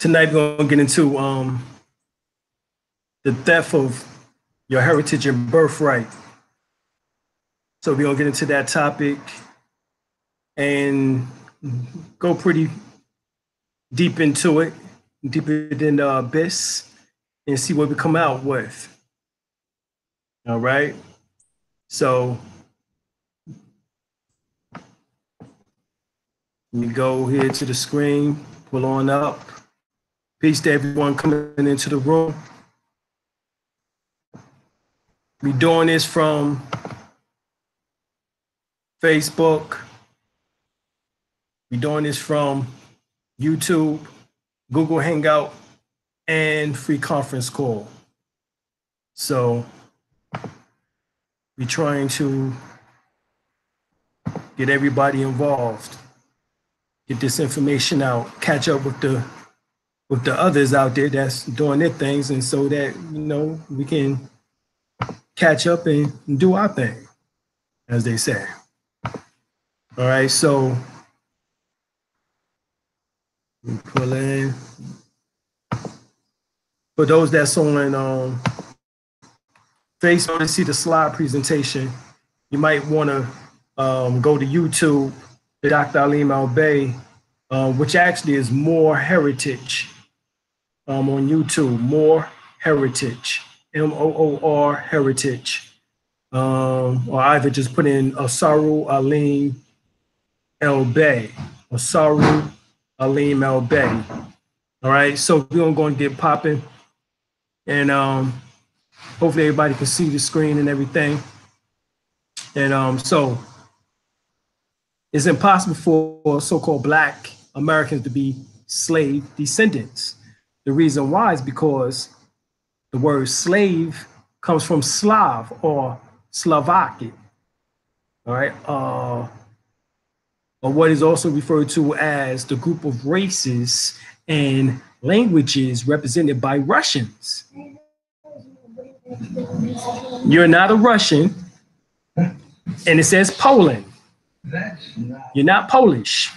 Tonight we're going to get into the theft of your heritage and birthright. So we're going to get into that topic and go pretty deep into it, deeper than the abyss, and see what we come out with. All right. So let me go here to the screen, pull on up. Peace to everyone coming into the room. We're doing this from Facebook. We're doing this from YouTube, Google Hangout, and free conference call. So we're trying to get everybody involved, get this information out, catch up with the others out there that's doing their things, and so that, you know, we can catch up and do our thing, as they say. All right, so we pull in. For those that's on Facebook to see the slide presentation, you might want to go to YouTube, Dr. Alim El-Bey, which actually is More Heritage. On YouTube, More Heritage, MOOR Heritage, or either just put in Asaru Alim El-Bey, Asaru Alim El-Bey. All right, so we're going to get popping, and hopefully everybody can see the screen and everything. And so it's impossible for so-called Black Americans to be slave descendants. The reason why is because the word slave comes from Slav or Slovakian, all right? Or what is also referred to as the group of races and languages represented by Russians. You're not a Russian, and it says Poland. You're not Polish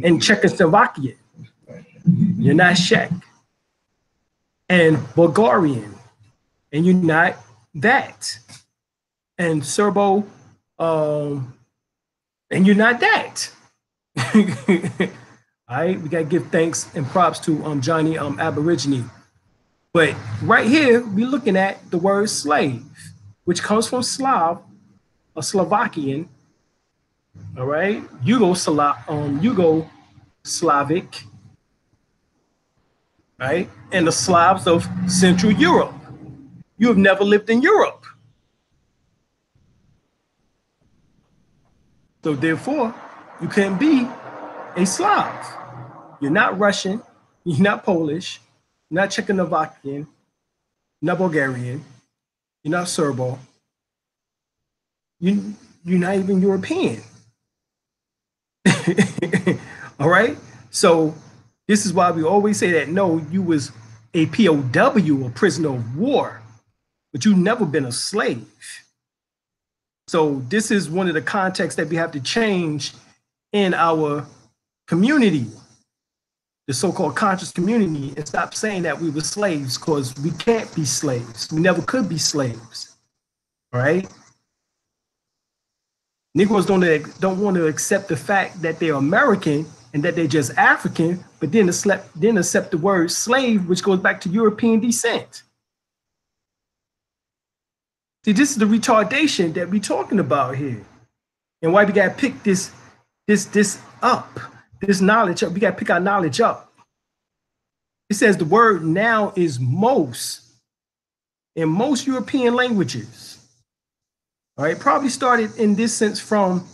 and Czechoslovakian. You're not Czech and Bulgarian, and you're not that. And Serbo, and you're not that. All right, we gotta give thanks and props to Johnny Aborigine. But right here, we're looking at the word slave, which comes from Slav or Slovakian. All right, Yugo-Slavic. Right? And the Slavs of Central Europe. You have never lived in Europe. So therefore, you can't be a Slav. You're not Russian, you're not Polish, you're not Czechoslovakian, you're not Bulgarian, you're not Serbo, you're not even European. All right? So this is why we always say that, no, you was a POW, a prisoner of war, but you've never been a slave. So this is one of the contexts that we have to change in our community, the so-called conscious community, and stop saying that we were slaves, because we can't be slaves. We never could be slaves, all right? Negroes don't want to accept the fact that they're American and that they're just African, but then accept the word slave, which goes back to European descent. See, this is the retardation that we're talking about here, and why we got to pick this up, this knowledge up. We got to pick our knowledge up. It says the word now is most in most European languages. All right, probably started in this sense from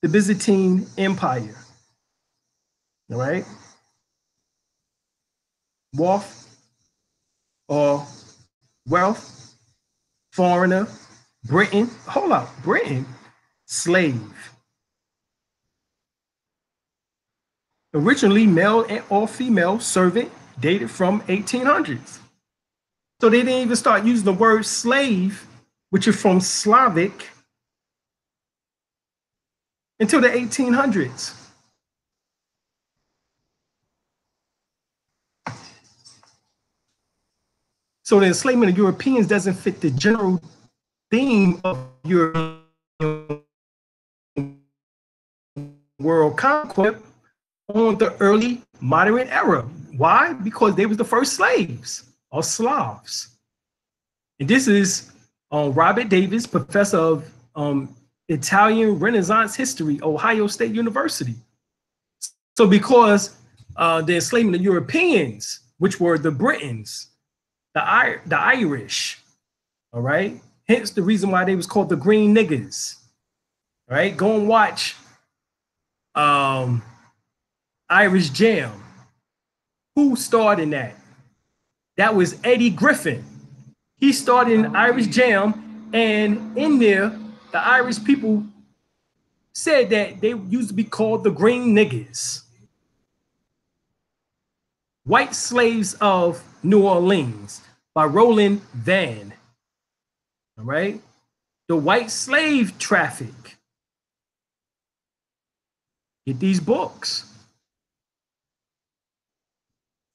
the Byzantine Empire. All right, wealth or wealth, foreigner, Britain, hold up, Britain, slave. Originally male or female servant, dated from 1800s. So they didn't even start using the word slave, which is from Slavic, until the 1800s. So the enslavement of Europeans doesn't fit the general theme of European world conquest on the early modern era. Why? Because they was the first slaves or Slavs. And this is Robert Davis, professor of Italian Renaissance history, Ohio State University. So because the enslavement of Europeans, which were the Britons, the Irish, all right? Hence the reason why they was called the green niggers, all right? Go and watch Irish Jam. Who starred in that? That was Eddie Griffin. He starred in Irish Jam, and in there, the Irish people said that they used to be called the green niggers. White Slaves of New Orleans by Roland Van. All right? The white slave traffic. Get these books.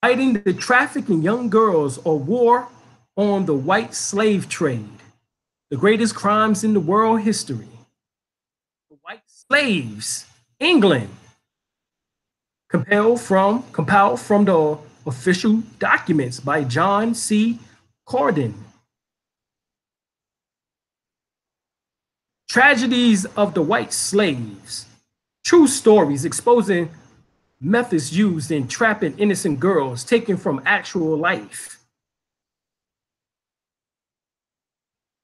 Fighting the traffic in young girls or war on the white slave trade. The greatest crimes in the world history. The white slaves, England. Compiled from the official documents by John C. Corden. Tragedies of the white slaves. True stories exposing methods used in trapping innocent girls taken from actual life.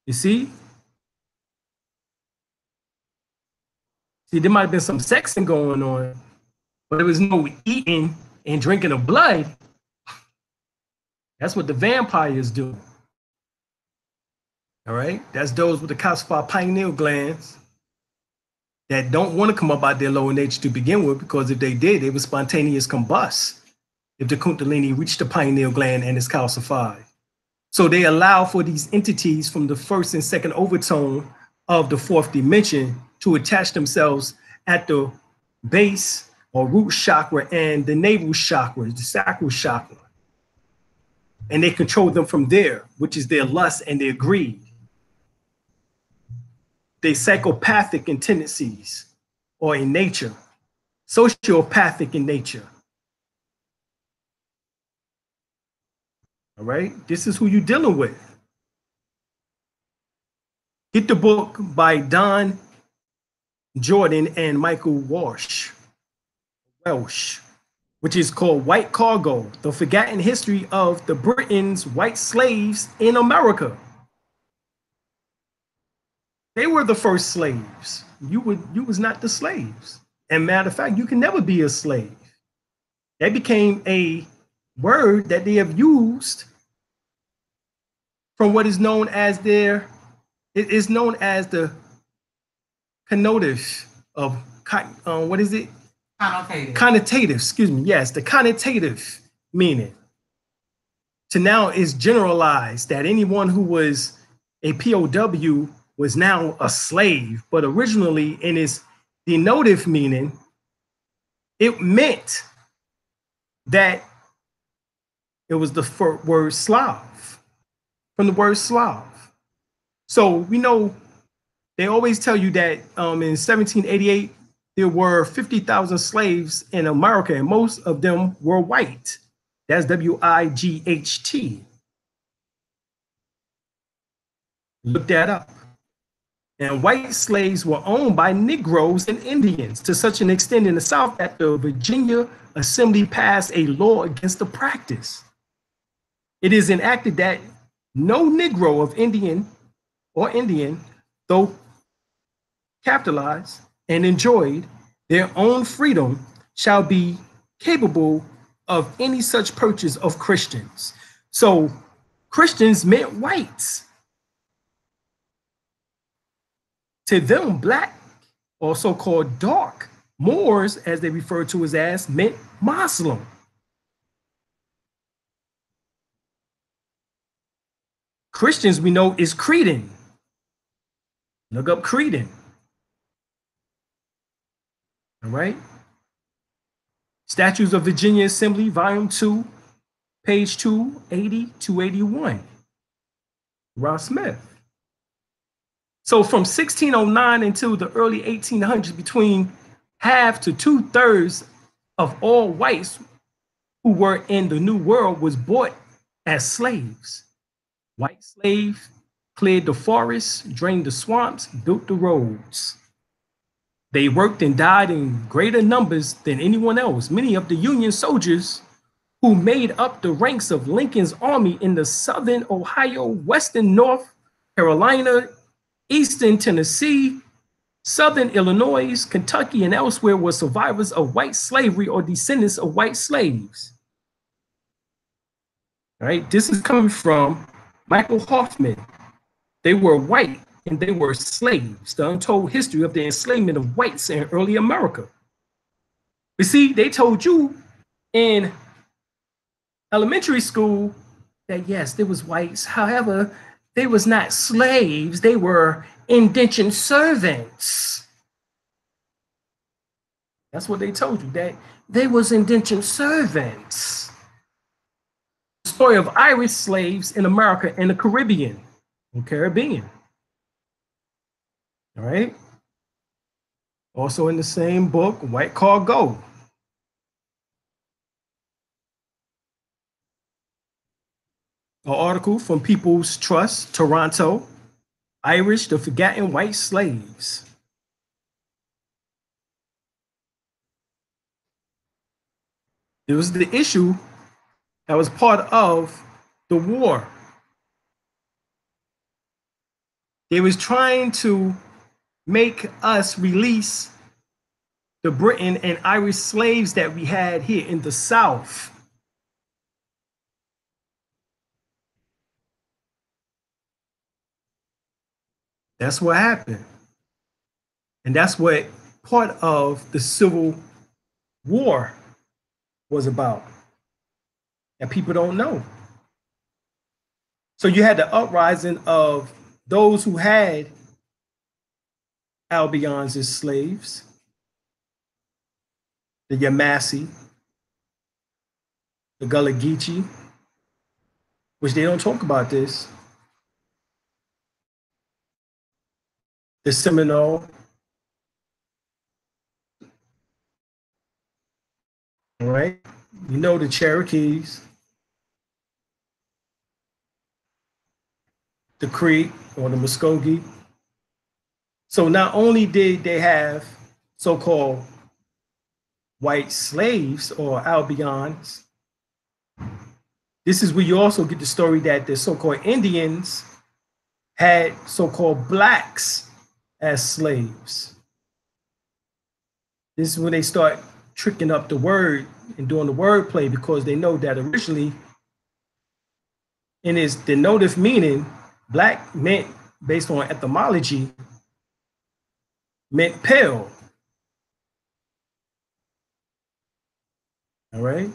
You see? See, there might have been some sexing going on, but there was no eating and drinking of blood. That's what the vampires do. All right? That's those with the calcified pineal glands that don't want to come up out their lower nature to begin with, because if they did, they would spontaneous combust if the Kundalini reached the pineal gland and is calcified. So they allow for these entities from the first and second overtone of the fourth dimension to attach themselves at the base or root chakra and the navel chakra, the sacral chakra. And they control them from there, which is their lust and their greed. They psychopathic in tendencies or in nature, sociopathic in nature. All right, this is who you're dealing with. Get the book by Don Jordan and Michael Welsh, which is called White Cargo, The Forgotten History of the Britain's White Slaves in America. They were the first slaves. You was not the slaves. And matter of fact, you can never be a slave. That became a word that they have used from what is known as it is known as the connotative of, what is it? Connotative. Connotative, excuse me. Yes, the connotative meaning. To now is generalized that anyone who was a POW was now a slave, but originally in its denotative meaning, it meant that it was the word Slav, from the word Slav. So we know they always tell you that in 1788, there were 50,000 slaves in America, and most of them were white. That's W-I-G-H-T. Look that up. And white slaves were owned by Negroes and Indians to such an extent in the South that the Virginia Assembly passed a law against the practice. It is enacted that no Negro of Indian, though capitalized and enjoyed their own freedom, shall be capable of any such purchase of Christians. So Christians meant whites. To them, black, or so-called dark, Moors, as they refer to as meant Muslim. Christians, we know, is Cretan. Look up Cretan. All right. Statutes of Virginia Assembly, Volume 2, page 280, 281. Ross Smith. So from 1609 until the early 1800s, between half to 2/3 of all whites who were in the New World was bought as slaves. White slaves cleared the forests, drained the swamps, built the roads. They worked and died in greater numbers than anyone else. Many of the Union soldiers who made up the ranks of Lincoln's army in the southern Ohio, western North Carolina, eastern Tennessee, southern Illinois, Kentucky, and elsewhere were survivors of white slavery or descendants of white slaves. All right, this is coming from Michael Hoffman. They were white and they were slaves, the untold history of the enslavement of whites in early America. You see, they told you in elementary school that yes, there was whites. However, they was not slaves. They were indentured servants. That's what they told you, that they was indentured servants. The story of Irish slaves in America and the Caribbean. All right. Also in the same book, White Cargo. An article from People's Trust, Toronto, Irish, the Forgotten White Slaves. It was the issue that was part of the war. They was trying to make us release the Britain and Irish slaves that we had here in the South. That's what happened. And that's what part of the Civil War was about, that people don't know. So you had the uprising of those who had Albions as slaves, the Yamasee, the Gullah Geechee, which they don't talk about this, the Seminole, all right? You know, the Cherokees, the Creek or the Muskogee. So not only did they have so-called white slaves or Albions, this is where you also get the story that the so-called Indians had so-called blacks as slaves. This is when they start tricking up the word and doing the wordplay, because they know that originally in its denotive meaning, black meant, based on etymology, meant pale. All right.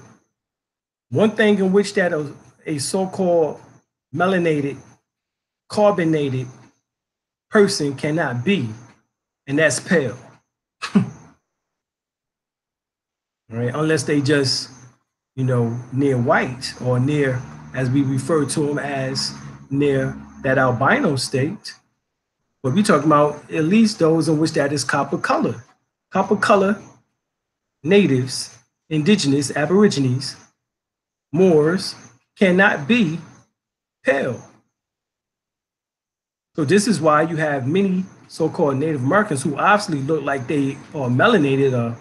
One thing in which that a so-called melanated, carbonated person cannot be, and that's pale. All right, unless they just, you know, near white, or near, as we refer to them as, near that albino state. But we're talking about at least those in which that is copper color. Copper color natives, indigenous, aborigines, Moors cannot be pale. So this is why you have many so-called Native Americans who obviously look like they are melanated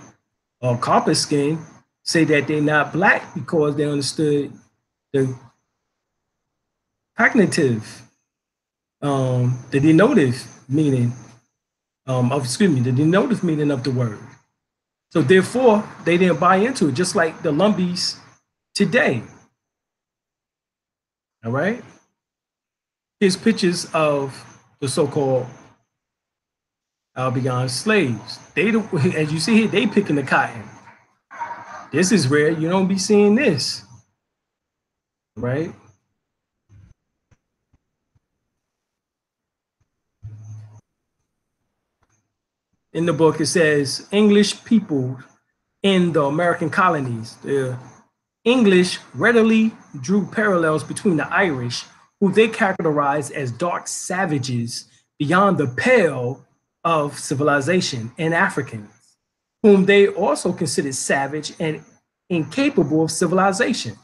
or copper skin, say that they're not black because they understood the cognitive, the denotive meaning the denotive meaning of the word. So therefore, they didn't buy into it, just like the Lumbees today. All right. Here's pictures of the so-called Albion slaves. They, as you see here, they picking the cotton. This is rare. You don't be seeing this, right? In the book, it says English people in the American colonies. The English readily drew parallels between the Irish, who they characterized as dark savages beyond the pale of civilization, and Africans, whom they also considered savage and incapable of civilization.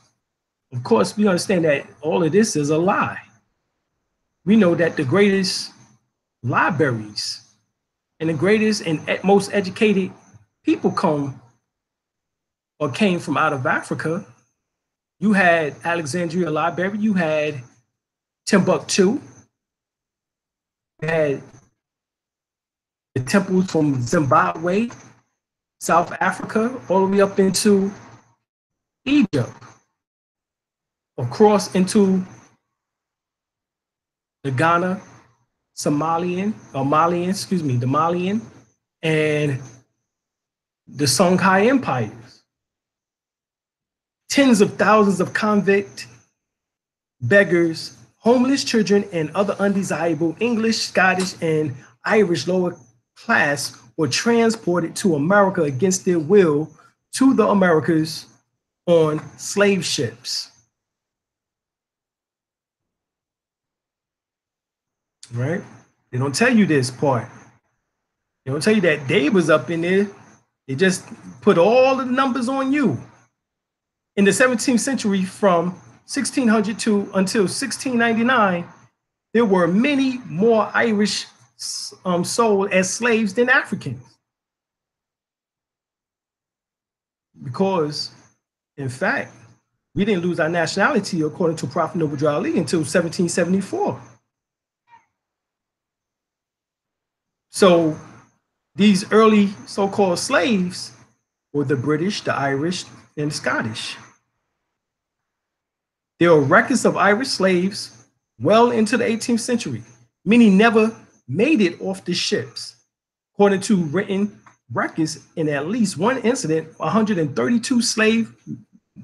Of course, we understand that all of this is a lie. We know that the greatest libraries and the greatest and most educated people came from out of Africa. You had Alexandria Library, you had Timbuktu, you had the temples from Zimbabwe, South Africa, all the way up into Egypt, across into the Ghana, the Malian, and the Songhai empires. Tens of thousands of convict, beggars, homeless children, and other undesirable English, Scottish, and Irish lower class were transported to America against their will to the Americas on slave ships. Right? They don't tell you this part. They don't tell you that they was up in there. They just put all the numbers on you. In the 17th century, from 1600 to until 1699, there were many more Irish sold as slaves than Africans. Because, in fact, we didn't lose our nationality, according to Prophet Noble Ali, until 1774. So these early so-called slaves were the British, the Irish, and the Scottish. There are records of Irish slaves well into the 18th century. Many never made it off the ships. According to written records, in at least one incident, 132 slave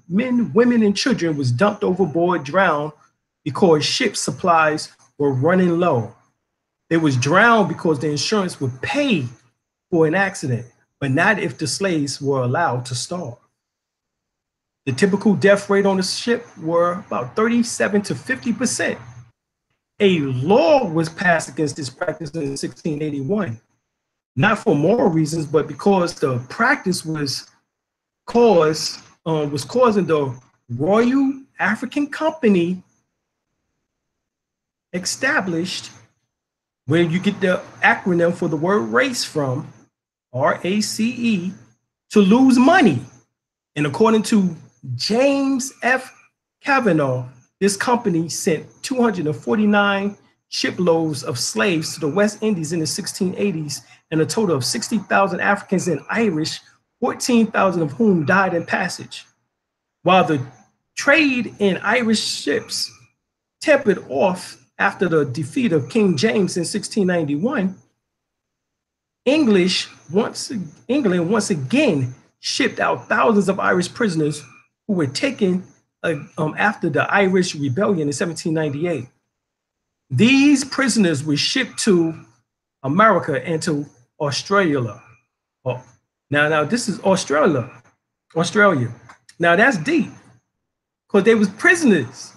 men, women, and children was dumped overboard, drowned because ship supplies were running low. They was drowned because the insurance would pay for an accident, but not if the slaves were allowed to starve. The typical death rate on the ship were about 37 to 50%. A law was passed against this practice in 1681, not for moral reasons, but because the practice was causing the Royal African Company established, where you get the acronym for the word race from, RACE, to lose money. And according to James F. Kavanaugh, this company sent 249 shiploads of slaves to the West Indies in the 1680s, and a total of 60,000 Africans and Irish, 14,000 of whom died in passage. While the trade in Irish ships tapered off after the defeat of King James in 1691, England once again shipped out thousands of Irish prisoners who were taken after the Irish Rebellion in 1798. These prisoners were shipped to America and to Australia. Oh, now this is Australia. Now that's deep, because they was prisoners.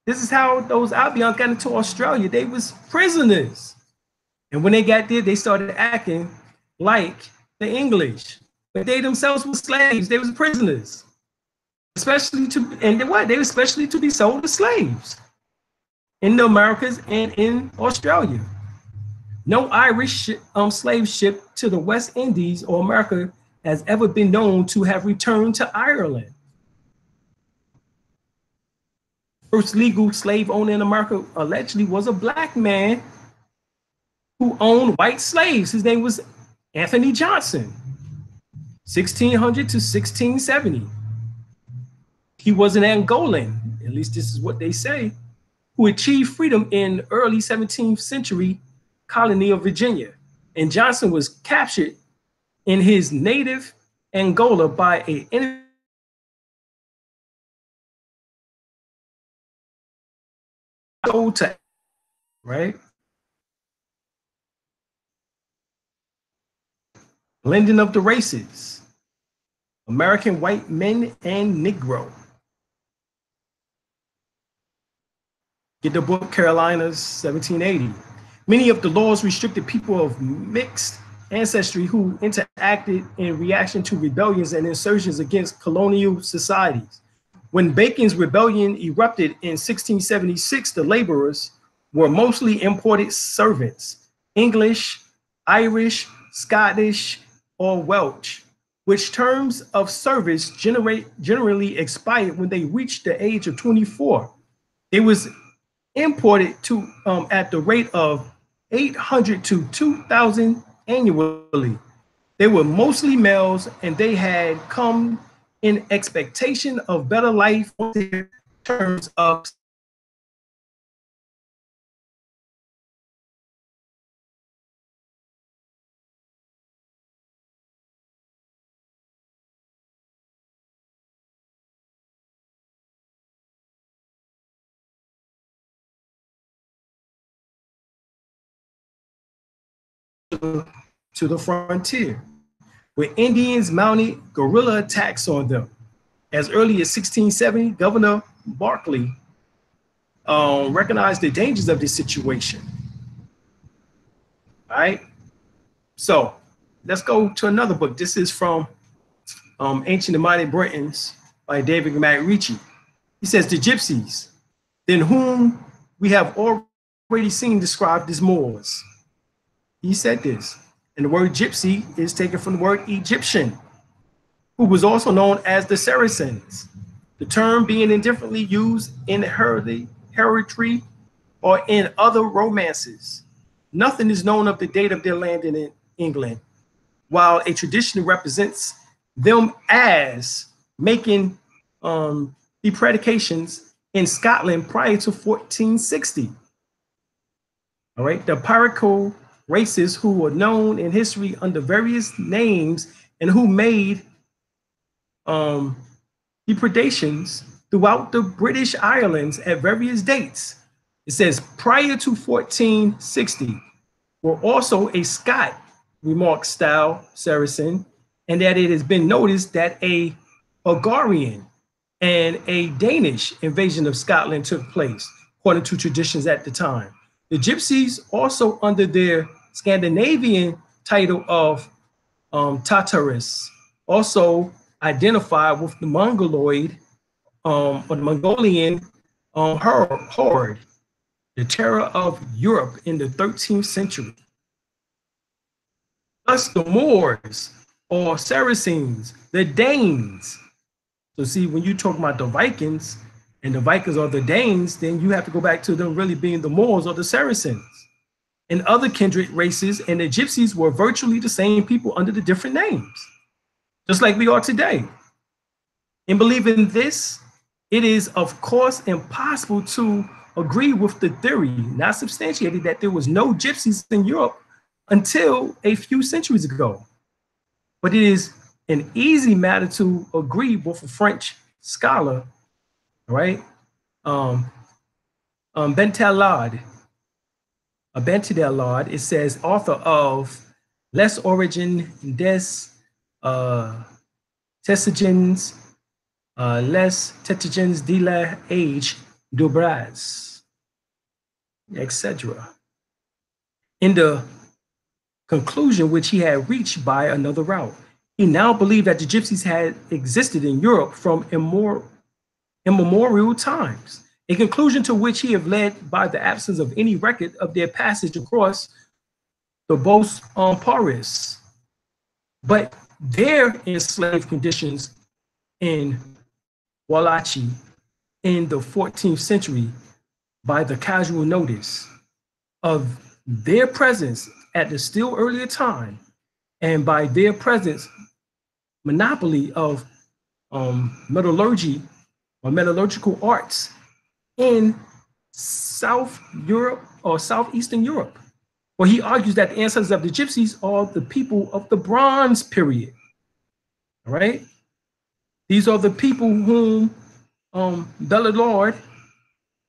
This is how those Albions got into Australia. They was prisoners. And when they got there, they started acting like the English. But they themselves were slaves. They was prisoners. They were especially to be sold as slaves in the Americas and in Australia. No Irish slave ship to the West Indies or America has ever been known to have returned to Ireland. First legal slave owner in America allegedly was a black man who owned white slaves. His name was Anthony Johnson, 1600 to 1670. He was an Angolan, at least this is what they say, who achieved freedom in early 17th century colony of Virginia. And Johnson was captured in his native Angola by a enemy, right? Blending of the races, American white men and Negro. Get the book Carolinas, 1780. Many of the laws restricted people of mixed ancestry who interacted in reaction to rebellions and insurgents against colonial societies. When Bacon's rebellion erupted in 1676, the laborers were mostly imported servants, English, Irish, Scottish, or Welsh, which terms of service generally expired when they reached the age of 24. It was imported to at the rate of 800 to 2,000 annually. They were mostly males, and they had come in expectation of better life on their terms of to the frontier, where Indians mounted guerrilla attacks on them. As early as 1670, Governor Berkeley recognized the dangers of this situation. All right, so let's go to another book. This is from Ancient and Modern Britons by David McRitchie. He says, the gypsies, then whom we have already seen described as Moors. He said this, and the word gypsy is taken from the word Egyptian, who was also known as the Saracens. The term being indifferently used in heraldry or in other romances. Nothing is known of the date of their landing in England, while a tradition represents them as making the predications in Scotland prior to 1460. All right, the Parical races who were known in history under various names and who made depredations throughout the British Islands at various dates. It says prior to 1460 were also a Scot remark style Saracen, and that it has been noticed that a Bulgarian and a Danish invasion of Scotland took place, according to traditions at the time. The Gypsies, also under their Scandinavian title of Tartarus, also identified with the Mongoloid or the Mongolian horde, the terror of Europe in the 13th century. Thus the Moors or Saracens, the Danes. So see, when you talk about the Vikings, and the Vikings are the Danes, then you have to go back to them really being the Moors or the Saracens. And other kindred races, and the Gypsies were virtually the same people under the different names, just like we are today. In believing this, it is of course impossible to agree with the theory, not substantiated, that there was no Gypsies in Europe until a few centuries ago. But it is an easy matter to agree with a French scholar, right? Bentelard, it says, author of Les Origines des Tessigens, Les Tessigens de l'Age du Braz, etc. In the conclusion which he had reached by another route, he now believed that the Gypsies had existed in Europe from immemorial times, a conclusion to which he had led by the absence of any record of their passage across the Bosporus, but their enslaved conditions in Wallachia in the 14th century by the casual notice of their presence at the still earlier time, and by their presence monopoly of metallurgy or metallurgical arts in South Europe or Southeastern Europe, where he argues that the ancestors of the Gypsies are the people of the Bronze period. All right, these are the people whom Bellalord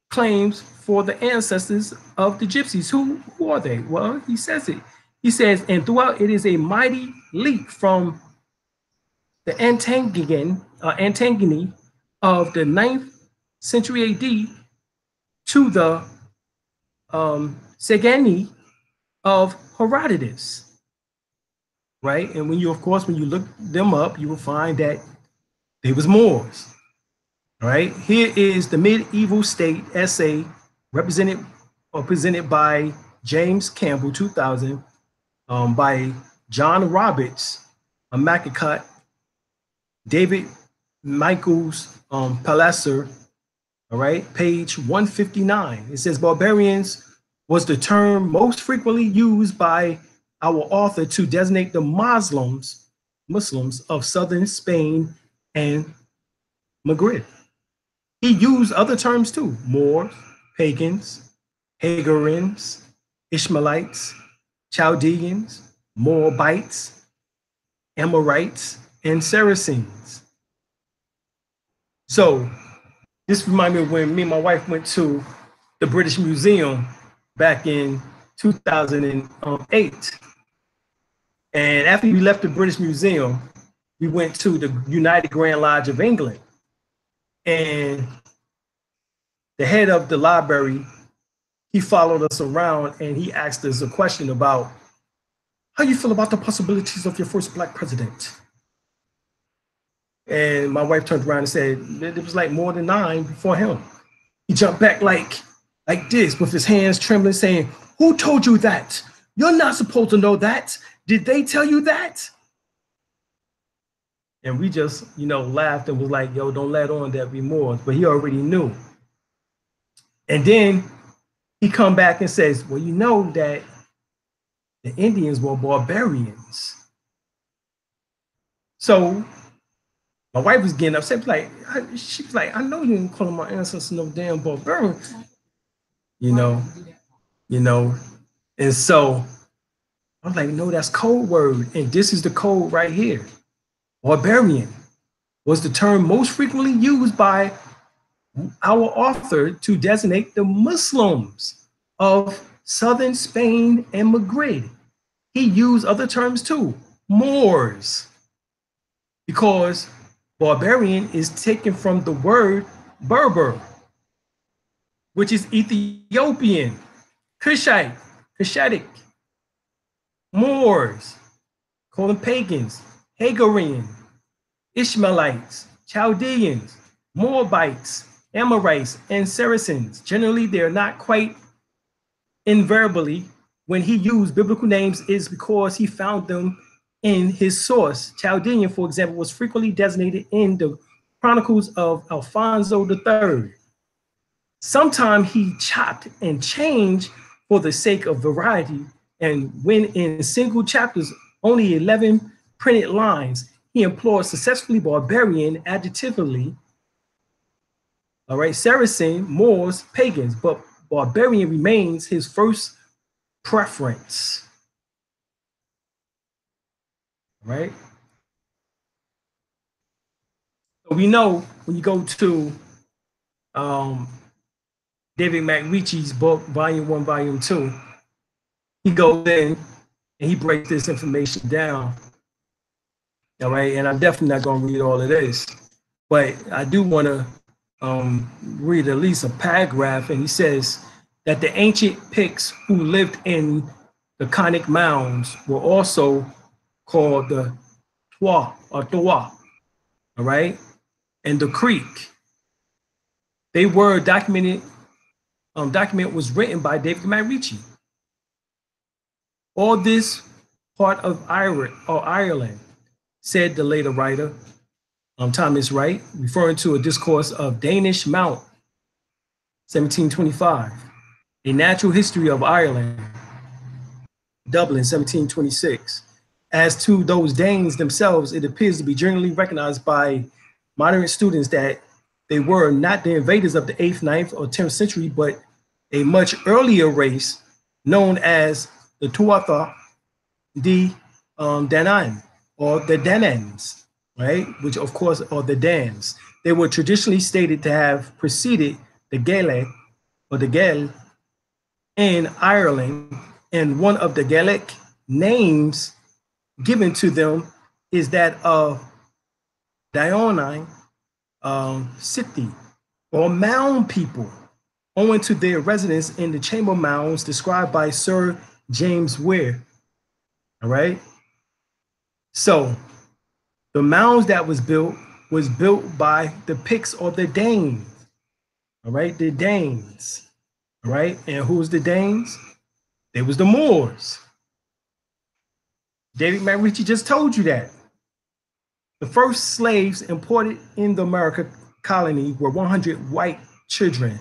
claims for the ancestors of the Gypsies. Who are they? Well, he says it. He says, and throughout it is a mighty leap from the Antangony of the 9th century AD to the Segeni of Herodotus, right? And when you, of course, when you look them up, you will find that they was Moors, right? Here is the medieval state essay represented or presented by James Campbell, 2000, by John Roberts, a Macacott, David Michaels Palliser, all right, page 159. It says barbarians was the term most frequently used by our author to designate the Muslims of southern Spain and Maghreb. He used other terms too: Moors, pagans, Hagarians, Ishmaelites, Chaldeans, Moabites, Amorites, and Saracens. So this reminds me of when me and my wife went to the British Museum back in 2008. And after we left the British Museum, we went to the United Grand Lodge of England. And the head of the library, he followed us around and he asked us a question about how you feel about the possibilities of your first Black president. And my wife turned around and said, it was like more than 9 before him. He jumped back like this with his hands trembling, saying, "Who told you that? You're not supposed to know that. Did they tell you that?" And we just, laughed and was like, yo, don't let on that we Moors, but he already knew. And then he come back and says, well, you know that the Indians were barbarians. So my wife was getting upset, she was like, I know you didn't call my ancestors no damn barbarian, And so I was like, no, that's code word. And this is the code right here. Barbarian was the term most frequently used by our author to designate the Muslims of southern Spain and Maghreb. He used other terms too, Moors, because barbarian is taken from the word Berber, which is Ethiopian, Cushite, Cushitic, Moors, call them pagans, Hagarian, Ishmaelites, Chaldeans, Moabites, Amorites, and Saracens. Generally, they're not quite invariably when he used biblical names is because he found them in his source. Chaldean, for example, was frequently designated in the Chronicles of Alfonso III. Sometimes he chopped and changed for the sake of variety, and when in single chapters, only 11 printed lines, he employed successfully barbarian adjectively, all right, Saracen, Moors, pagans, but barbarian remains his first preference, right? So we know when you go to David McRitchie's book, Volume 1, Volume 2, he goes in and he breaks this information down, all right? And I'm definitely not going to read all of this, but I do want to read at least a paragraph. And he says that the ancient Picts who lived in the conic mounds were also called the Twa or Toa, all right? And the Creek. They were documented, document was written by David McRitchie. All this part of Ireland, said the later writer, Thomas Wright, referring to a discourse of Danish Mount, 1725, A Natural History of Ireland, Dublin, 1726. As to those Danes themselves, it appears to be generally recognized by modern students that they were not the invaders of the 8th, 9th, or 10th century, but a much earlier race known as the Tuatha de Danann, or the Danans, right? Which of course are the Dans. They were traditionally stated to have preceded the Gaelic or the Gael in Ireland, and one of the Gaelic names given to them is that of Daonine City, or mound people. owing to their residence in the chamber mounds described by Sir James Ware. All right. So the mounds that was built by the Picts or the Danes. All right, the Danes. All right, and who's the Danes? They was the Moors. David McRitchie just told you that. The first slaves imported in the America colony were 100 white children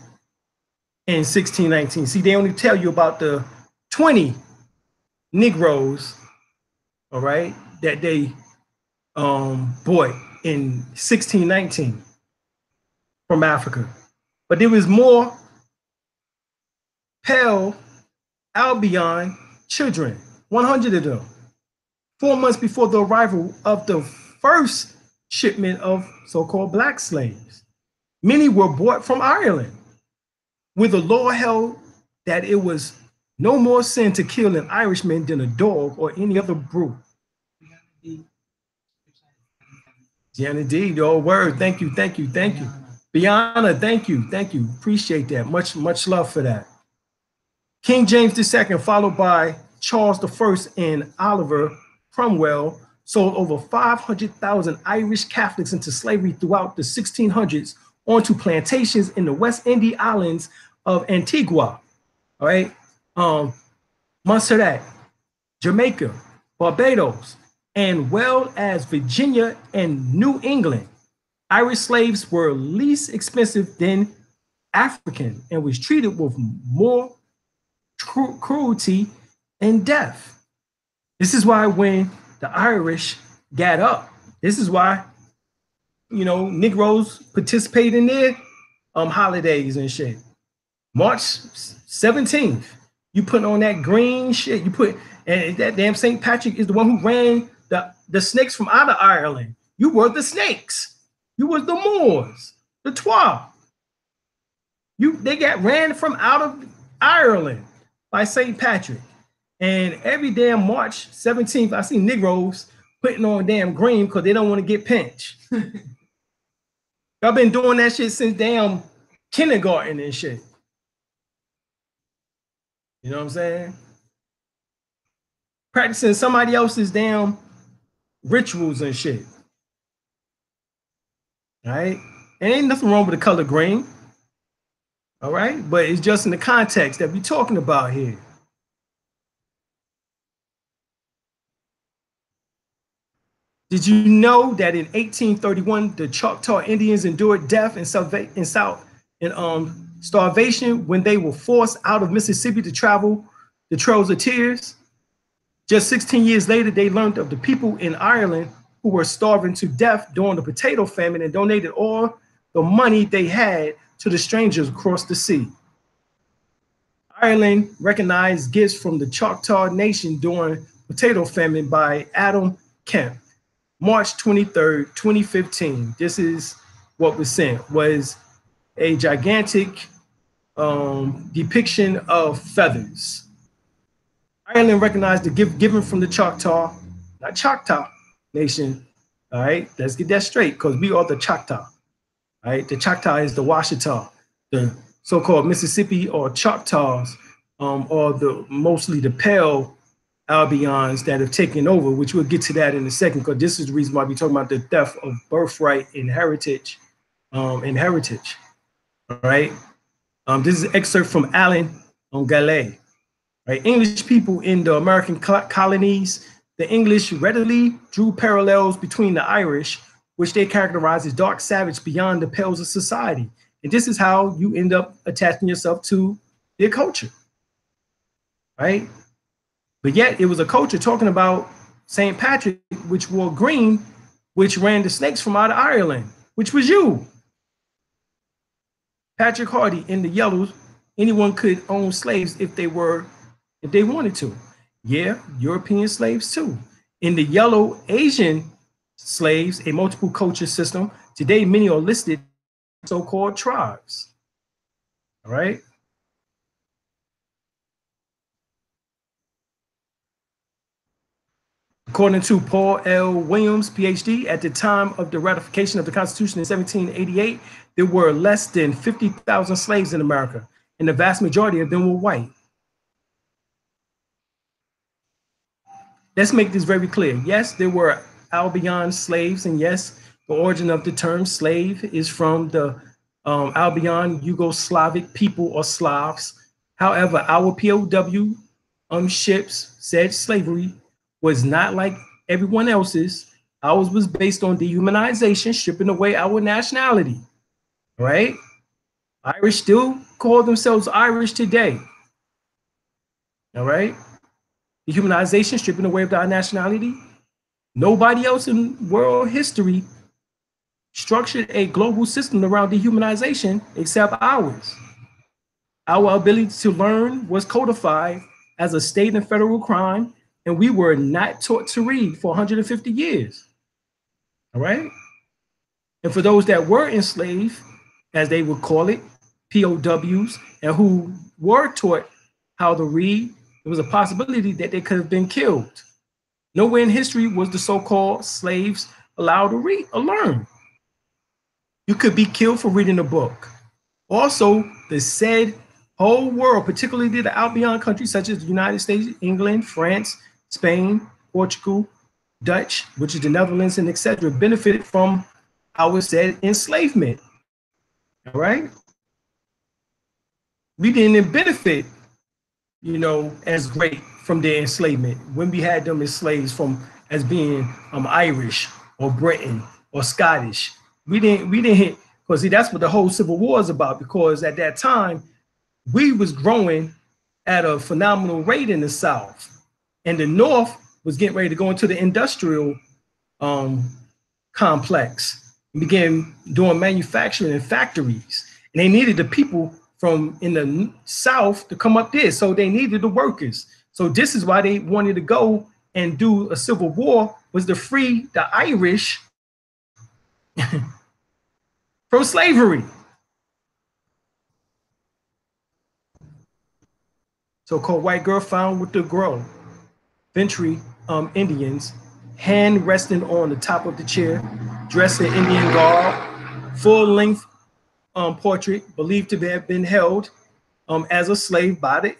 in 1619. See, they only tell you about the 20 Negroes, all right, that they bought in 1619 from Africa. But there was more pale Albion children, 100 of them, 4 months before the arrival of the first shipment of so-called black slaves. Many were brought from Ireland, where the law held that it was no more sin to kill an Irishman than a dog or any other brute. Gianna D, your word. Thank you, thank you, thank you. Bryanna, thank you, thank you. Appreciate that. Much love for that. King James II, followed by Charles I and Oliver Cromwell, sold over 500,000 Irish Catholics into slavery throughout the 1600s onto plantations in the West Indies islands of Antigua, all right, Montserrat, Jamaica, Barbados, and well as Virginia and New England. Irish slaves were least expensive than African and was treated with more cruelty and death. This is why when the Irish got up, this is why, you know, Negroes participate in their holidays and shit. March 17th, you put on that green shit, you put, and that damn St. Patrick is the one who ran the snakes from out of Ireland. You were the snakes. You was the Moors, the Twa. They got ran from out of Ireland by St. Patrick. And every damn March 17th, I see Negroes putting on damn green because they don't want to get pinched. Y'all been doing that shit since damn kindergarten and shit. You know what I'm saying? Practicing somebody else's damn rituals and shit. All right? And ain't nothing wrong with the color green. All right? But it's just in the context that we're talking about here. Did you know that in 1831, the Choctaw Indians endured death and starvation when they were forced out of Mississippi to travel the Trails of Tears? Just 16 years later, they learned of the people in Ireland who were starving to death during the potato famine and donated all the money they had to the strangers across the sea. Ireland recognized gifts from the Choctaw Nation during potato famine by Adam Kemp. March 23rd, 2015. This is what was sent, was a gigantic depiction of feathers. Ireland recognized the gift given from the Choctaw, not Choctaw Nation. All right, let's get that straight because we are the Choctaw. All right, the Choctaw is the Washita, the so-called Mississippi or Choctaws, or mostly the pale Albions that have taken over, which we'll get to that in a second, because this is the reason why we're talking about the theft of birthright and heritage. All right. This is an excerpt from Alan Galley. Right. English people in the American colonies, the English readily drew parallels between the Irish, which they characterize as dark savage beyond the pales of society. And this is how you end up attaching yourself to their culture. Right. But yet it was a culture talking about St. Patrick, which wore green, which ran the snakes from out of Ireland, which was you. Patrick Hardy in the yellows, anyone could own slaves if they wanted to. Yeah, European slaves too. In the yellow Asian slaves, a multiple culture system, today many are listed so-called tribes. All right. According to Paul L. Williams, PhD, at the time of the ratification of the Constitution in 1788, there were less than 50,000 slaves in America. and the vast majority of them were white. Let's make this very clear. Yes, there were Albion slaves, and yes, the origin of the term slave is from the Albion Yugoslavic people or Slavs. However, our POW ships said slavery was not like everyone else's. Ours was based on dehumanization, stripping away our nationality, right? Irish still call themselves Irish today, all right? Dehumanization, stripping away of our nationality. Nobody else in world history structured a global system around dehumanization except ours. Our ability to learn was codified as a state and federal crime, and we were not taught to read for 150 years. All right? And for those that were enslaved, as they would call it, POWs, and who were taught how to read, there was a possibility that they could have been killed. Nowhere in history was the so-called slaves allowed to read or learn. You could be killed for reading a book. Also, the said whole world, particularly the Albion countries such as the United States, England, France, Spain, Portugal, Dutch, which is the Netherlands, and etc., benefited from our said enslavement. All right? We didn't benefit, you know, as great from their enslavement when we had them as slaves from as being Irish or Britain or Scottish. We didn't because see, that's what the whole Civil War is about, because at that time we was growing at a phenomenal rate in the South, and the North was getting ready to go into the industrial complex and began doing manufacturing in factories, and they needed the people from in the South to come up there, so they needed the workers. So this is why they wanted to go and do a civil war, was to free the Irish from slavery. So-called white girl found with the girl, Ventry Indians, hand resting on the top of the chair, dressed in Indian garb, full-length portrait believed to have been held as a slave by the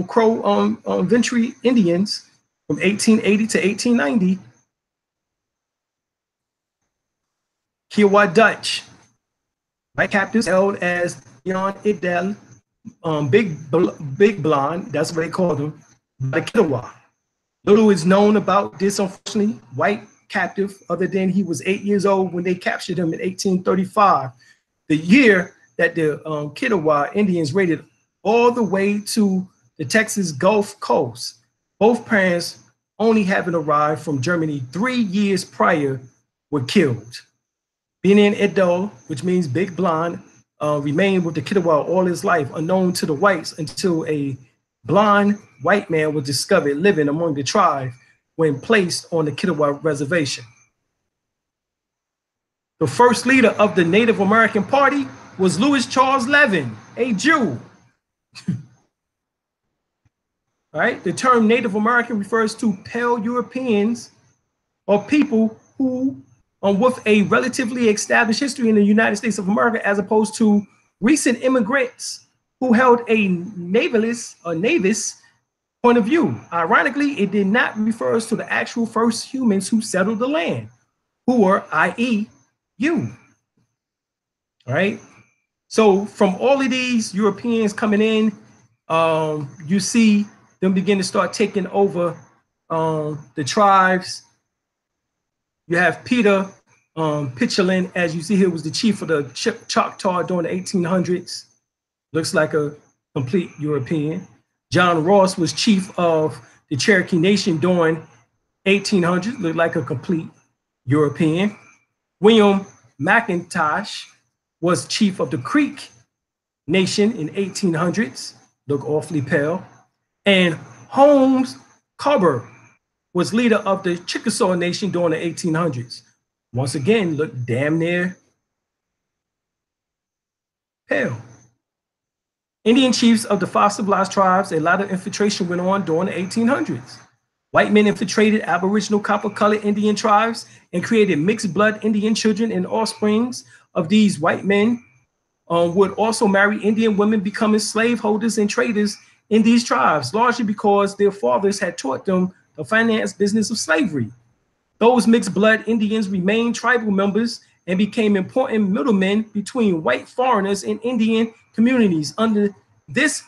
Crow Ventry Indians from 1880 to 1890. Kiowa Dutch, white captives held as Jan Idel, big blonde, that's what they called him, by the Kiowa. Little is known about this, unfortunately, white captive, other than he was 8 years old when they captured him in 1835, the year that the Kiowa Indians raided all the way to the Texas Gulf Coast. Both parents, only having arrived from Germany 3 years prior, were killed. Benin Idol, which means big blonde, remained with the Kiowa all his life, unknown to the whites, until a blonde white man was discovered living among the tribe when placed on the Kiowa reservation. The first leader of the Native American Party was Louis Charles Levin, a Jew. All right, the term Native American refers to pale Europeans or people who with a relatively established history in the United States of America, as opposed to recent immigrants who held a navalist or navis point of view. Ironically, it did not refer to the actual first humans who settled the land, who were, i.e., you. All right. So from all of these Europeans coming in, you see them begin to start taking over the tribes. You have Peter Pitchelin, as you see here, was the chief of the Choctaw during the 1800s. Looks like a complete European. John Ross was chief of the Cherokee Nation during 1800s. Looked like a complete European. William McIntosh was chief of the Creek Nation in 1800s. Look awfully pale. And Holmes Cobber was leader of the Chickasaw Nation during the 1800s. Once again, look damn near pale. Indian chiefs of the fossilized tribes, a lot of infiltration went on during the 1800s. White men infiltrated Aboriginal copper-colored Indian tribes and created mixed blood Indian children and offsprings of these white men would also marry Indian women, becoming slaveholders and traders in these tribes, largely because their fathers had taught them the finance business of slavery. Those mixed blood Indians remained tribal members and became important middlemen between white foreigners and Indian communities. Under this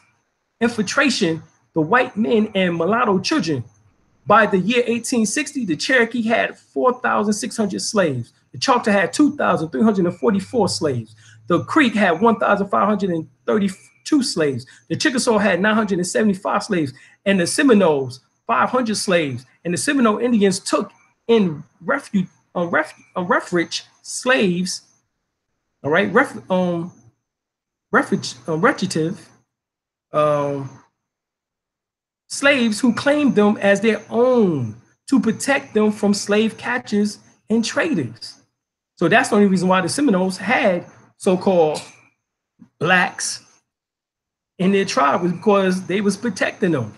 infiltration, the white men and mulatto children. By the year 1860, the Cherokee had 4,600 slaves. The Choctaw had 2,344 slaves. The Creek had 1,532 slaves. The Chickasaw had 975 slaves. And the Seminoles, 500 slaves. And the Seminole Indians took in refuge slaves, all right, slaves who claimed them as their own to protect them from slave catchers and traders. So that's the only reason why the Seminoles had so-called blacks in their tribe, was because they was protecting them.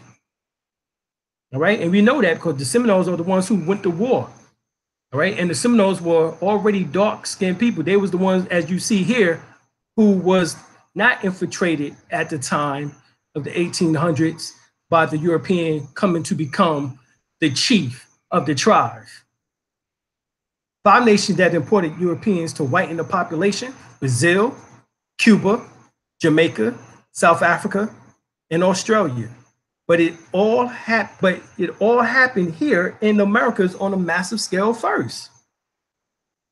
All right, and we know that because the Seminoles are the ones who went to war. All right, and the Seminoles were already dark-skinned people. They was the ones, as you see here, who was not infiltrated at the time of the 1800s by the European coming to become the chief of the tribe. 5 nations that imported Europeans to whiten the population: Brazil, Cuba, Jamaica, South Africa, and Australia. But it all happened here in the Americas on a massive scale first.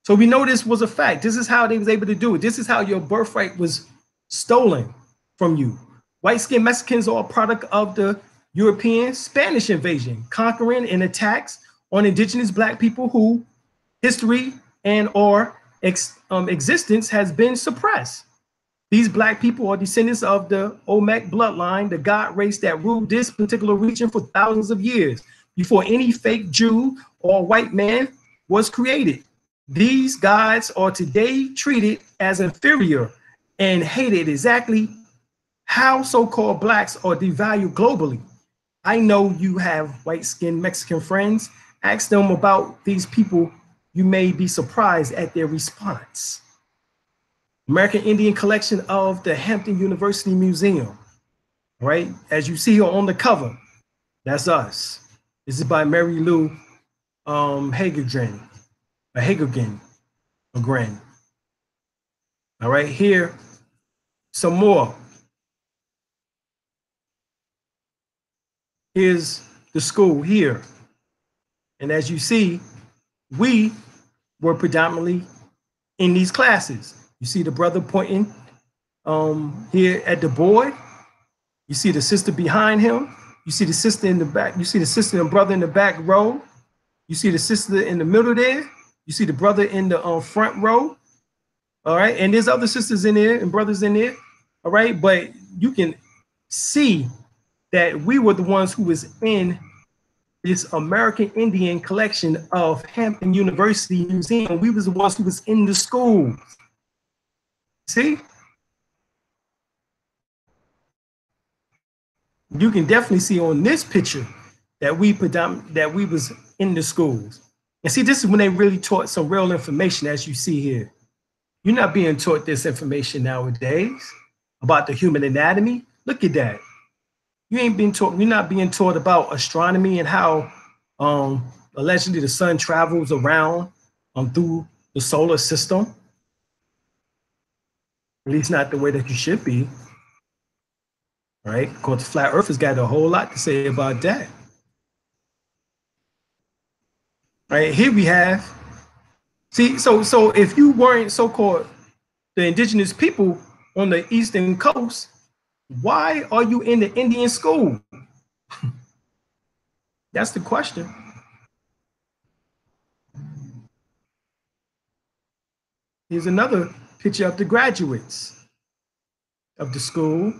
So we know this was a fact. This is how they was able to do it. This is how your birthright was stolen from you. White-skinned Mexicans are a product of the European Spanish invasion, conquering and attacks on indigenous Black people who history and or existence has been suppressed. These Black people are descendants of the Olmec bloodline, the god race that ruled this particular region for thousands of years before any fake Jew or white man was created. These gods are today treated as inferior and hated, exactly how so-called Blacks are devalued globally. I know you have white-skinned Mexican friends. Ask them about these people. You may be surprised at their response. American Indian collection of the Hampton University Museum, right? As you see here on the cover, that's us. This is by Mary Lou Hagegren. All right, here, some more. Here's the school here. And as you see, we were predominantly in these classes. You see the brother pointing here at the board. You see the sister behind him. You see the sister in the back. You see the sister and brother in the back row. You see the sister in the middle there. You see the brother in the front row. All right. And there's other sisters in there and brothers in there. All right. But you can see that we were the ones who was in this American Indian collection of Hampton University Museum. We was the ones who was in the school. See? You can definitely see on this picture that we was in the schools. And see, this is when they really taught some real information, as you see here. You're not being taught this information nowadays about the human anatomy. Look at that. You ain't being taught, you're not being taught about astronomy and how allegedly the sun travels around through the solar system. At least not the way that you should be, right? Because the flat earthers got a whole lot to say about that. Right, here we have, see, so if you weren't so-called the indigenous people on the Eastern Coast, why are you in the Indian school? That's the question. Here's another picture of the graduates of the school.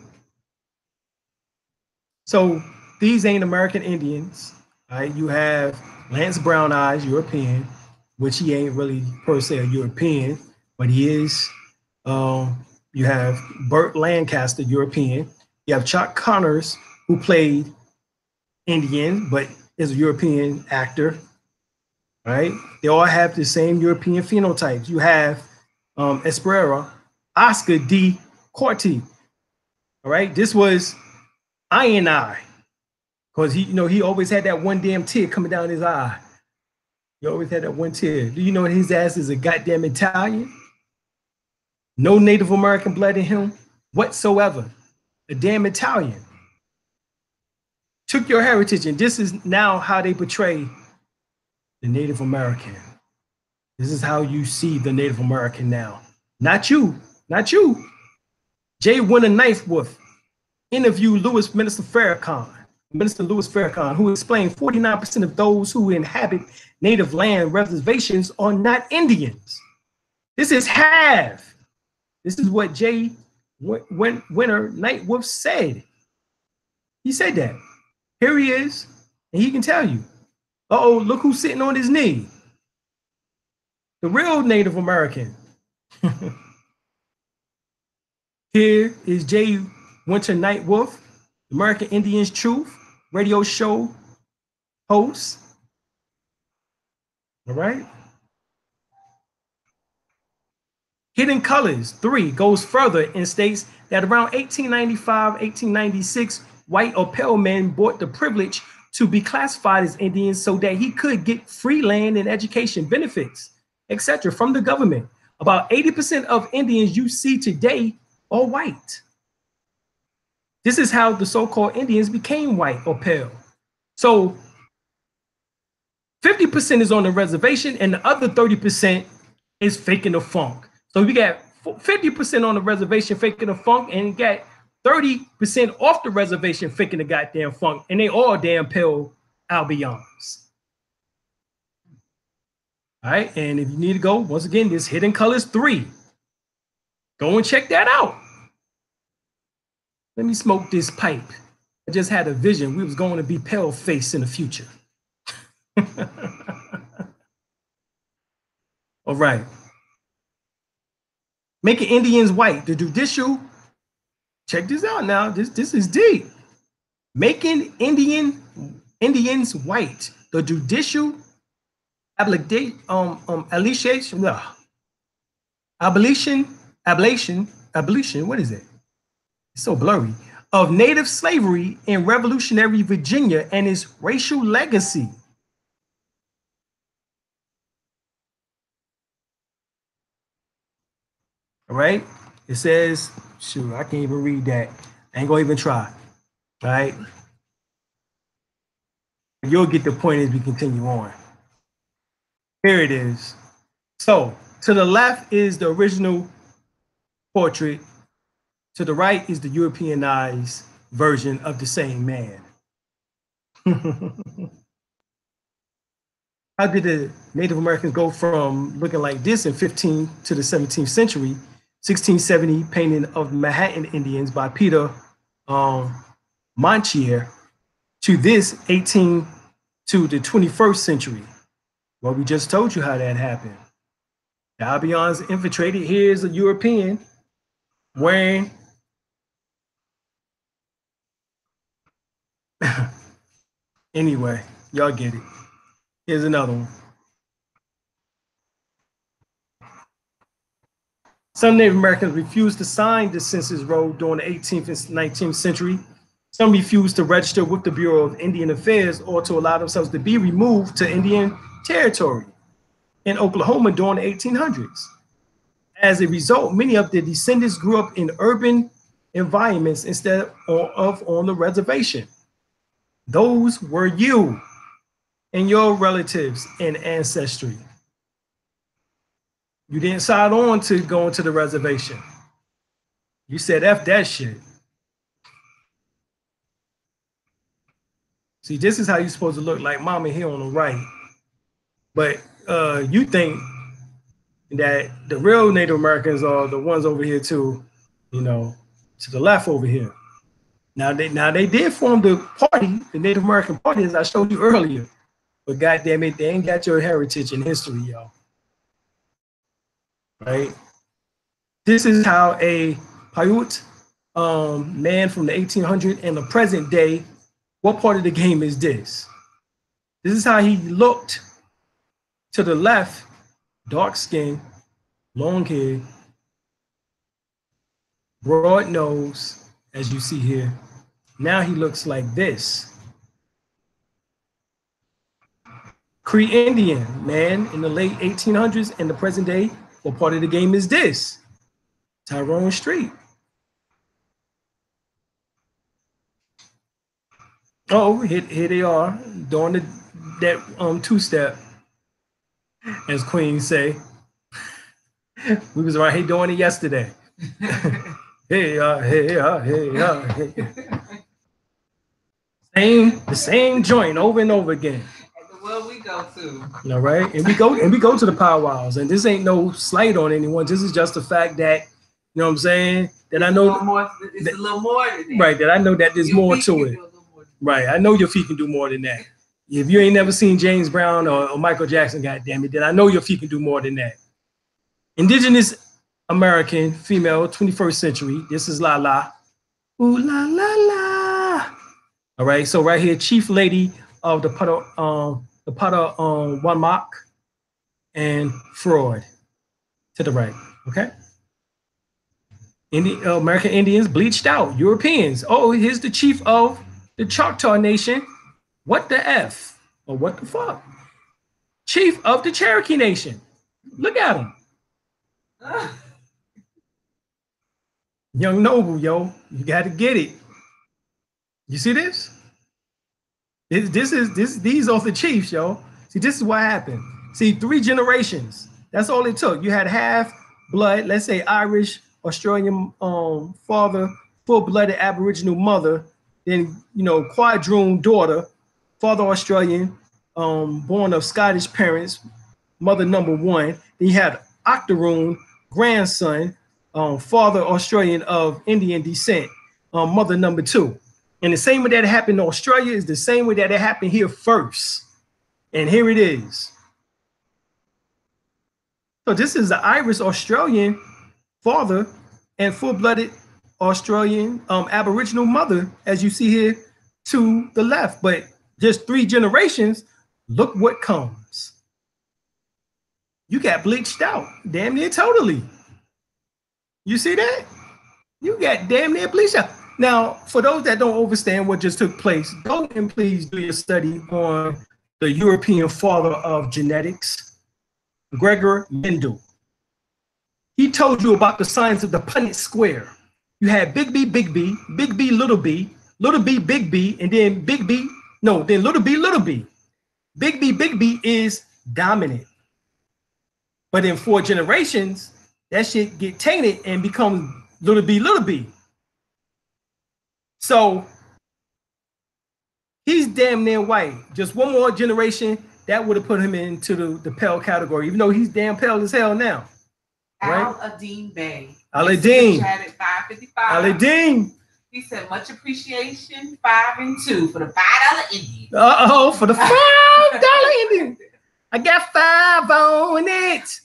So these ain't American Indians, right? You have Lance Brown Eyes, European, which he ain't really per se a European, but he is. You have Burt Lancaster, European. You have Chuck Connors, who played Indian, but is a European actor, right? They all have the same European phenotypes. You have Esperera, Oscar D. Corti. All right, this was I, because he always had that one damn tear coming down his eye. He always had that one tear. Do you know his ass is a goddamn Italian? No Native American blood in him whatsoever. A damn Italian. Took your heritage, and this is now how they portray the Native American. This is how you see the Native American now. Not you, not you. Jay Winter Knife Wolf interviewed Minister Louis Farrakhan, who explained 49% of those who inhabit native land reservations are not Indians. This is half. This is what Jay Winter Knife Wolf said. He said that. Here he is, and he can tell you. Uh-oh, look who's sitting on his knee. The real Native American. Here is Jay Winter Night Wolf, American Indians Truth radio show host. All right. Hidden Colors 3 goes further and states that around 1895, 1896, white or pale men bought the privilege to be classified as Indians so that he could get free land and education benefits, etc. from the government. About 80% of Indians you see today are white. This is how the so-called Indians became white or pale. So 50% is on the reservation and the other 30% is faking the funk. So we got 50% on the reservation faking the funk and got 30% off the reservation faking the goddamn funk, and they all damn pale albinoes. All right, and if you need to go, once again, this Hidden Colors 3. Go and check that out. Let me smoke this pipe. I just had a vision. We was going to be pale face in the future. All right. Making Indians white. The judicial, check this out now. This is deep. Making Indians white. The judicial abolition, what is it? It's so blurry. Of native slavery in revolutionary Virginia and its racial legacy. All right. It says, shoot, I can't even read that. I ain't gonna even try. All right. You'll get the point as we continue on. Here it is. So to the left is the original portrait. To the right is the Europeanized version of the same man. How did the Native Americans go from looking like this in 15th to the 17th century? 1670 painting of Manhattan Indians by Peter Montier to this 18 to the 21st century. Well, we just told you how that happened. The Albions infiltrated. Here's a European wearing anyway, y'all get it. Here's another one. Some Native Americans refused to sign the census roll during the 18th and 19th century. Some refused to register with the Bureau of Indian Affairs or to allow themselves to be removed to Indian territory in Oklahoma during the 1800s. As a result, many of their descendants grew up in urban environments instead of on the reservation. Those were you and your relatives and ancestry. You didn't sign on to going to the reservation. You said F that shit. See, this is how you're supposed to look like mama here on the right. But you think that the real Native Americans are the ones over here too, you know, to the left over here. Now they did form the party, the Native American Party, as I showed you earlier. But goddamn it, they ain't got your heritage and history, y'all. Right? This is how a Paiute man from the 1800s and the present day, what part of the game is this? This is how he looked. To the left, dark skin, long hair, broad nose, as you see here. Now he looks like this. Cree Indian, man, in the late 1800s and the present day, what part of the game is this? Tyrone Street. Oh, here they are doing that two-step, as Queen say. We was right here doing it yesterday. Hey, hey, hey, hey. The same joint over and over again. Well, we go to. All right, and we go to the powwows, and this ain't no slight on anyone. This is just the fact that, you know what I'm saying, that I know it's a little more than that. Right, that I know that there's more to it. Right, I know your feet can do more than that. If you ain't never seen James Brown or Michael Jackson, goddamn it, then I know your feet can do more than that. Indigenous American female, 21st century. This is La La. Ooh la la la. All right, so right here, Chief Lady of the Wamak and Fraud to the right. Okay. American Indians bleached out. Europeans. Oh, here's the chief of the Choctaw Nation. What the F? Or what the fuck? Chief of the Cherokee Nation. Look at him. Young noble, yo. You got to get it. You see this? These are the chiefs, yo. See, this is what happened. See, 3 generations. That's all it took. You had half blood, let's say Irish, Australian father, full-blooded Aboriginal mother, then, you know, quadroon daughter, father Australian, born of Scottish parents, mother number 1. Then you had octoroon grandson, father Australian of Indian descent, mother number 2. And the same way that it happened in Australia is the same way that it happened here first. And here it is. So this is the Irish Australian father and full-blooded Australian Aboriginal mother, as you see here to the left. But just 3 generations, look what comes. You got bleached out, damn near totally. You see that? You got damn near bleached out. Now, for those that don't understand what just took place, go and please do your study on the European father of genetics, Gregor Mendel. He told you about the science of the Punnett square. You had big B, big B, big B, little b, big B, and then big B, no, then little b, little b. Big B is dominant. But in 4 generations, that shit get tainted and becomes little b, little b. So he's damn near white. Just 1 more generation, that would have put him into the pale category, even though he's damn pale as hell now. Right? Amin-Bey. Aladeen. Aladeen. He said, much appreciation, 5 and 2 for the $5 Indian. Uh-oh, for the $5 Indian. I got 5 on it.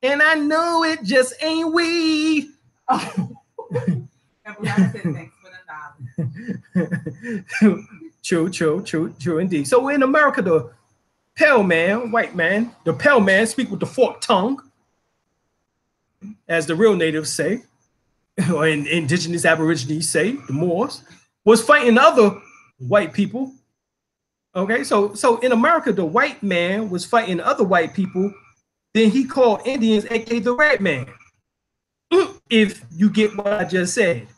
And I know it just ain't weed. Oh. True indeed. So in America, the pale man, white man, the pale man speak with the forked tongue, as the real natives say, or indigenous aborigines say, the Moors, was fighting other white people. Okay, so in America, the white man was fighting other white people. Then he called Indians, aka the red man. If you get what I just said.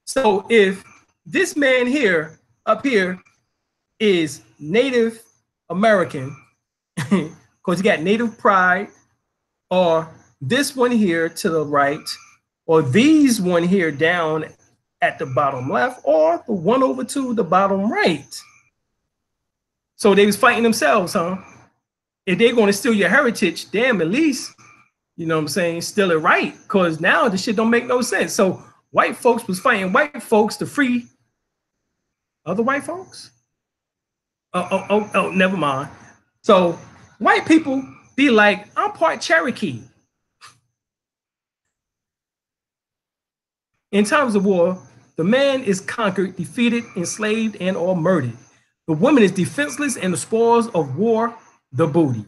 So if this man here, up here, is Native American, because you got Native pride, or this one here to the right, or these one here down at the bottom left, or the one over to the bottom right. So they was fighting themselves, huh? If they're going to steal your heritage, damn, at least, you know what I'm saying, steal it right, because now this shit don't make no sense. So white folks was fighting white folks to free other white folks. Oh, never mind. So white people be like, I'm part Cherokee. In times of war, the man is conquered, defeated, enslaved, and or murdered. The woman is defenseless, and the spoils of war, the booty.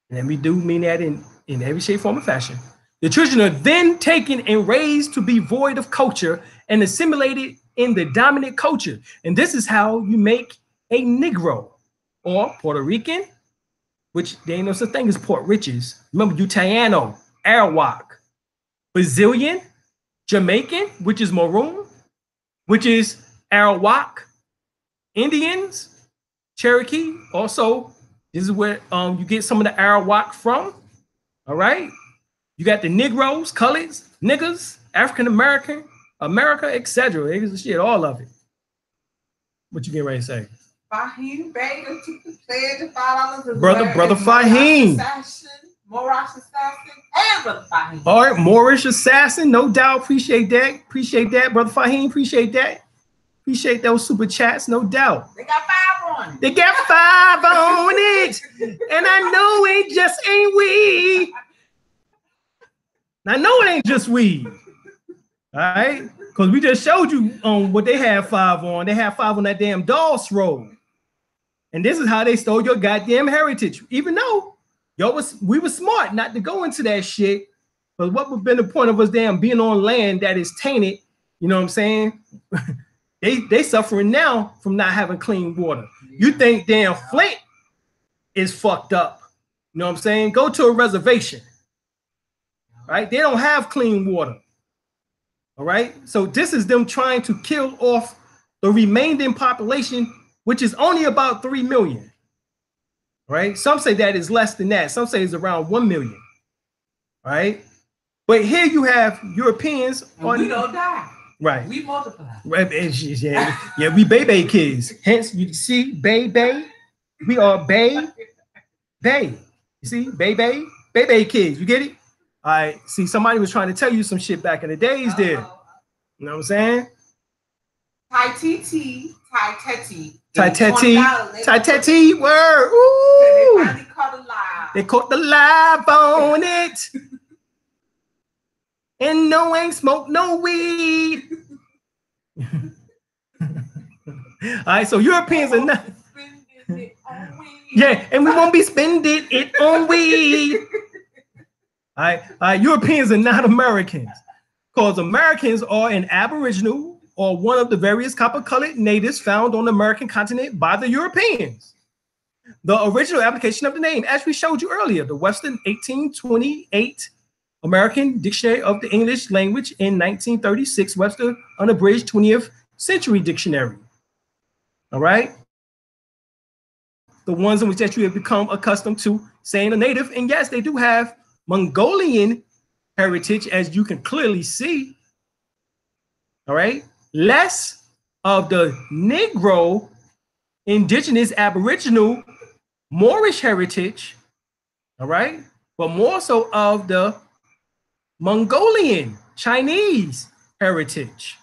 And we do mean that in every shape, form, or fashion. The children are then taken and raised to be void of culture and assimilated in the dominant culture. And this is how you make a Negro or Puerto Rican, which there ain't no such thing as Port Riches. Remember, Utahano, Arawak, Brazilian, Jamaican, which is maroon, which is Arawak, Indians, Cherokee. Also, this is where you get some of the Arawak from. All right. You got the Negroes, coloreds, niggas, African American, America, etc. Shit, all of it. What you getting ready to say? Fahim Bey took the pledge of $5. Brother Fahim. Muraysh assassin and Brother Fahim. All right, Muraysh assassin, no doubt. Appreciate that. Appreciate that, Brother Fahim. Appreciate that. Appreciate those super chats, no doubt. They got 5 on it. They got 5 on it, and I know it just ain't we. I know it ain't just we. All right, because we just showed you on what they had 5 on. They had 5 on that damn Doss Road, and this is how they stole your goddamn heritage. Even though we were smart not to go into that shit, but what would have been the point of us damn being on land that is tainted? You know what I'm saying? They suffering now from not having clean water. You think damn Flint is fucked up? You know what I'm saying? Go to a reservation. Right? They don't have clean water. All right. So this is them trying to kill off the remaining population, which is only about 3 million. Right? Some say that is less than that. Some say it's around 1 million. Right? But here you have Europeans. We don't die. Right. We multiply. Right. Yeah, we baby kids. Hence, you see, baby. We are baby. You see, baby kids. You get it? All right. See, somebody was trying to tell you some shit back in the days there. You know what I'm saying? Tytetee. Tytetee, word. Ooh. They finally caught a live. They caught the live on it. And no ain't smoke no weed. All right, so Europeans are not. Yeah, and we won't be spending it on weed. All right, Europeans are not Americans, because Americans are an Aboriginal or one of the various copper-colored natives found on the American continent by the Europeans. The original application of the name, as we showed you earlier, the Western 1828 American Dictionary of the English Language in 1936, Webster Unabridged 20th Century Dictionary. All right. The ones in which that you have become accustomed to saying a native. And yes, they do have Mongolian heritage, as you can clearly see. All right. Less of the Negro, indigenous, Aboriginal, Moorish heritage. All right. But more so of the Mongolian, Chinese heritage.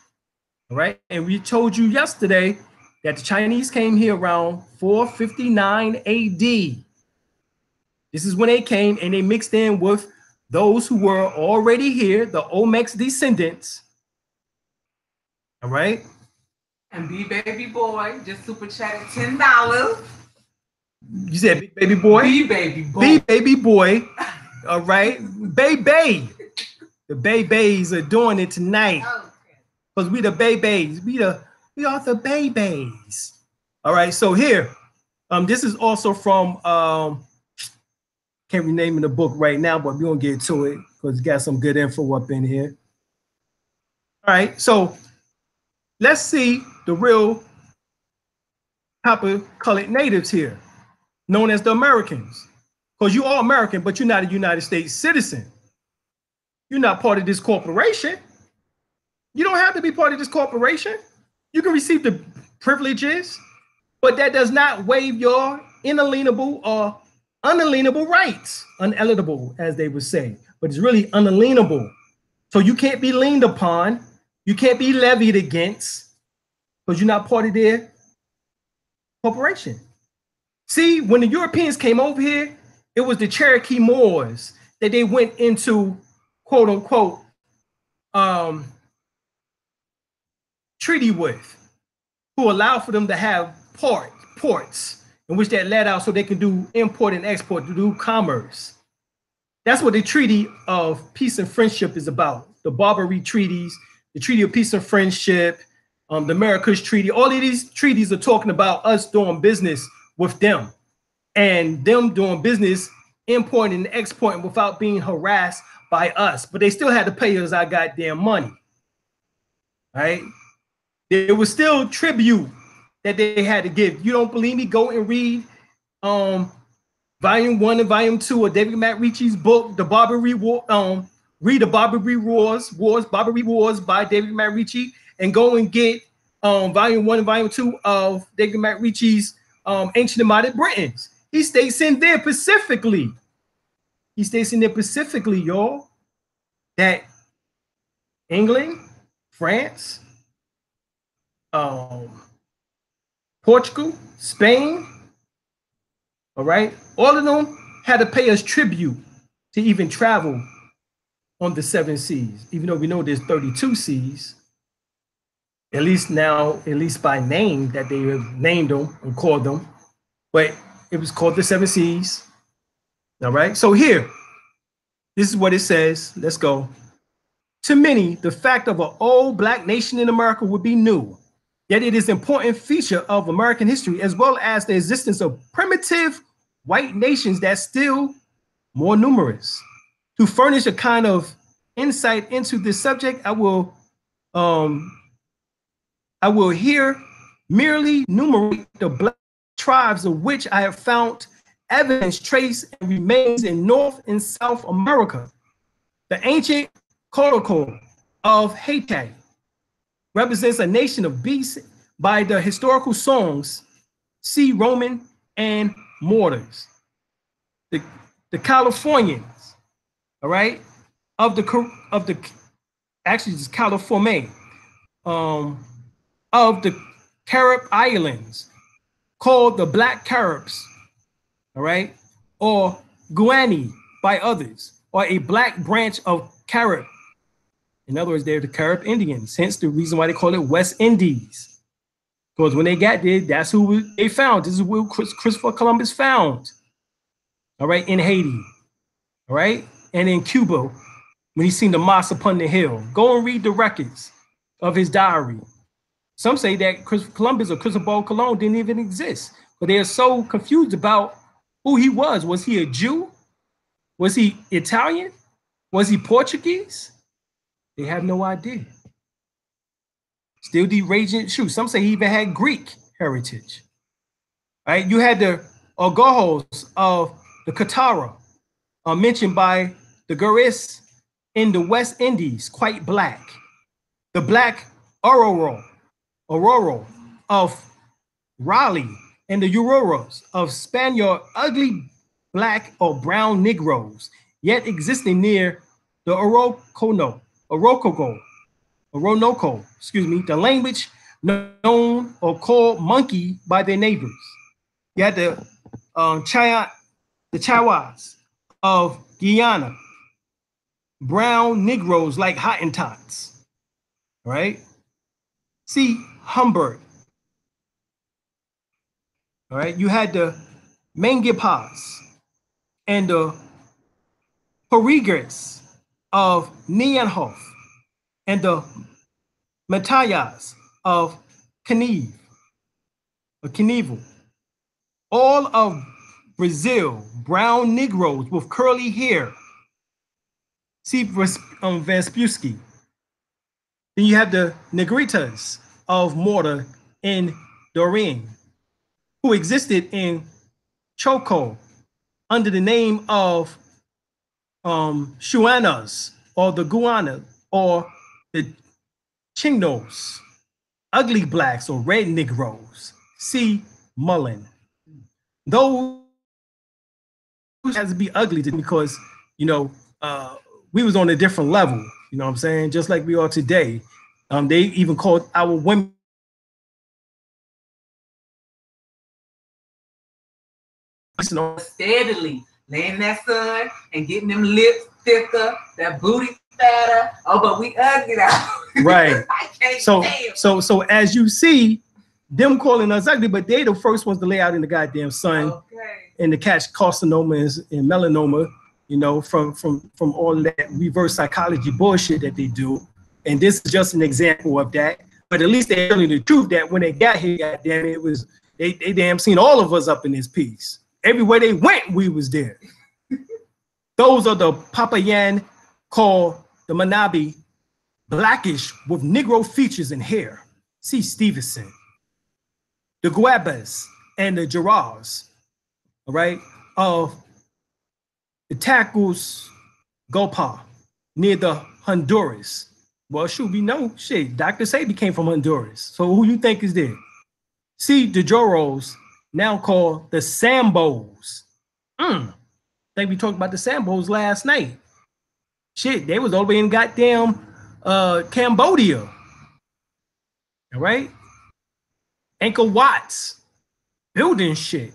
All right. And we told you yesterday that the Chinese came here around 459 AD. This is when they came and they mixed in with those who were already here, the Olmecs descendants. All right. And B-Baby Boy just super chatted $10. You said Big Baby Boy? B-Baby Boy. B-Baby Boy. All right. Baby. The babies are doing it tonight. Because we the babies. We are the babies. All right. So here, this is also from can't rename the book right now, but we're gonna get to it because it's got some good info up in here. All right. So let's see the real copper-colored natives here, known as the Americans. Because you are American, but you're not a United States citizen. You're not part of this corporation. You don't have to be part of this corporation. You can receive the privileges, but that does not waive your inalienable or unalienable rights. Unalienable, as they would say, but it's really unalienable. So you can't be leaned upon. You can't be levied against because you're not part of their corporation. See, when the Europeans came over here, it was the Cherokee Moors that they went into, quote unquote, treaty with, who allowed for them to have ports in which that let out so they can do import and export, to do commerce. That's what the Treaty of Peace and Friendship is about. The Barbary treaties, the Treaty of Peace and Friendship, the Marrakesh Treaty. All of these treaties are talking about us doing business with them and them doing business, importing and exporting without being harassed by us. But they still had to pay us our goddamn money. Right? There was still tribute that they had to give. You don't believe me? Go and read Volume 1 and Volume 2 of David McRitchie's book, The Barbary War. Read the Barbary Wars by David McRitchie, and go and get Volume 1 and Volume 2 of David McRitchie's Ancient and Modern Britons. He states in there specifically, y'all, that England, France, Portugal, Spain, all right, all of them had to pay us tribute to even travel on the 7 seas, even though we know there's 32 seas, at least by name that they have named them and called them, but it was called the 7 seas. All right, so here, this is what it says. Let's go. To many, the fact of an old Black nation in America would be new, yet it is an important feature of American history, as well as the existence of primitive white nations that's still more numerous. To furnish a kind of insight into this subject, I will here merely enumerate the Black tribes of which I have found evidence, trace, and remains in North and South America. The ancient Codicil of Haiti represents a nation of beasts by the historical songs, see Roman and Mortars. The Californians, all right, actually it's California, of the Carib Islands, called the Black Caribs, all right, or Guani by others, or a black branch of Carib. In other words, they're the Carib Indians, hence the reason why they call it West Indies. Because when they got there, that's who they found. This is who Christopher Columbus found, all right, in Haiti, all right, and in Cuba, when he seen the moss upon the hill. Go and read the records of his diary. Some say that Christopher Columbus or Cristobal Colon didn't even exist, but they are so confused about who he was. Was he a Jew? Was he Italian? Was he Portuguese? They have no idea. Still the raging shoot. Some say he even had Greek heritage. Right? You had the Ogahos of the Khadirah, mentioned by the Guris in the West Indies, quite black. The Black Aurora of Raleigh, and the Euroros of Spaniard, ugly black or brown Negroes, yet existing near the Orinoco, the language known or called monkey by their neighbors. You had the Chawas of Guyana, brown Negroes like Hottentots, right? See Humbert. All right, you had the Mangipas and the Porigers of Nianhof and the Matayas of Knievel. All of Brazil, brown Negroes with curly hair. See Vespucci. Then you have the Negritas of Mortar and Doreen, who existed in Choco under the name of Shuanas or the Guana or the Chingnos, ugly blacks or red Negroes. See Mullen. Those has to be ugly because, you know, we was on a different level, you know what I'm saying? Just like we are today. They even called our women steadily laying in that sun and getting them lips thicker, that booty fatter. Oh, but we ugly now. Right. I can't so as you see, them calling us ugly, but they the first ones to lay out in the goddamn sun and to catch carcinomas and melanoma you know, from all that reverse psychology bullshit that they do. And this is just an example of that. But at least they're telling the truth that when they got here, goddamn it, was they damn seen all of us up in this piece. Everywhere they went, we was there. Those are the Papayan called the Manabi, blackish with Negro features and hair. See Stevenson. The Guabas and the Gerards, all right, of the Tacos Gopa near the Honduras. Well, shoot, we know shit. Dr. Sabi came from Honduras. So who you think is there? See the Joros, now called the Sambos. I think we talked about the Sambos last night. Shit, they was all the way in goddamn Cambodia. All right? Angkor Watts building shit.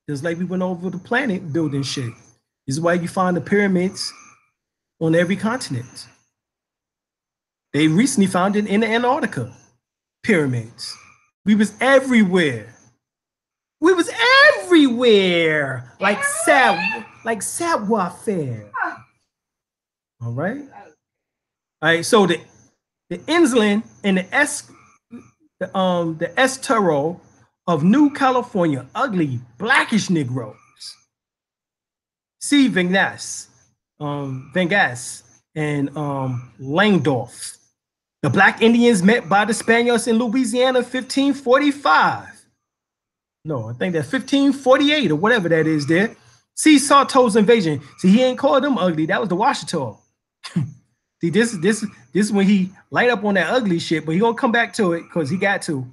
Just like we went over the planet building shit. This is why you find the pyramids on every continent. They recently found it in Antarctica. Pyramids. We was everywhere. We was everywhere. Like savoir faire. All right. All right. So the Insland and the Estero of New California, ugly blackish Negroes. See Vengas and Langdorf. The Black Indians met by the Spaniards in Louisiana 1545. No, I think that's 1548 or whatever that is there. See Sarto's invasion. See, he ain't called them ugly. That was the Washita. See, this is when he light up on that ugly shit, but he gonna come back to it because he got to.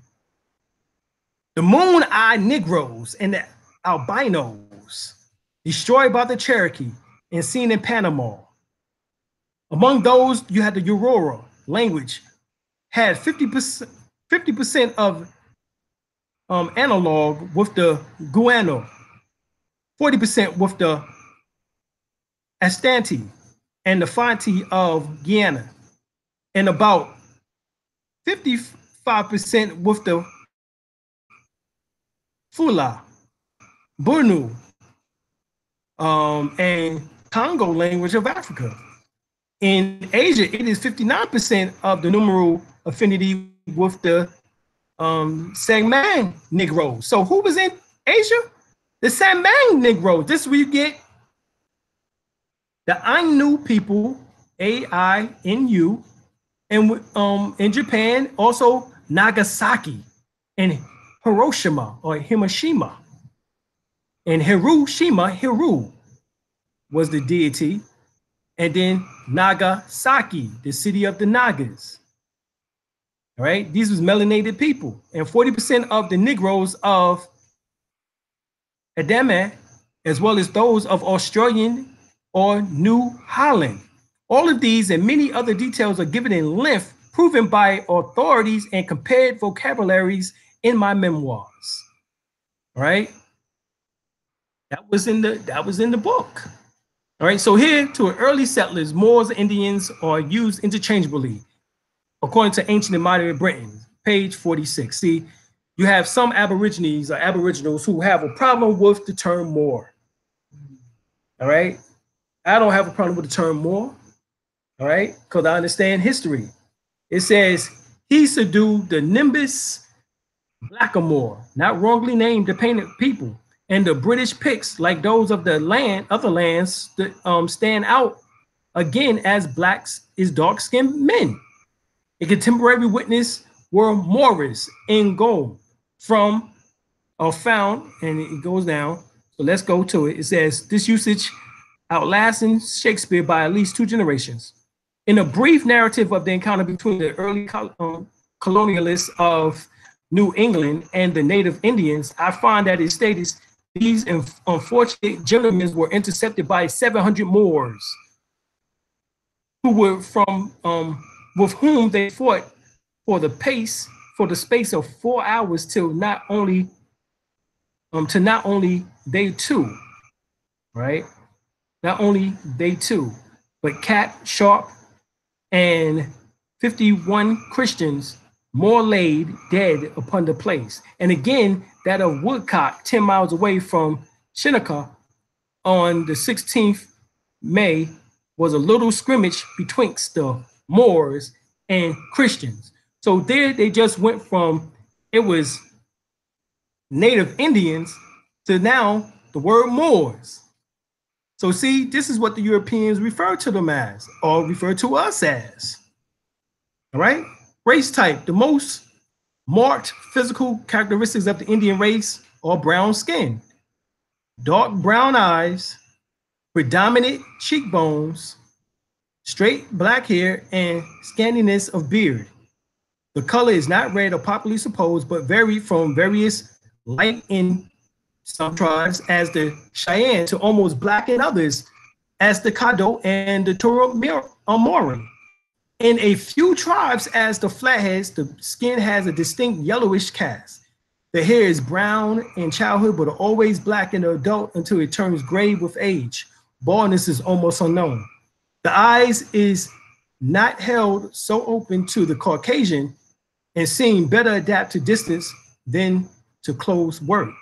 The Moon-Eyed Negroes and the Albinos destroyed by the Cherokee and seen in Panama. Among those, you had the Aurora language, had 50% of analog with the Guano, 40% with the Ashanti and the Fanti of Guyana, and about 55% with the Fula, Bunu, and Congo language of Africa. In Asia, it is 59% of the numeral affinity with the Sangman Negroes. So who was in Asia? The Sangman Negroes. This is where you get the Ainu people, A-I-N-U, and in Japan, also Nagasaki and Hiroshima or Himashima. And Hiru was the deity. And then Nagasaki, the city of the Nagas. All right, these was melanated people. And 40% of the Negroes of Aden, as well as those of Australian or New Holland. All of these and many other details are given in length, proven by authorities and compared vocabularies in my memoirs. All right, that was in the book. All right, so here to early settlers, Moors and Indians are used interchangeably, according to ancient and modern Britain, page 46. See, you have some Aborigines or Aboriginals who have a problem with the term Moor. All right, I don't have a problem with the term Moor. All right, because I understand history. It says he subdued the Nimbus Blackamoor, not wrongly named the painted people. And the British Picts, like those of the other lands, stand out again as blacks is dark-skinned men. A contemporary witness were Moorish in gold found, and it goes down. So let's go to it. It says this usage outlasting Shakespeare by at least 2 generations. In a brief narrative of the encounter between the early colonialists of New England and the native Indians, I find that it stated these unfortunate gentlemen were intercepted by 700 Moors who were with whom they fought for the space of 4 hours till not only they too, right? Not only they too, but Cap, Sharp, and 51 Christians more laid dead upon the place. And again, that of Woodcock, 10 miles away from Shinnecock, on the 16th May was a little scrimmage betwixt the Moors and Christians. So there they just went from, it was native Indians to now the word Moors. So see, this is what the Europeans refer to them as, or refer to us as. All right? Race type, the most marked physical characteristics of the Indian race are brown skin, dark brown eyes, predominant cheekbones, straight black hair, and scantiness of beard. The color is not red or popularly supposed, but varied from various light in some tribes as the Cheyenne to almost black in others as the Caddo and the Turomori. In a few tribes as the Flatheads, the skin has a distinct yellowish cast. The hair is brown in childhood, but always black in the adult until it turns gray with age. Baldness is almost unknown. The eyes is not held so open to the Caucasian and seem better adapt to distance than to close work.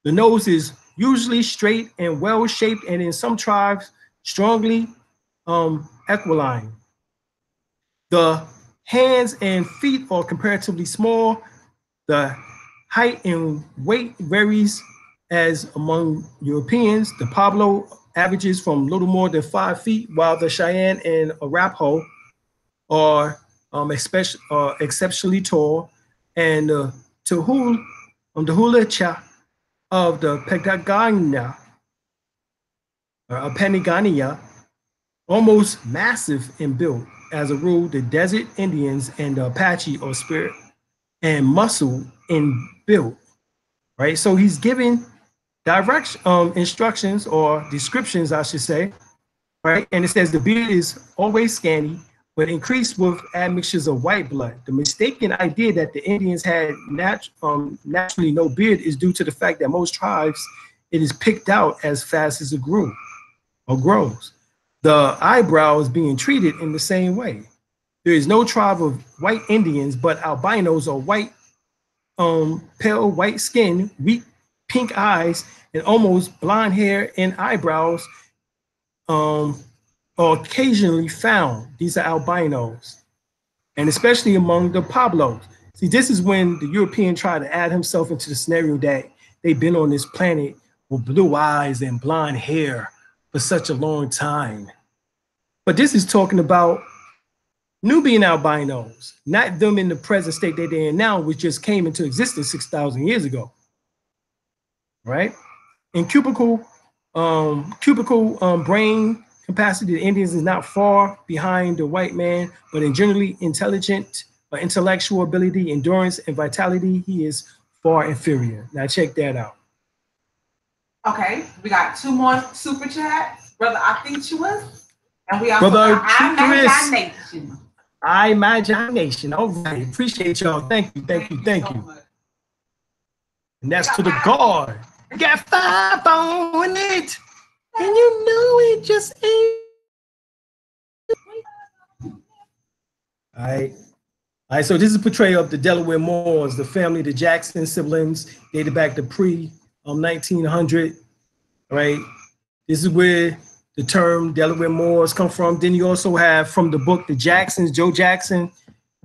The nose is usually straight and well-shaped, and in some tribes, strongly aquiline. The hands and feet are comparatively small. The height and weight varies as among Europeans. The Pablo averages from little more than 5 feet, while the Cheyenne and Arapaho are exceptionally tall, and the Hulacha of the Penigania, almost massive in build. As a rule, the desert Indians and the Apache are spirit and muscle in build, right? So he's giving instructions or descriptions, I should say, right? And it says the beard is always scanty, but increased with admixtures of white blood. The mistaken idea that the Indians had naturally no beard is due to the fact that most tribes, it is picked out as fast as it grew or grows. The eyebrow is being treated in the same way. There is no tribe of white Indians, but albinos are white, pale white skin, weak pink eyes, and almost blonde hair and eyebrows are occasionally found. These are albinos, and especially among the Pablos. See, this is when the European tried to add himself into the scenario that they've been on this planet with blue eyes and blonde hair for such a long time. But this is talking about Nubian albinos, not them in the present state that they're in now, which just came into existence 6,000 years ago, right? In cubical brain capacity, the Indians is not far behind the white man, but in generally intelligent, intellectual ability, endurance, and vitality, he is far inferior. Now check that out. Okay, we got 2 more super chats. Brother Arthurus, and we also Brother INDIGENOUS. IyeMaji. All right, appreciate y'all. Thank you. And that's to the guard. I got 5 on it, and you know it just ain't. All right. So this is a portrayal of the Delaware Moors, the family, the Jackson siblings, dated back to pre-1900. Right. This is where the term Delaware Moors come from. Then you also have from the book The Jacksons, Joe Jackson.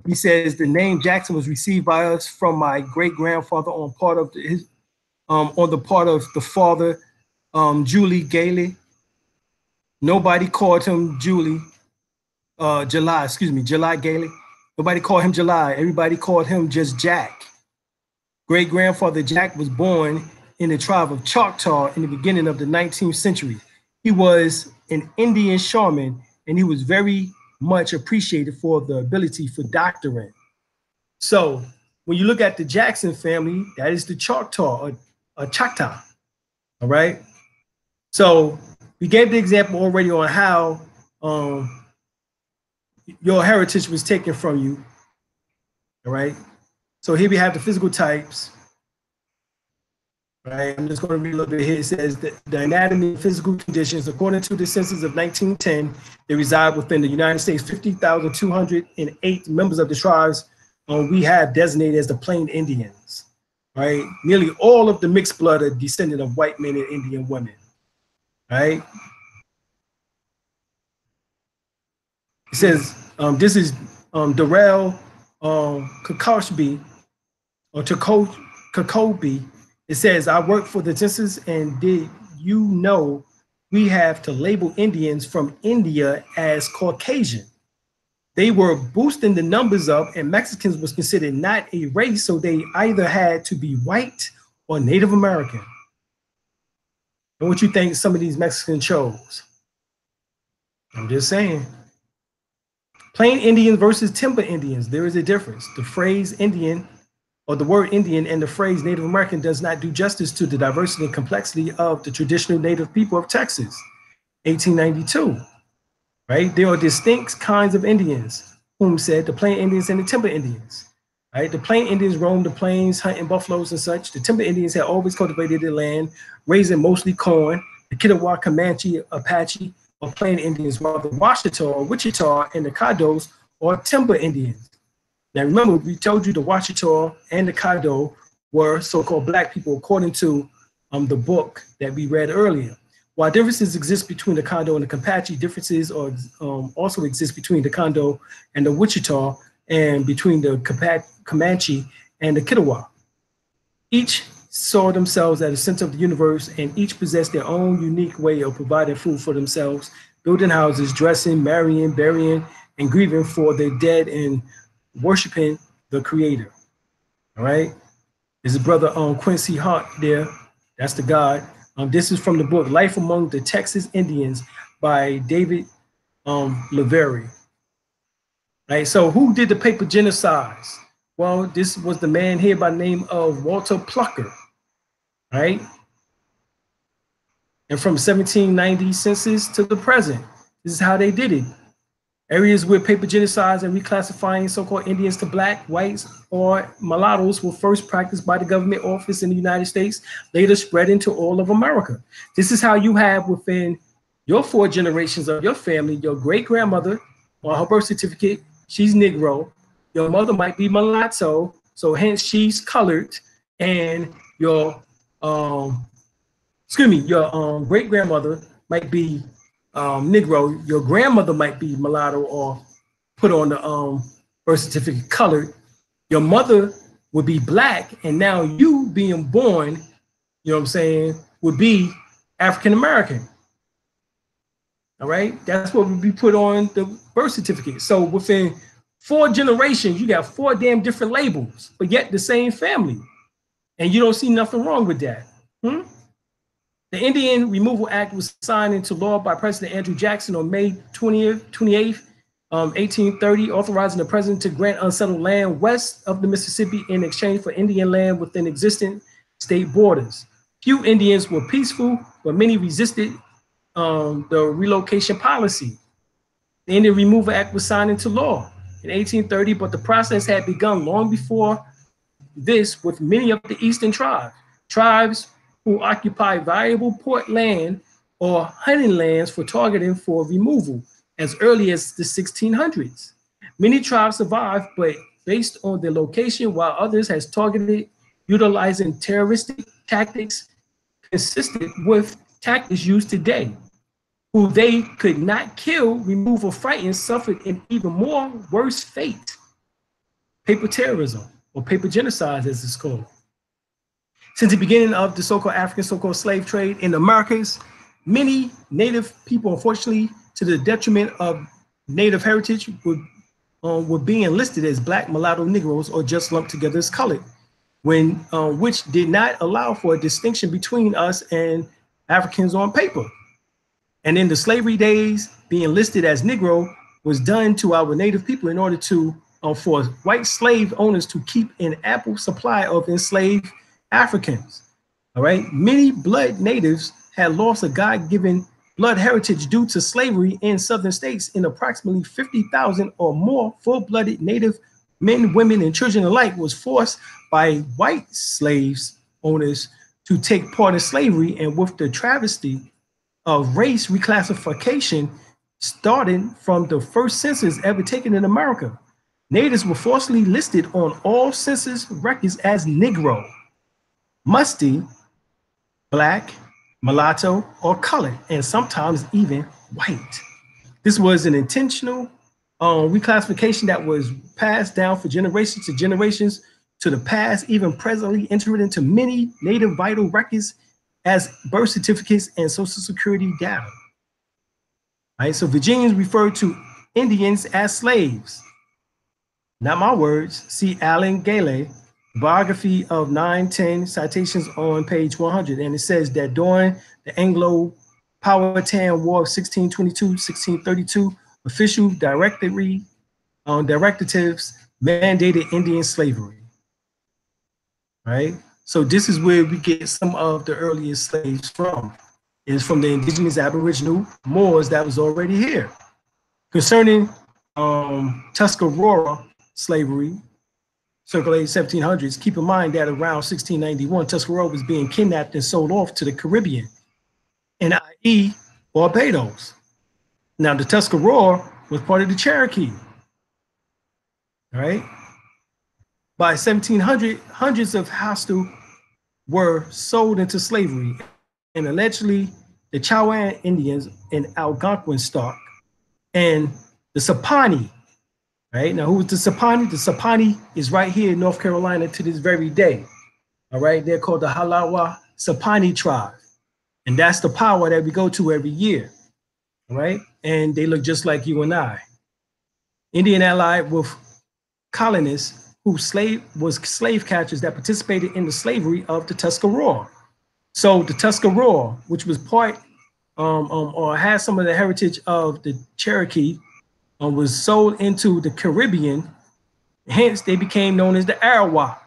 He says the name Jackson was received by us from my great grandfather on the part of the father, Julie Gailey. Nobody called him July Gailey. Nobody called him July. Everybody called him just Jack. Great grandfather Jack was born in the tribe of Choctaw in the beginning of the 19th century. He was an Indian shaman, and he was very much appreciated for the ability for doctoring. So when you look at the Jackson family, that is the Choctaw, or Choctaw, all right? So we gave the example already on how your heritage was taken from you, all right? So here we have the physical types. Right, I'm just going to read a little bit here. It says that the anatomy and physical conditions, according to the census of 1910, they reside within the United States. 50,208 members of the tribes we have designated as the Plain Indians. Right, nearly all of the mixed blood are descendant of white men and Indian women. right? It says, this is Darrell Kakashby or Kakobi. It says, I work for the census, and did you know we have to label Indians from India as Caucasian? They were boosting the numbers up, and Mexicans was considered not a race, so they either had to be white or Native American. And what you think some of these Mexicans chose? I'm just saying. Plain Indians versus timber Indians, there is a difference. The phrase Indian, or the word Indian, and the phrase Native American does not do justice to the diversity and complexity of the traditional Native people of Texas, 1892, right? There are distinct kinds of Indians, whom said the plain Indians and the timber Indians, right? The plain Indians roamed the plains, hunting buffaloes and such. The timber Indians had always cultivated their land, raising mostly corn. The Kiowa, Comanche, Apache, or plain Indians, while the Washita or Wichita and the Caddos are timber Indians. Now remember, we told you the Washita and the Caddo were so-called black people according to the book that we read earlier. While differences exist between the Caddo and the Comanche, differences also exist between the Caddo and the Wichita, and between the Comanche and the Kiowa. Each saw themselves at the center of the universe, and each possessed their own unique way of providing food for themselves, building houses, dressing, marrying, burying, and grieving for their dead, and worshiping the Creator. All right, there's a brother Quincy Hart there. That's the God. This is from the book Life Among the Texas Indians by David Lavery. Right. So who did the paper genocides? Well, this was the man here by the name of Walter Plucker, right? And from 1790 census to the present, this is how they did it. Areas where paper genocides and reclassifying so-called Indians to black, whites, or mulattoes were first practiced by the government office in the United States, later spread into all of America. This is how you have within your 4 generations of your family, your great-grandmother on her birth certificate, she's Negro. Your mother might be mulatto, so hence she's colored, and your great-grandmother might be Negro. Your grandmother might be mulatto or put on the birth certificate colored. Your mother would be black, and now you being born, you know what I'm saying, would be African American. All right, that's what would be put on the birth certificate. So within 4 generations, you got 4 damn different labels, but yet the same family. And you don't see nothing wrong with that. The Indian Removal Act was signed into law by President Andrew Jackson on May 28th, 1830, authorizing the president to grant unsettled land west of the Mississippi in exchange for Indian land within existing state borders. Few Indians were peaceful, but many resisted the relocation policy. The Indian Removal Act was signed into law in 1830, but the process had begun long before this with many of the eastern tribes who occupy valuable port land or hunting lands for targeting for removal as early as the 1600s. Many tribes survived, but based on their location, while others has targeted utilizing terroristic tactics consistent with tactics used today. Who they could not kill, remove, or frighten suffered an even more worse fate. Paper terrorism, or paper genocide as it's called. Since the beginning of the so-called African so-called slave trade in the Americas, many Native people, unfortunately, to the detriment of Native heritage, were being listed as black, mulatto, Negroes, or just lumped together as colored, which did not allow for a distinction between us and Africans on paper. And in the slavery days, being listed as Negro was done to our Native people in order to for white slave owners to keep an ample supply of enslaved Africans. All right, many blood natives had lost a God-given blood heritage due to slavery in southern states, and approximately 50,000 or more full-blooded Native men, women, and children alike was forced by white slaves owners to take part in slavery. And with the travesty of race reclassification starting from the first census ever taken in America, natives were forcibly listed on all census records as Negro, musty, black, mulatto, or colored, and sometimes even white. This was an intentional reclassification that was passed down for generations to generations to the past, even presently entered into many native vital records as birth certificates and social security data. Right, so Virginians refer to Indians as slaves. Not my words. See Alan Gailey, biography of 910 citations on page 100. And it says that during the Anglo-Powhatan War of 1622-1632, official directives mandated Indian slavery. Right? So this is where we get some of the earliest slaves from. Is from the indigenous Aboriginal Moors that was already here. Concerning Tuscarora slavery, circulated 1700s, keep in mind that around 1691, Tuscarora was being kidnapped and sold off to the Caribbean, and i.e. Barbados. Now the Tuscarora was part of the Cherokee, all right? By 1700, hundreds of hostile were sold into slavery, and allegedly the Chowan Indians in Algonquin stock and the Sapani, right? Now, who is the Sapani? The Sapani is right here in North Carolina to this very day, all right? They're called the Halawa Sapani tribe, and that's the power that we go to every year, all right? And they look just like you and I. Indian allied with colonists who was slave catchers that participated in the slavery of the Tuscarora. So the Tuscarora, which was part or had some of the heritage of the Cherokee, was sold into the Caribbean. Hence, they became known as the Arawak.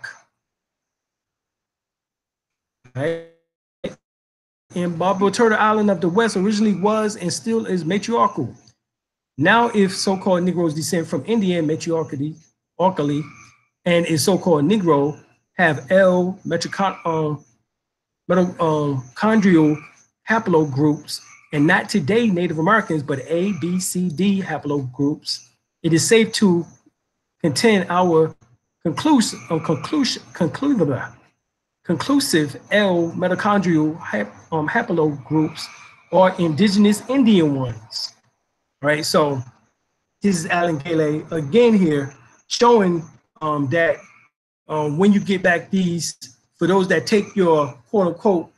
Right? And Barbados Island of the West originally was and still is matriarchal. Now, if so-called Negroes descend from Indian matriarchally, and a so-called Negro have L mitochondrial haplogroups, and not today Native Americans, but A, B, C, D haplogroups, it is safe to contend our conclusive L mitochondrial haplogroups are indigenous Indian ones, right? So this is Alan Gailey again here showing that when you get back these, for those that take your quote unquote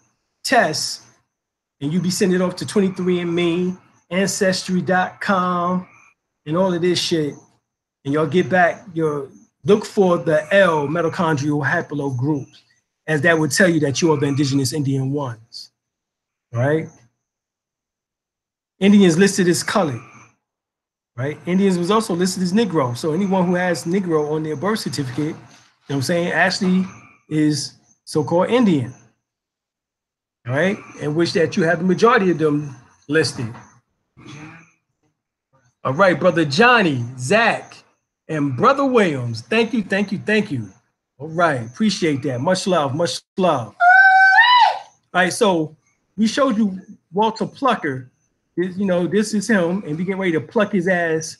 tests, and you be sending it off to 23andMe, Ancestry.com, and all of this shit, and y'all get back your, look for the L mitochondrial haplogroups, as that would tell you that you are the indigenous Indian ones, right? Indians listed as colored, right? Indians was also listed as Negro. So anyone who has Negro on their birth certificate, you know what I'm saying, actually is so-called Indian. All right, in which that you have the majority of them listed. All right, brother Johnny, Zach, and brother Williams. Thank you, thank you, thank you. All right, appreciate that. Much love, much love. All right, so we showed you Walter Plucker. You know, this is him, and we get ready to pluck his ass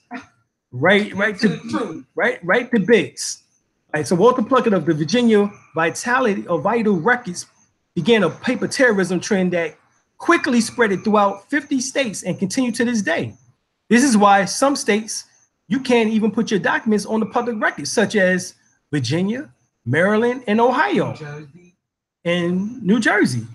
right to bits. All right, so Walter Plucker of the Virginia Vital Records began a paper terrorism trend that quickly spread it throughout 50 states and continue to this day. This is why some states, you can't even put your documents on the public record, such as Virginia, Maryland, and Ohio, and New Jersey.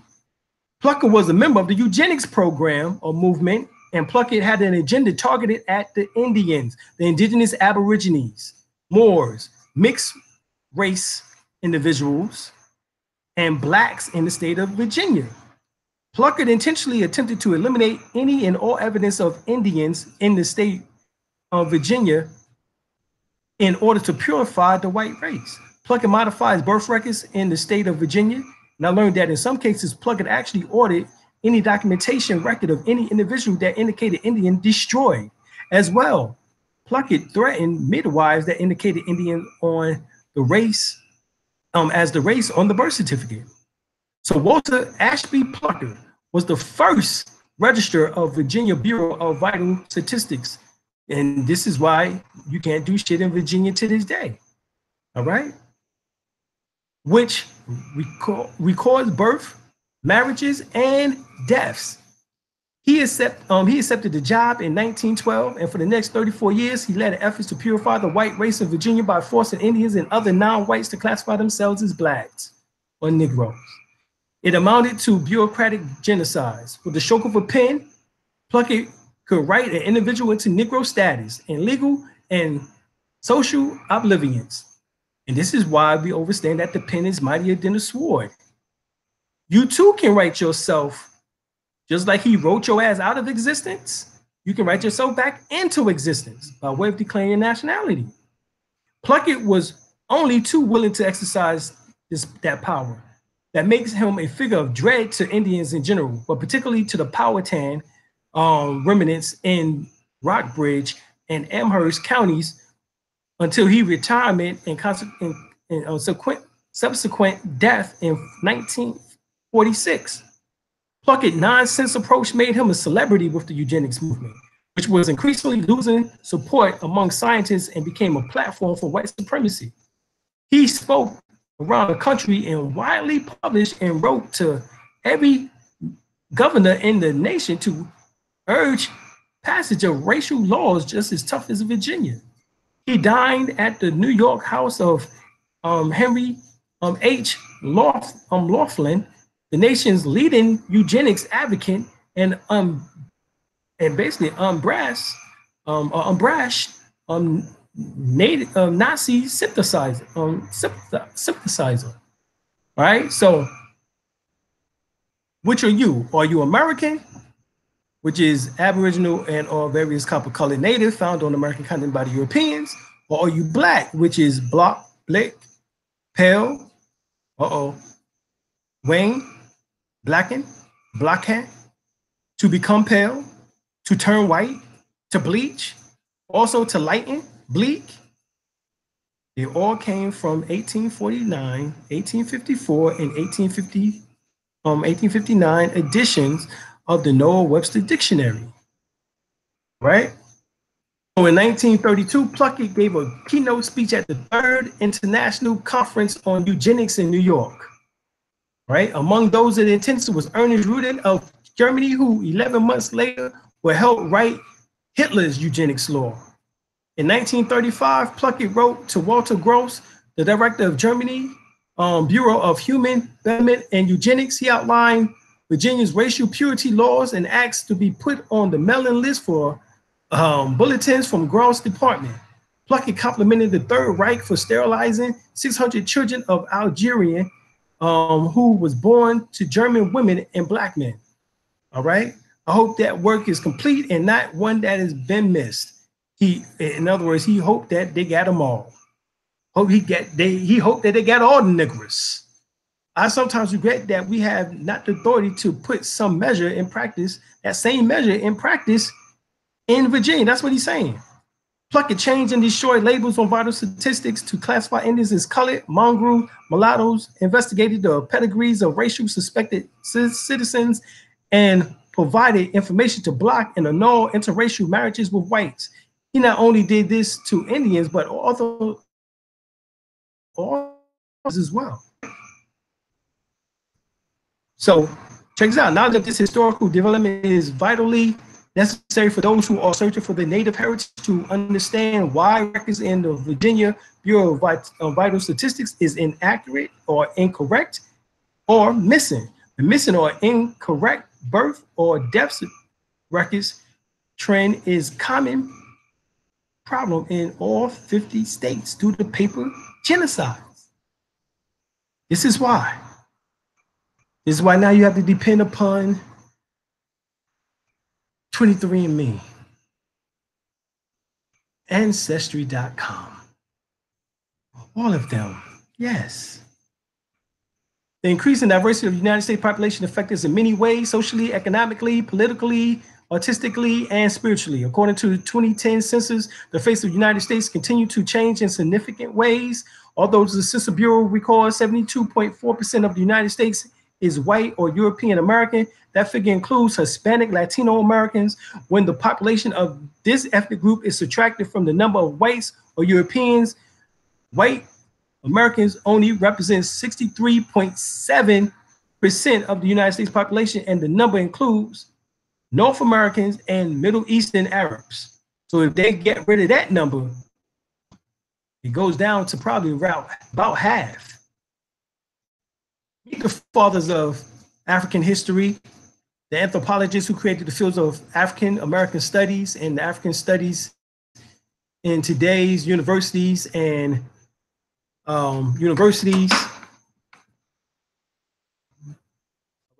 Plucker was a member of the eugenics program or movement, and Plucker had an agenda targeted at the Indians, the indigenous Aborigines, Moors, mixed race individuals, and blacks in the state of Virginia. Plucker intentionally attempted to eliminate any and all evidence of Indians in the state of Virginia in order to purify the white race. Plucker modifies birth records in the state of Virginia, and I learned that in some cases, Plucker actually ordered any documentation record of any individual that indicated Indian destroyed as well. Plucker threatened midwives that indicated Indian on the race, as the race on the birth certificate. So Walter Ashby Plucker was the first registrar of Virginia Bureau of Vital Statistics. And this is why you can't do shit in Virginia to this day, all right? Which records birth marriages, and deaths. He accepted the job in 1912, and for the next 34 years, he led efforts to purify the white race of Virginia by forcing Indians and other non-whites to classify themselves as blacks or Negroes. It amounted to bureaucratic genocides. With the stroke of a pen, Plunkett could write an individual into Negro status and legal and social oblivions. And this is why we understand that the pen is mightier than the sword. You too can write yourself. Just like he wrote your ass out of existence, you can write yourself back into existence by way of declaring your nationality. Plunkett was only too willing to exercise that power. That makes him a figure of dread to Indians in general, but particularly to the Powhatan remnants in Rockbridge and Amherst counties until his retirement and subsequent death in 1946. Plunkett's nonsense approach made him a celebrity with the eugenics movement, which was increasingly losing support among scientists and became a platform for white supremacy. He spoke around the country and widely published and wrote to every governor in the nation to urge passage of racial laws just as tough as Virginia. He dined at the New York house of Henry H. Laughlin, the nation's leading eugenics advocate and basically unabashed Nazi sympathizer. Right? So, which are you? Are you American, which is Aboriginal and or various copper-colored native found on the American continent by the Europeans, or are you black, which is black, pale, wane, blacken, blackhead, to become pale, to turn white, to bleach, also to lighten, bleak. They all came from 1849, 1854, and 1859 editions of the Noah Webster Dictionary, right? So in 1932, Plunkett gave a keynote speech at the Third International Conference on Eugenics in New York. Right? Among those that attended was Ernest Rudin of Germany, who 11 months later would help write Hitler's eugenics law. In 1935, Plunkett wrote to Walter Gross, the director of Germany Bureau of Human Betterment and Eugenics. He outlined Virginia's racial purity laws and asked to be put on the mailing list for bulletins from Gross' department. Plunkett complimented the Third Reich for sterilizing 600 children of Algerian who was born to German women and black men. All right. I hope that work is complete and not one that has been missed. In other words, he hoped that they got them all. He hoped that they got all the niggers. I sometimes regret that we have not the authority to put some measure in practice, that same measure in practice in Virginia. That's what he's saying. Plunkett changed and destroyed labels on vital statistics to classify Indians as colored, mongrel, mulattoes, investigated the pedigrees of racial suspected citizens, and provided information to block and annul interracial marriages with whites. He not only did this to Indians, but also as well. So check this out. Now that this historical development is vitally necessary for those who are searching for the native heritage to understand why records in the Virginia Bureau of Vital Statistics is inaccurate or incorrect or missing. The missing or incorrect birth or death records trend is common problem in all 50 states due to paper genocides. This is why. This is why now you have to depend upon 23andMe, Ancestry.com, all of them, yes. The increase in diversity of the United States population affects us in many ways, socially, economically, politically, artistically, and spiritually. According to the 2010 census, the face of the United States continued to change in significant ways. Although the Census Bureau records 72.4% of the United States is white or European American, that figure includes Hispanic, Latino Americans. When the population of this ethnic group is subtracted from the number of whites or Europeans, white Americans only represent 63.7% of the United States population, and the number includes North Americans and Middle Eastern Arabs. So if they get rid of that number, it goes down to probably about half. Meet the fathers of African history, the anthropologists who created the fields of African American studies and the African studies in today's universities and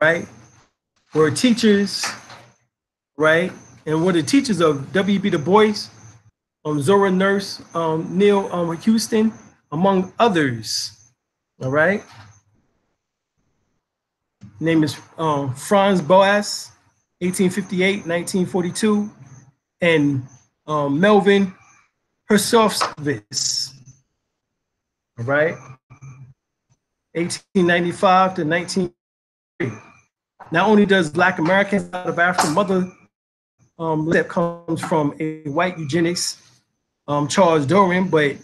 right? Were teachers, right? And were the teachers of W.B. Du Bois, Zora Nurse, Neil Houston, among others, all right? Name is Franz Boas, 1858, 1942, and Melvin Hershovitz, all right? 1895 to 1903. Not only does Black Americans out of African mother that comes from a white eugenics, Charles Darwin, but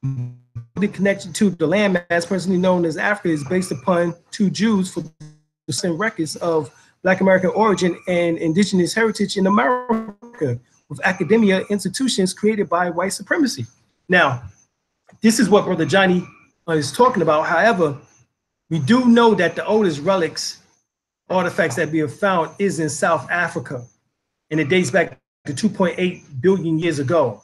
the connection to the landmass, personally known as Africa, is based upon two Jews for the same records of Black American origin and indigenous heritage in America, with academia institutions created by white supremacy. Now, this is what Brother Johnny is talking about. However, we do know that the oldest relics, artifacts that we have found, is in South Africa, and it dates back to 2.8 billion years ago.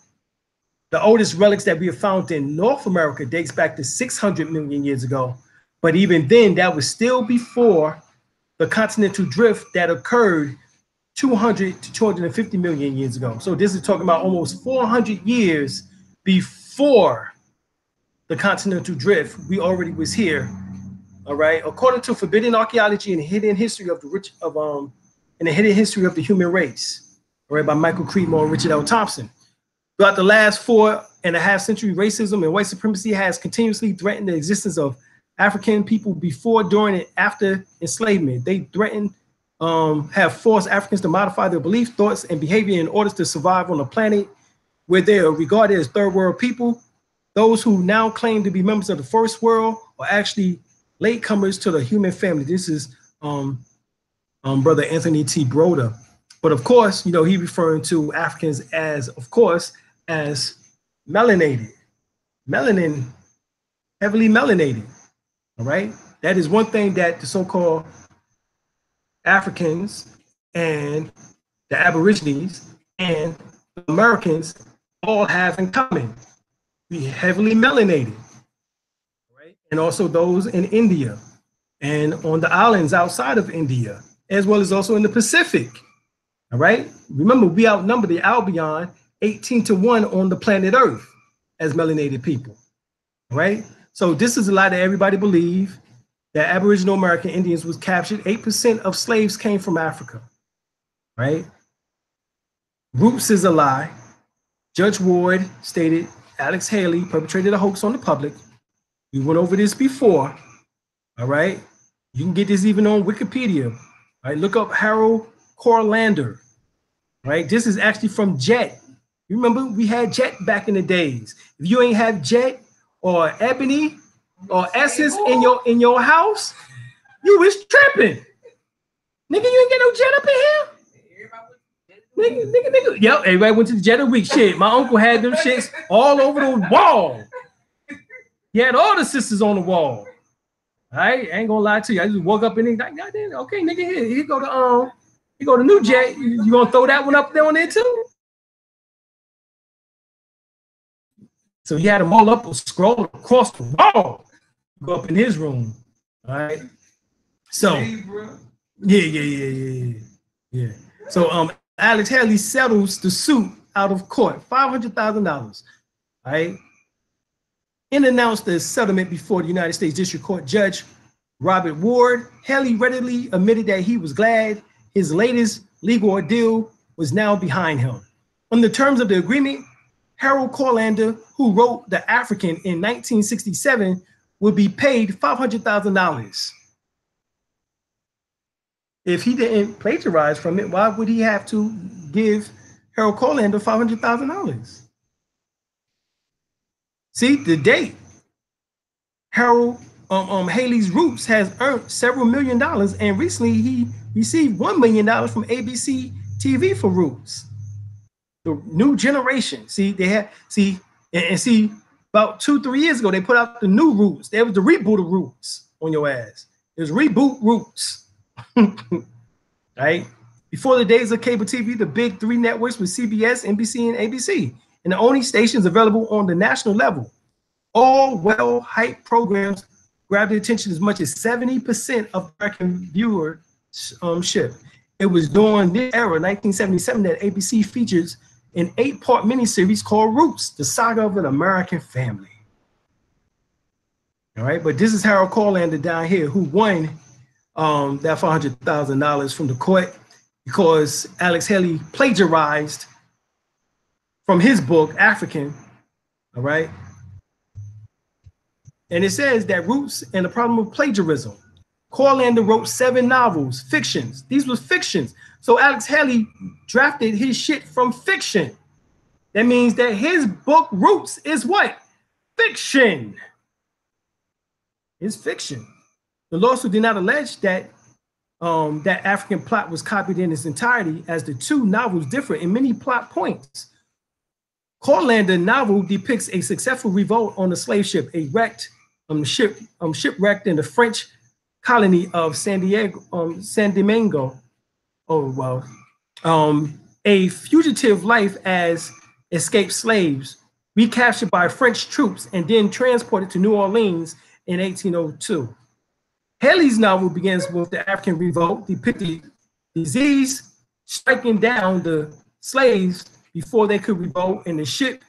The oldest relics that we have found in North America dates back to 600 million years ago, but even then, that was still before the continental drift that occurred 200 to 250 million years ago. So this is talking about almost 400 years before the continental drift. We already was here. All right. According to Forbidden Archaeology and the Hidden History of the Human Race, all right, by Michael Creedmoor and Richard L. Thompson. Throughout the last 4.5 centuries, racism and white supremacy has continuously threatened the existence of African people before, during, and after enslavement. They threaten, have forced Africans to modify their beliefs, thoughts, and behavior in order to survive on a planet where they are regarded as third world people. Those who now claim to be members of the first world are actually latecomers to the human family. This is Brother Anthony T. Broder. But of course, you know, he referring to Africans as, of course, as melanated, heavily melanated. All right. That is one thing that the so-called Africans and the Aborigines and the Americans all have in common. We heavily melanated, right? And also those in India and on the islands outside of India, as well as also in the Pacific. All right. Remember, we outnumber the Albion 18-1 on the planet Earth as melanated people. All right. So this is a lie that everybody believe, that Aboriginal American Indians was captured. 8% of slaves came from Africa. Right. Roots is a lie. Judge Ward stated Alex Haley perpetrated a hoax on the public. We went over this before. All right. You can get this even on Wikipedia. All right. Look up Harold Corlander. Right. This is actually from Jet. You remember we had Jet back in the days. If you ain't have Jet or Ebony or Essence in your house, you was tripping. Nigga, you ain't get no Jet up in here? Nigga. Yep, everybody went to the Jet of the Week. Shit, my uncle had them shits all over the wall. He had all the sisters on the wall. I ain't gonna lie to you. I just woke up and he like, goddamn, okay, nigga, here go the new Jet. You gonna throw that one up there on there too? So he had them all up, scroll across the wall, go up in his room. All right. So yeah. So Alex Haley settles the suit out of court, $500,000. All right. And announced the settlement before the United States District Court Judge Robert Ward. Haley readily admitted that he was glad his latest legal ordeal was now behind him. On the terms of the agreement, Harold Corlander, who wrote The African in 1967, would be paid $500,000. If he didn't plagiarize from it, why would he have to give Harold Corlander $500,000? See the date. Harold Haley's Roots has earned several $1 million, and recently he received $1 million from ABC TV for Roots. The new generation. See, they had see about 2-3 years ago they put out the new Roots. There was the reboot of Roots on your ass. It was reboot Roots. Right? Before the days of cable TV, the big 3 networks were CBS, NBC, and ABC, and the only stations available on the national level. All well-hyped programs grabbed the attention as much as 70% of American viewership. It was during this era, 1977, that ABC features an 8-part miniseries called Roots, the saga of an American family. All right, but this is Harold Corlander down here who won that $400,000 from the court because Alex Haley plagiarized from his book, African, all right? And it says that Roots and the Problem of Plagiarism. Corlander wrote 7 novels, fictions. These were fictions. So Alex Haley drafted his shit from fiction. That means that his book, Roots, is what? Fiction. It's fiction. The lawsuit did not allege that that African plot was copied in its entirety, as the 2 novels differ in many plot points. Corlander's novel depicts a successful revolt on a slave ship, shipwrecked in the French colony of San Domingo. Oh, well. A fugitive life as escaped slaves, recaptured by French troops and then transported to New Orleans in 1802. Haley's novel begins with the African revolt, depicting disease striking down the slaves before they could revolt, and the ship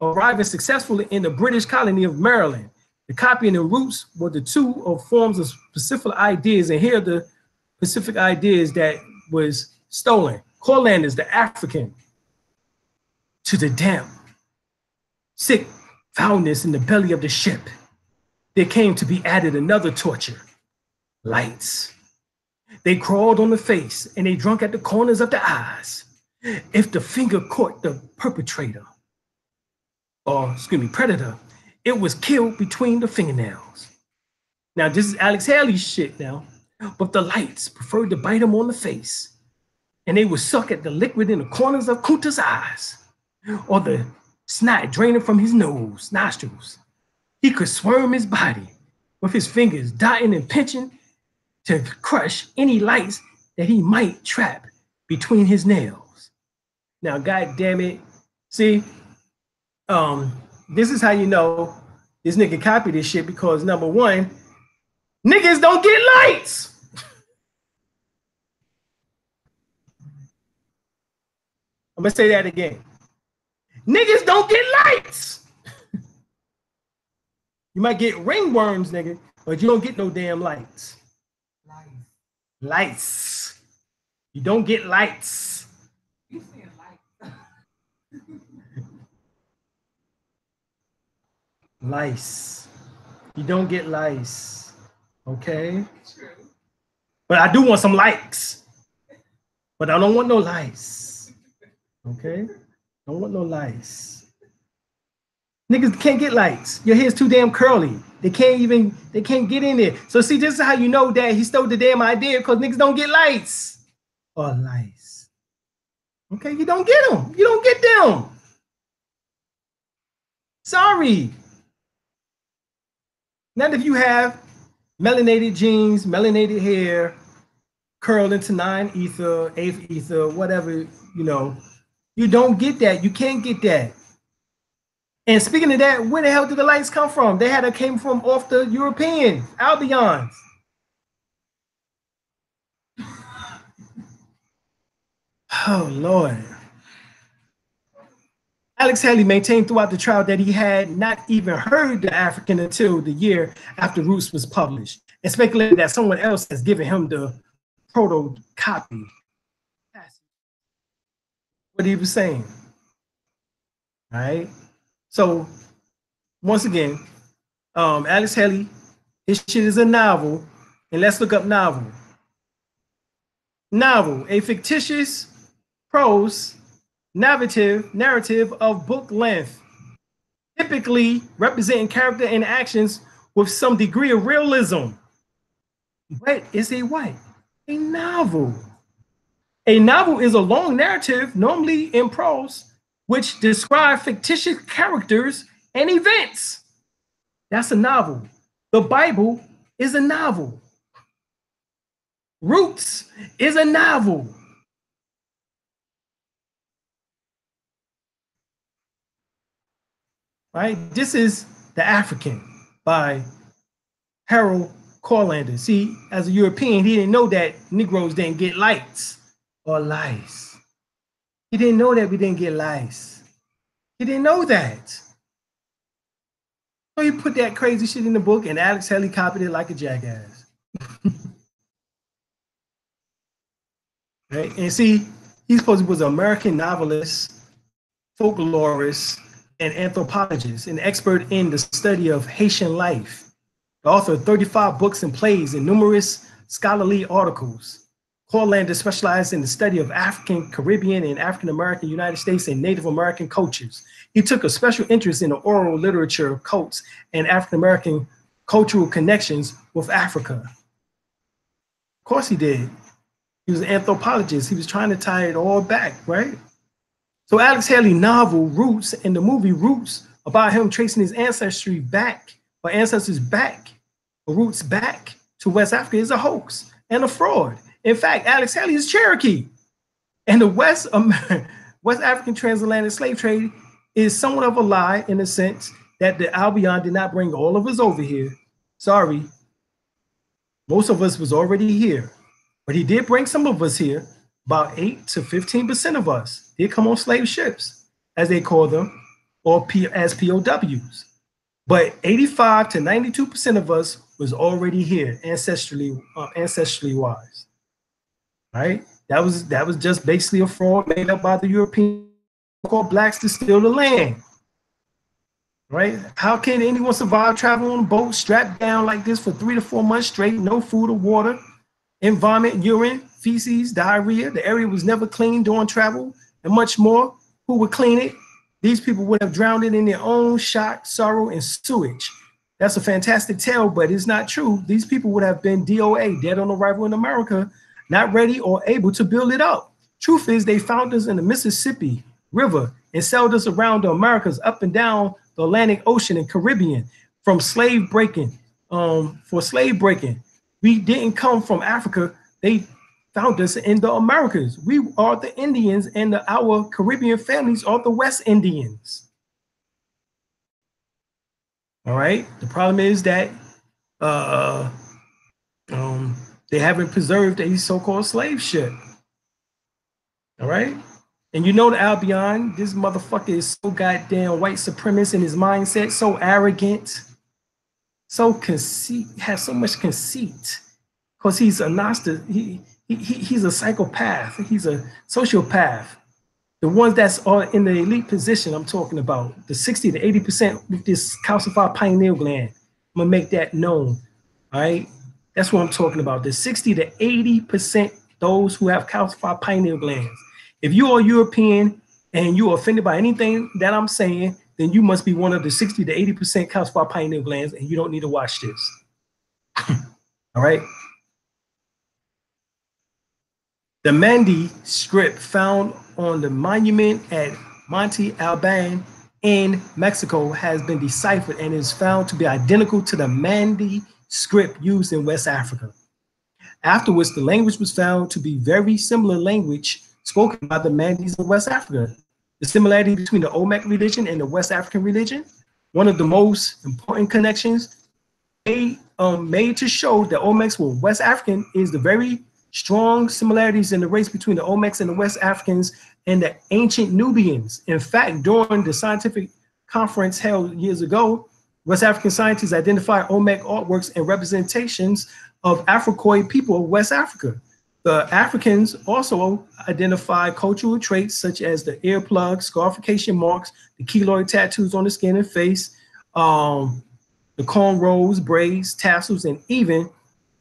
arriving successfully in the British colony of Maryland. The copy and the Roots were the 2 of forms of specific ideas, and here are the specific ideas that was stolen. Corlander's the African to the damp, sick foulness in the belly of the ship. There came to be added another torture, lights. They crawled on the face and they drunk at the corners of the eyes. If the finger caught the perpetrator, or excuse me, predator, it was killed between the fingernails. Now, this is Alex Haley's shit now, but the lights preferred to bite him on the face, and they would suck at the liquid in the corners of Kunta's eyes, or the snot draining from his nostrils. He could swarm his body with his fingers dotting and pinching to crush any lights that he might trap between his nails. Now, God damn it. See, this is how you know this nigga copied this shit, because number one, niggas don't get lights. I'm gonna say that again. Niggas don't get lights. You might get ringworms, nigga, but you don't get no damn lights. Lights. You don't get lights. You saying lights? Lice. You don't get lice. Okay? True. But I do want some likes. But I don't want no lice. Okay? Don't want no lice. Niggas can't get lights. Your hair's too damn curly. They can't get in there. So see, this is how you know that he stole the damn idea, because niggas don't get lights or lice. Okay, you don't get them. You don't get them. Sorry. Not if you have melanated genes, melanated hair, curled into 9th ether, 8th ether, whatever, you know. You don't get that. You can't get that. And speaking of that, where the hell did the lights come from? They came from off the European Albions. Oh, Lord. Alex Haley maintained throughout the trial that he had not even heard the African until the year after Roots was published, and speculated that someone else has given him the proto copy. What he was saying. All right. So, once again, Alex Haley, his shit is a novel, and let's look up novel. Novel, a fictitious prose narrative of book length. typically representing character and actions with some degree of realism. But it's a what? A novel. A novel is a long narrative, normally in prose, which describe fictitious characters and events. That's a novel. The Bible is a novel. Roots is a novel. Right? This is The African by Harold Corlander. See, as a European, he didn't know that Negroes didn't get lights or lice. He didn't know that we didn't get lice. He didn't know that. So he put that crazy shit in the book, and Alex Haley copied it like a jackass. Right? And see, he's supposed to be an American novelist, folklorist, and anthropologist, an expert in the study of Haitian life. The author of 35 books and plays and numerous scholarly articles. Corlander specialized in the study of African, Caribbean, and African-American United States and Native American cultures. He took a special interest in the oral literature of cults and African-American cultural connections with Africa. Of course he did. He was an anthropologist. He was trying to tie it all back, right? So Alex Haley novel Roots and the movie Roots about him tracing his ancestry back, or ancestors back, or roots back to West Africa is a hoax and a fraud. In fact, Alex Haley is Cherokee. And the West African transatlantic slave trade is somewhat of a lie in the sense that the Albion did not bring all of us over here. Sorry. Most of us was already here. But he did bring some of us here. About 8 to 15% of us did come on slave ships, as they call them, or as POWs. But 85 to 92% of us was already here, ancestrally wise. Right? That was just basically a fraud made up by the European called blacks to steal the land. Right? How can anyone survive traveling on a boat strapped down like this for 3 to 4 months straight, no food or water, and vomit, urine, feces, diarrhea? The area was never cleaned during travel, and much more. Who would clean it? These people would have drowned it in their own shock, sorrow, and sewage. That's a fantastic tale, but it's not true. These people would have been DOA, dead on arrival in America, not ready or able to build it up. Truth is, they found us in the Mississippi River and sailed us around the Americas, up and down the Atlantic Ocean and Caribbean from slave breaking, for slave breaking. We didn't come from Africa. They found us in the Americas. We are the Indians, and our Caribbean families are the West Indians. All right. The problem is that they haven't preserved a so-called slave ship. All right. And you know the Albion, this motherfucker is so goddamn white supremacist in his mindset, so arrogant, so conceit, has so much conceit, because he's a he's a psychopath, he's a sociopath. The ones that's are in the elite position I'm talking about, the 60 to 80% with this calcified pineal gland. I'm gonna make that known. All right. That's what I'm talking about. The 60 to 80% those who have calcified pineal glands. If you are European and you are offended by anything that I'm saying, then you must be one of the 60 to 80% calcified pineal glands, and you don't need to watch this. All right. The Mandi script found on the monument at Monte Alban in Mexico has been deciphered and is found to be identical to the Mandi script used in West Africa. Afterwards, the language was found to be very similar language spoken by the Mandis of West Africa. The similarity between the Olmec religion and the West African religion, one of the most important connections made to show that Olmecs were West African, is the very strong similarities in the race between the Olmecs and the West Africans and the ancient Nubians. In fact, during the scientific conference held years ago, West African scientists identified Olmec artworks and representations of Africoid people of West Africa. The Africans also identified cultural traits such as the earplugs, scarification marks, the keloid tattoos on the skin and face, the cornrows, braids, tassels, and even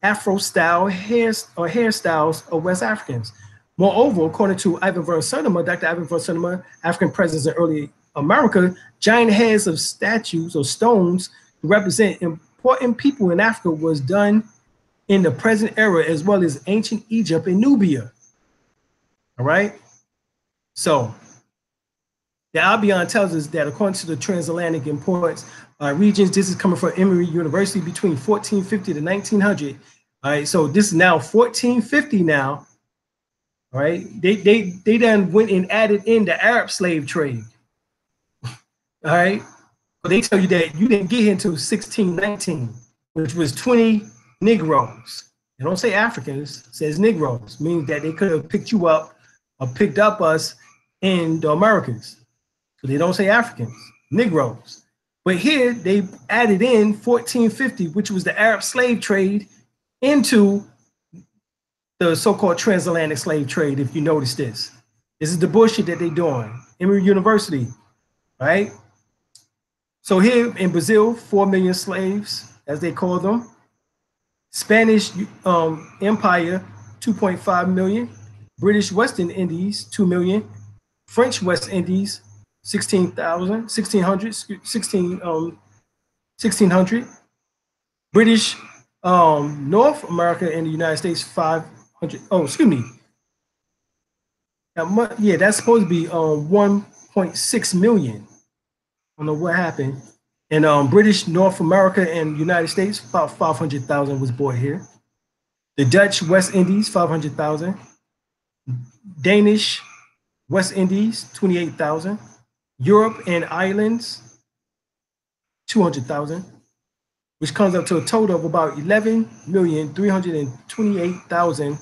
Afro-style hairstyles of West Africans. Moreover, according to Ivan von Cernima, Dr. Ivan von Cernima, African presence in early America, giant heads of statues or stones to represent important people in Africa was done in the present era, as well as ancient Egypt and Nubia. All right. So the Albion tells us that according to the transatlantic imports regions, this is coming from Emory University between 1450 to 1900. All right. So this is now 1450 now. All right. They then went and added in the Arab slave trade. All right. But they tell you that you didn't get here until 1619, which was 20 Negroes. They don't say Africans, it says Negroes, meaning that they could have picked you up or picked up us in the Americas. So they don't say Africans, Negroes. But here they added in 1450, which was the Arab slave trade, into the so-called transatlantic slave trade, if you notice this. This is the bullshit that they're doing. Emory University, right? So here in Brazil, 4 million slaves, as they call them. Spanish Empire, 2.5 million. British West Indies, 2 million. French West Indies, 1600. British North America and the United States, 500. Oh, excuse me. Yeah, that's supposed to be 1.6 million. I don't know what happened. And British North America and United States, about 500,000 was bought here. The Dutch West Indies, 500,000. Danish West Indies, 28,000. Europe and islands, 200,000, which comes up to a total of about 11,328,000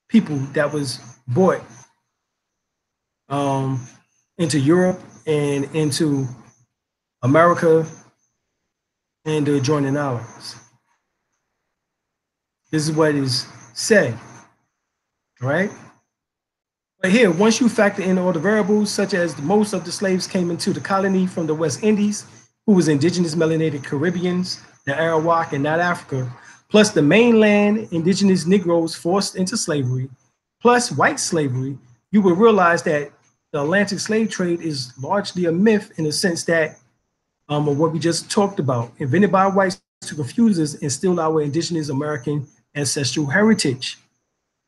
people that was bought into Europe and into America and the adjoining islands. This is what is said, right? But here, once you factor in all the variables, such as most of the slaves came into the colony from the West Indies, who was indigenous melanated Caribbeans, the Arawak, and not Africa, plus the mainland indigenous Negroes forced into slavery, plus white slavery, you will realize that the Atlantic slave trade is largely a myth in the sense that of what we just talked about, invented by whites to confuse us and steal our indigenous American ancestral heritage.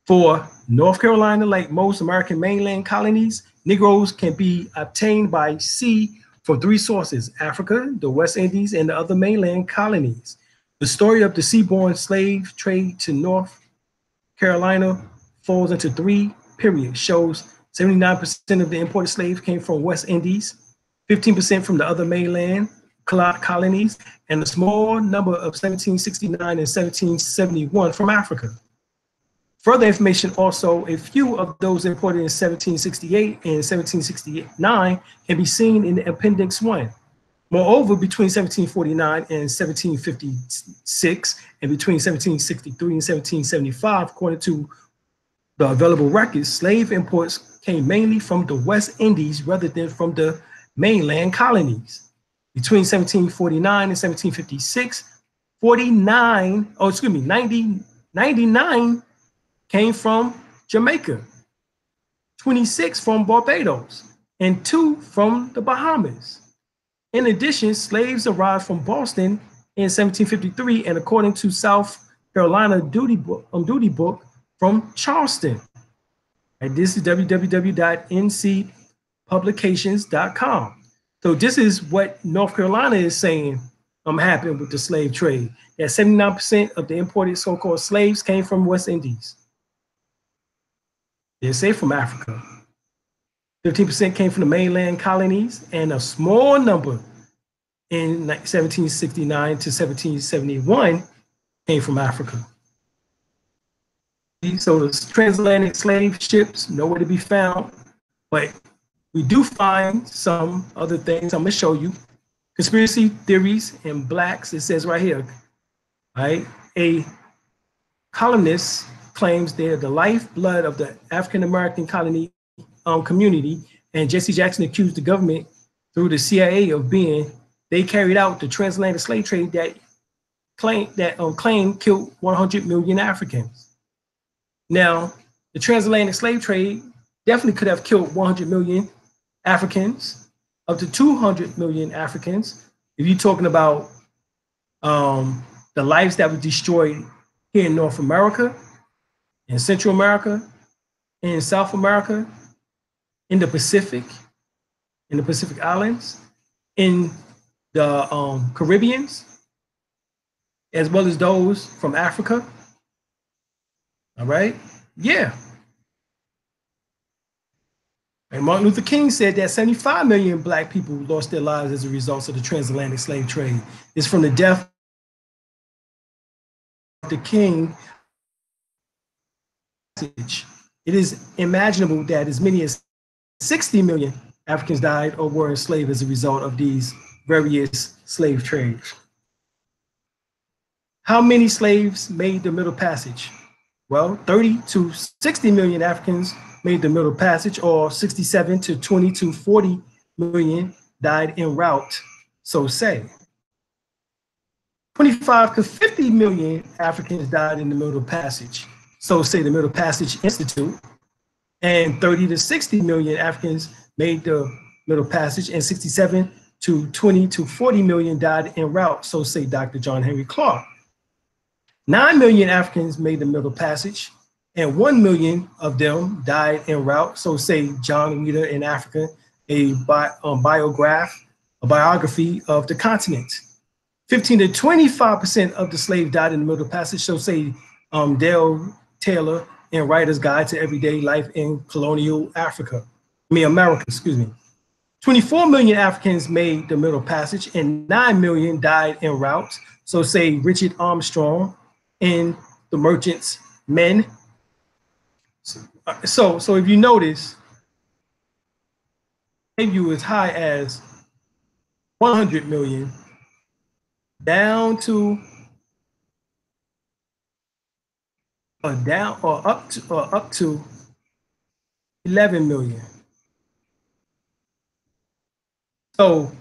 For North Carolina, like most American mainland colonies, Negroes can be obtained by sea from 3 sources: Africa, the West Indies, and the other mainland colonies. The story of the seaborne slave trade to North Carolina falls into 3 periods. Shows 79% of the imported slaves came from West Indies, 15% from the other mainland colonies, and a small number of 1769 and 1771 from Africa. Further information also, a few of those imported in 1768 and 1769 can be seen in Appendix 1. Moreover, between 1749 and 1756, and between 1763 and 1775, according to the available records, slave imports came mainly from the West Indies rather than from the mainland colonies. Between 1749 and 1756, 99 came from Jamaica, 26 from Barbados, and 2 from the Bahamas. In addition, slaves arrived from Boston in 1753, and according to South Carolina Duty Book from Charleston. And this is www.ncpublications.com. So this is what North Carolina is saying happened with the slave trade. That 79% of the imported so-called slaves came from West Indies. They say from Africa. 15% came from the mainland colonies, and a small number in 1769 to 1771 came from Africa. So the transatlantic slave ships, nowhere to be found, but we do find some other things. I'm gonna show you. Conspiracy theories and blacks, it says right here, right? A columnist claims they're the lifeblood of the African-American colony community, and Jesse Jackson accused the government through the CIA of being, they carried out the transatlantic slave trade that claimed killed 100 million Africans. Now, the transatlantic slave trade definitely could have killed 100 million Africans, up to 200 million Africans. If you're talking about the lives that were destroyed here in North America, in Central America, in South America, in the Pacific Islands, in the Caribbeans, as well as those from Africa. All right, yeah. And Martin Luther King said that 75 million Black people lost their lives as a result of the transatlantic slave trade. It's from the death of the King. It is imaginable that as many as 60 million Africans died or were enslaved as a result of these various slave trades. How many slaves made the Middle Passage? Well, 30 to 60 million Africans made the Middle Passage, or 67 to 20 to 40 million died en route, so say. 25 to 50 million Africans died in the Middle Passage, so say the Middle Passage Institute. And 30 to 60 million Africans made the Middle Passage, and 67 to 20 to 40 million died en route, so say Dr. John Henry Clark. 9 million Africans made the Middle Passage, and 1 million of them died en route, so say John Reader in Africa, a biography of the continent. 15 to 25% of the slaves died in the Middle Passage, so say Dale Taylor in Writer's Guide to Everyday Life in Colonial America, excuse me. 24 million Africans made the Middle Passage, and 9 million died en route, so say Richard Armstrong in The Merchant's Men. So if you notice, maybe as high as 100 million down to up to 11 million. So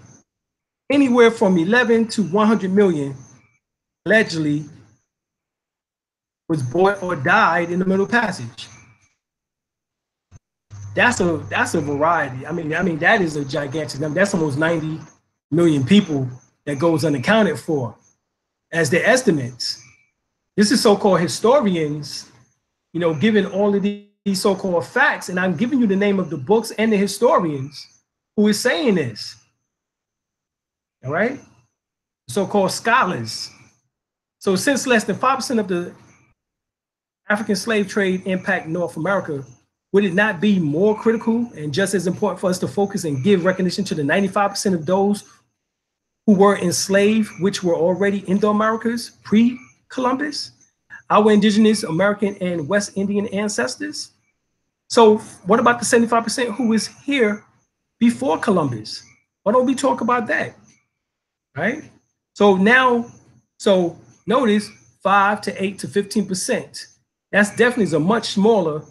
anywhere from 11 to 100 million allegedly was born or died in the Middle Passage. That's a variety. I mean that is a gigantic number. That's almost 90 million people that goes unaccounted for as their estimates. This is so-called historians, giving all of these so-called facts, and I'm giving you the name of the books and the historians who is saying this. All right, so-called scholars. So since less than 5% of the African slave trade impact North America, would it not be more critical and just as important for us to focus and give recognition to the 95% of those who were enslaved, which were already Indo-Americas pre-Columbus, our indigenous American and West Indian ancestors? So what about the 75% who was here before Columbus? Why don't we talk about that, right? So notice 5 to 8 to 15%. That's definitely a much smaller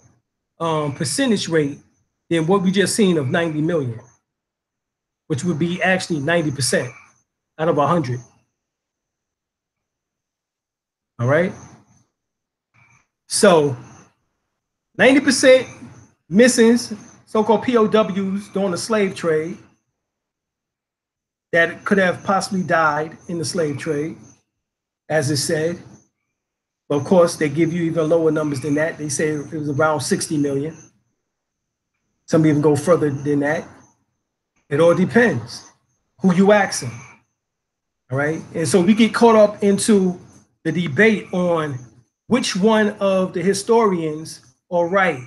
percentage rate than what we just seen of 90 million, which would be actually 90% out of 100. All right. So 90% missing, so-called POWs during the slave trade that could have possibly died in the slave trade, as it said. But of course, they give you even lower numbers than that. They say it was around 60 million. Some even go further than that. It all depends who you asking. All right. And so we get caught up into the debate on which one of the historians are right.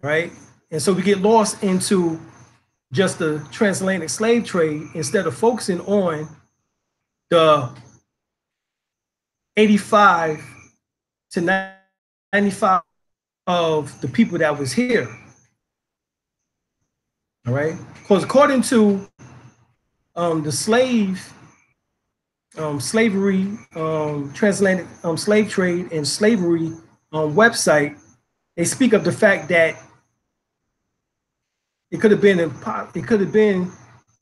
Right. And so we get lost into just the transatlantic slave trade instead of focusing on the 85 to 95 of the people that was here. All right. Because according to the slavery, transatlantic slave trade and slavery website, they speak of the fact that it could have been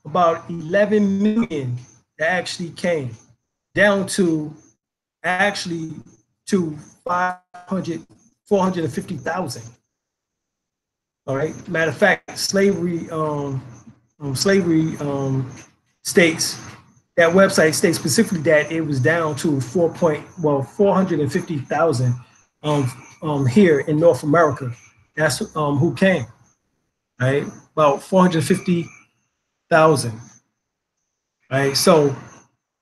about 11 million that actually came down to actually to 450,000. All right. Matter of fact, slavery states, that website states specifically that it was down to 450,000 here in North America. That's who came, right? About 450,000, right? So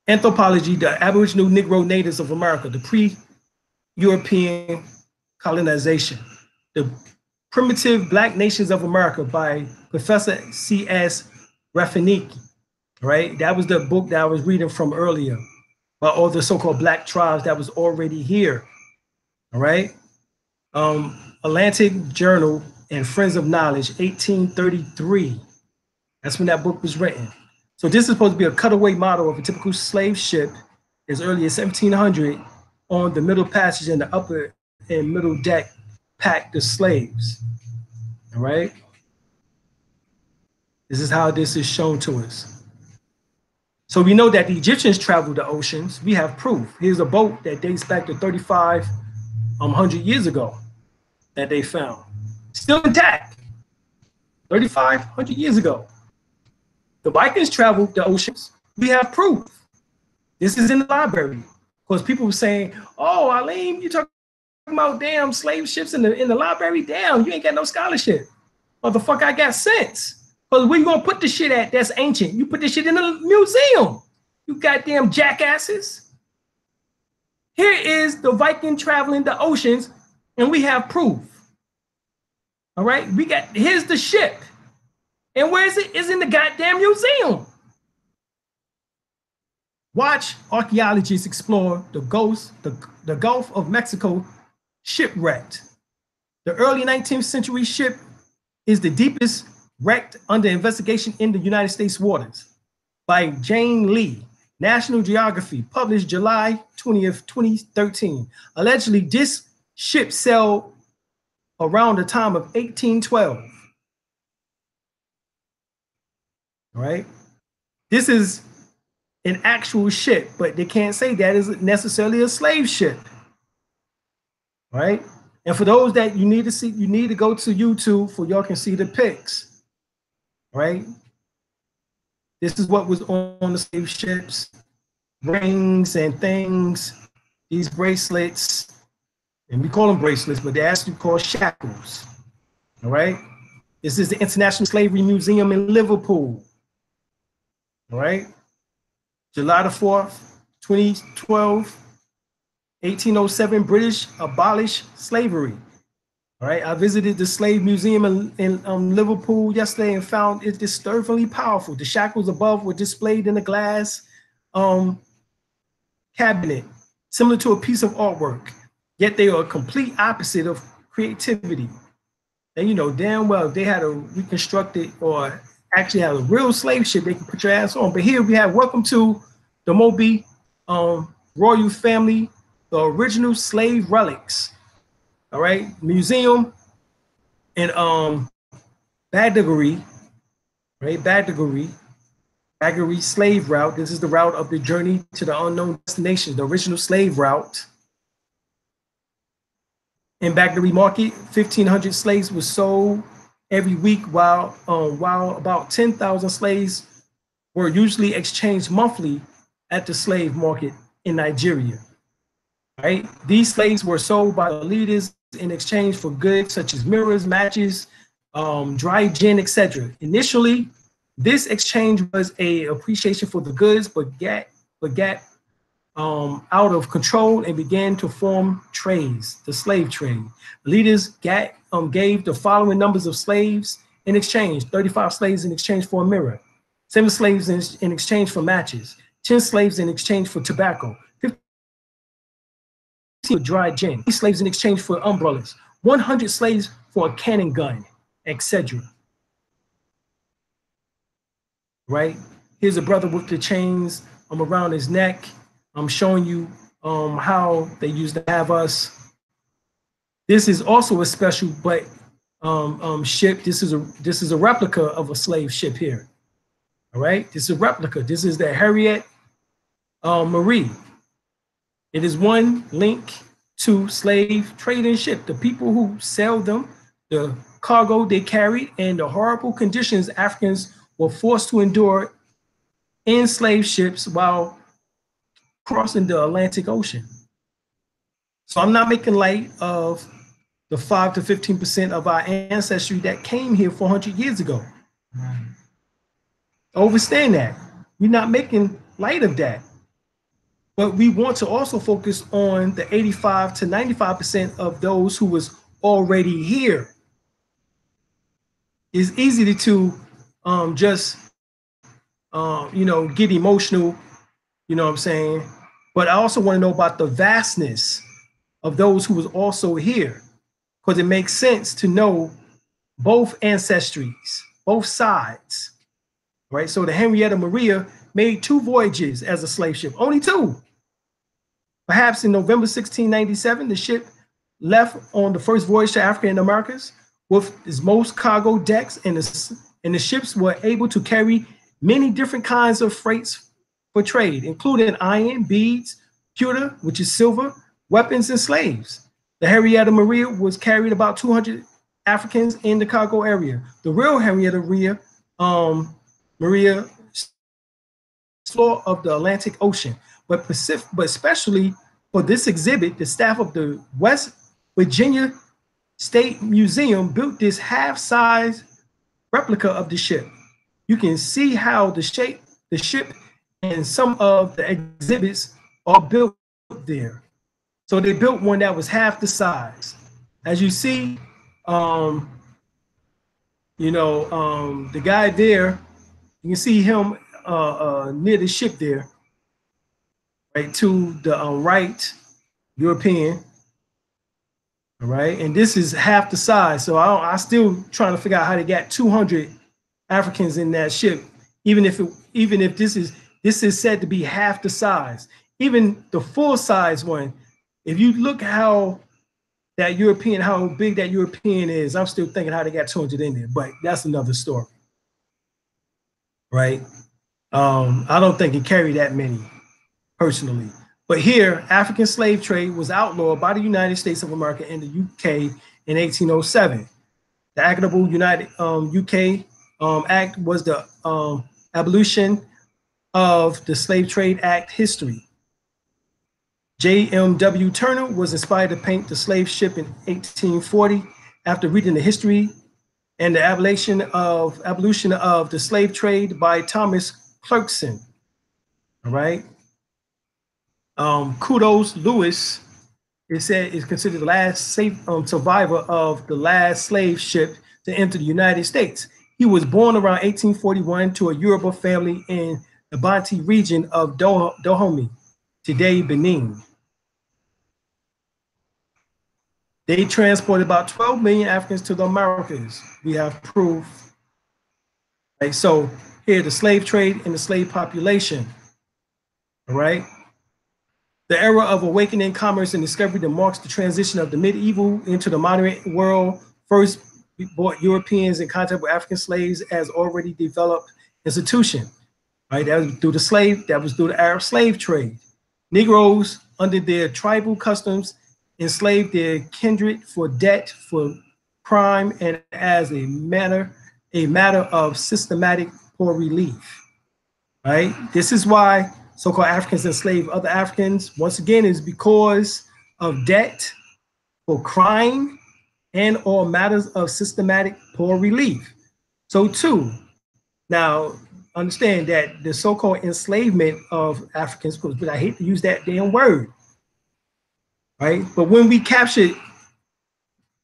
anthropology, the Aboriginal Negro natives of America, the pre-European colonization, the primitive Black nations of America by Professor C.S. Raffiniki, right? That was the book that I was reading from earlier about all the so-called Black tribes that was already here, all right? Atlantic Journal and Friends of Knowledge, 1833. That's when that book was written. So this is supposed to be a cutaway model of a typical slave ship as early as 1700 on the middle passage and the upper and middle deck packed the slaves, all right? This is how this is shown to us. So we know that the Egyptians traveled the oceans. We have proof. Here's a boat that dates back to 3,500 years ago that they found. Still intact, 3,500 years ago. The Vikings traveled the oceans. We have proof. This is in the library. Because people were saying, oh, Alim, you talking about damn slave ships in the library? Damn, you ain't got no scholarship. Motherfucker, I got sense. Because where you gonna put the shit at that's ancient? You put this shit in a museum. You goddamn jackasses. Here is the Viking traveling the oceans, and we have proof. All right, here's the ship. And where is it? It's in the goddamn museum. Watch archaeologists explore the Gulf of Mexico shipwrecked. The early 19th century ship is the deepest wrecked under investigation in the United States waters by Jane Lee, National Geography, published July 20th, 2013. Allegedly, this ship sailed around the time of 1812. All right. This is an actual ship, but they can't say that is necessarily a slave ship. All right. And for those that you need to see, you need to go to YouTube for y'all can see the pics. All right. This is what was on the slave ships, rings and things, these bracelets, and we call them bracelets, but they're actually called shackles. All right. This is the International Slavery Museum in Liverpool. All right. July the 4th, 2012, 1807, British abolished slavery. All right. I visited the Slave Museum in Liverpool yesterday and found it disturbingly powerful. The shackles above were displayed in a glass cabinet, similar to a piece of artwork, yet they are a complete opposite of creativity. And you know damn well if they had a reconstructed or actually had a real slave ship, they can put your ass on. But here we have welcome to the Moby royal family, the original slave relics. All right, museum in Badagry, right? Badagry slave route. This is the route of the journey to the unknown destination, the original slave route. In Badagry Market, 1,500 slaves were sold every week, while about 10,000 slaves were usually exchanged monthly at the slave market in Nigeria. Right? These slaves were sold by the leaders in exchange for goods such as mirrors, matches, dry gin, etc. Initially, this exchange was a appreciation for the goods, but got out of control and began to form trades, the slave trade. Leaders gave the following numbers of slaves in exchange: 35 slaves in exchange for a mirror, 7 slaves in exchange for matches, 10 slaves in exchange for tobacco, 15 for dry gin, 3 slaves in exchange for umbrellas, 100 slaves for a cannon gun, etc. Right? Here's a brother with the chains around his neck. I'm showing you how they used to have us. This is also a special but ship. This is a replica of a slave ship here. All right, this is a replica. This is the Harriet Marie. It is one link to slave trading ship. The people who sell them, the cargo they carried and the horrible conditions Africans were forced to endure in slave ships while crossing the Atlantic Ocean. So I'm not making light of the 5 to 15% of our ancestry that came here 400 years ago. Right. Understand that. We're not making light of that. But we want to also focus on the 85 to 95% of those who was already here. It's easy to just get emotional, you know what I'm saying? But I also want to know about the vastness of those who was also here, because it makes sense to know both ancestries, both sides, right? So the Henrietta Maria made 2 voyages as a slave ship, only 2. Perhaps in November 1697, the ship left on the first voyage to Africa and the Americas with its most cargo decks, and the ships were able to carry many different kinds of freights for trade, including iron, beads, pewter, which is silver, weapons, and slaves. The Henrietta Maria was carried about 200 Africans in the cargo area. The real Henrietta Maria floor of the Atlantic Ocean, but especially for this exhibit, the staff of the West Virginia State Museum built this half-size replica of the ship. You can see how the ship and some of the exhibits are built there. So they built one that was half the size. As you see, the guy there, you can see him near the ship there, right, to the right European. All right, and this is half the size. So I still trying to figure out how they got 200 Africans in that ship, even if this is said to be half the size. Even the full size one, if you look how big that European is, I'm still thinking how they got 200 in there, but that's another story, right? I don't think it carried that many personally. But here, African slave trade was outlawed by the United States of America and the UK in 1807. The Equitable United UK Act was the abolition of the Slave Trade Act history. J.M.W. Turner was inspired to paint the slave ship in 1840 after reading the history and the abolition of the slave trade by Thomas Clarkson. All right. Kudos Lewis, it said, is considered the last survivor of the last slave ship to enter the United States. He was born around 1841 to a Yoruba family in the Bantu region of Dahomey, today Benin. They transported about 12 million Africans to the Americas. We have proof. Right, so here, the slave trade and the slave population. All right. The era of awakening commerce and discovery that marks the transition of the medieval into the modern world first brought Europeans in contact with African slaves as already developed institution. Right, that was through the Arab slave trade. Negroes, under their tribal customs, enslaved their kindred for debt, for crime, and as a matter of systematic poor relief. Right, this is why so-called Africans enslave other Africans, once again, is because of debt, for crime, and or matters of systematic poor relief. So too, now understand that the so-called enslavement of Africans, but I hate to use that damn word, right? But when we captured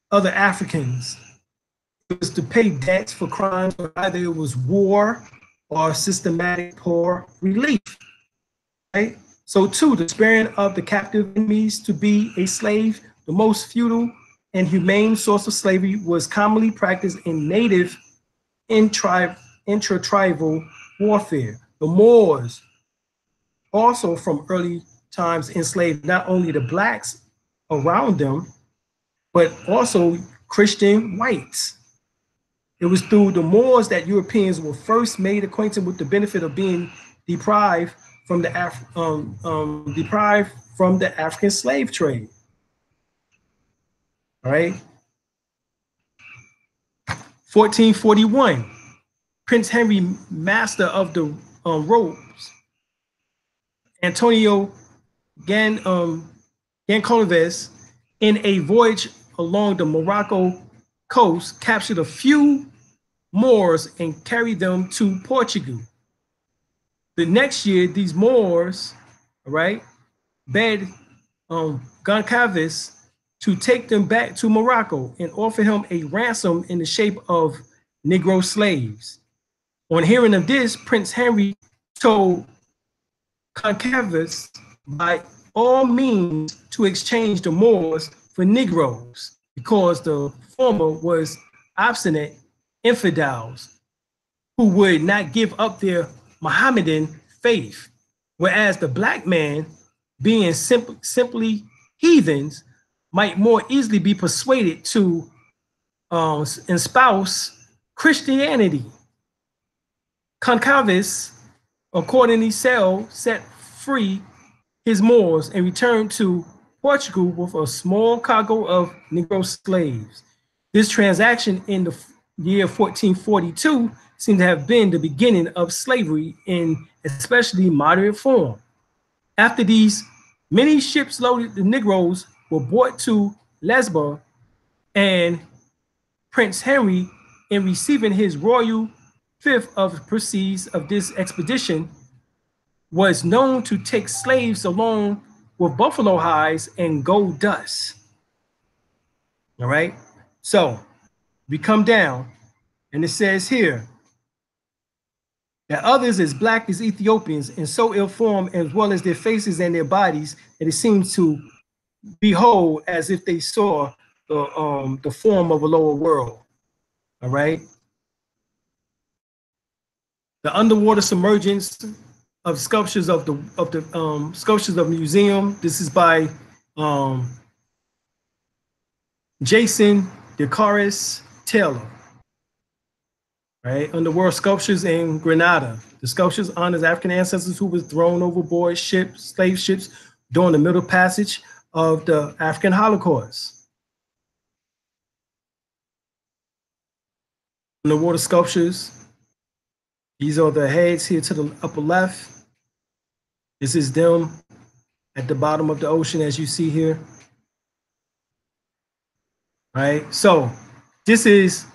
other Africans, it was to pay debts for crimes, or either it was war or systematic poor relief. Right? So too, the sparing of the captive enemies to be a slave, the most futile and humane source of slavery, was commonly practiced in native intra-tribal warfare. The Moors also from early times enslaved not only the blacks around them, but also Christian whites. It was through the Moors that Europeans were first made acquainted with the benefit of being deprived from the African slave trade. All right. 1441, Prince Henry, master of the robes, Antonio Goncalves, in a voyage along the Morocco coast, captured a few Moors and carried them to Portugal. The next year, these Moors, all right, begged Goncalves to take them back to Morocco and offer him a ransom in the shape of Negro slaves. On hearing of this, Prince Henry told Goncalves by all means to exchange the Moors for Negroes, because the former was obstinate infidels who would not give up their Mohammedan faith, whereas the black man, being simply heathens, might more easily be persuaded to espouse Christianity. Goncalves accordingly set free his Moors and returned to Portugal with a small cargo of Negro slaves. This transaction in the year 1442 seemed to have been the beginning of slavery in especially moderate form. After these, many ships loaded with Negroes were brought to Lesbos, and Prince Henry, in receiving his royal fifth of the proceeds of this expedition, was known to take slaves along with buffalo hides and gold dust. All right, so we come down, and it says here that others as black as Ethiopians and so ill-formed, as well as their faces and their bodies, that it seems to behold as if they saw the form of a lower world. All right. The underwater submergence of sculptures of the sculptures of museum. This is by Jason DeCaris Taylor. Right, underworld sculptures in Grenada. The sculptures honors African ancestors who were thrown overboard slave ships during the Middle Passage of the African Holocaust. Underwater sculptures. These are the heads here to the upper left. This is them at the bottom of the ocean, as you see here. Right, so this is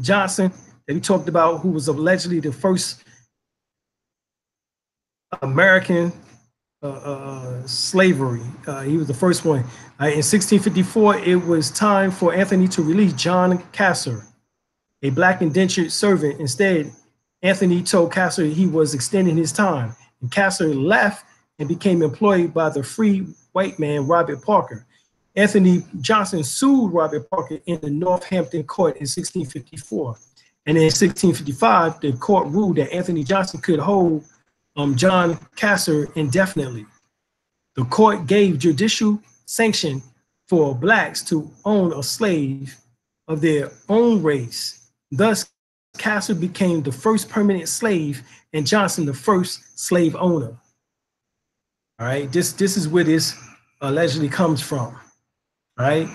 Johnson that we talked about, who was allegedly the first American slavery. He was the first one. In 1654, it was time for Anthony to release John Cassar, a black indentured servant. Instead, Anthony told Cassar he was extending his time, and Cassar left and became employed by the free white man, Robert Parker. Anthony Johnson sued Robert Parker in the Northampton court in 1654. And in 1655, the court ruled that Anthony Johnson could hold John Cassar indefinitely. The court gave judicial sanction for blacks to own a slave of their own race. Thus, Cassar became the first permanent slave and Johnson the first slave owner. All right, this is where this allegedly comes from. Right?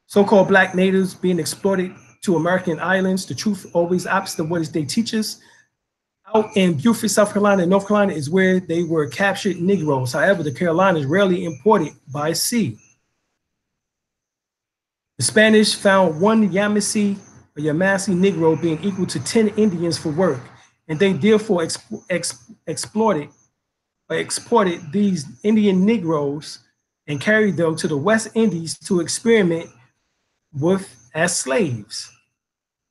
So-called black natives being exploited to American islands. The truth always opposite of what they teach us. Out in Beaufort, South Carolina and North Carolina is where they were captured Negroes. However, the Carolinas rarely imported by sea. The Spanish found one Yamasee Negro being equal to 10 Indians for work, and they therefore exported these Indian Negroes and carried them to the West Indies to experiment with as slaves.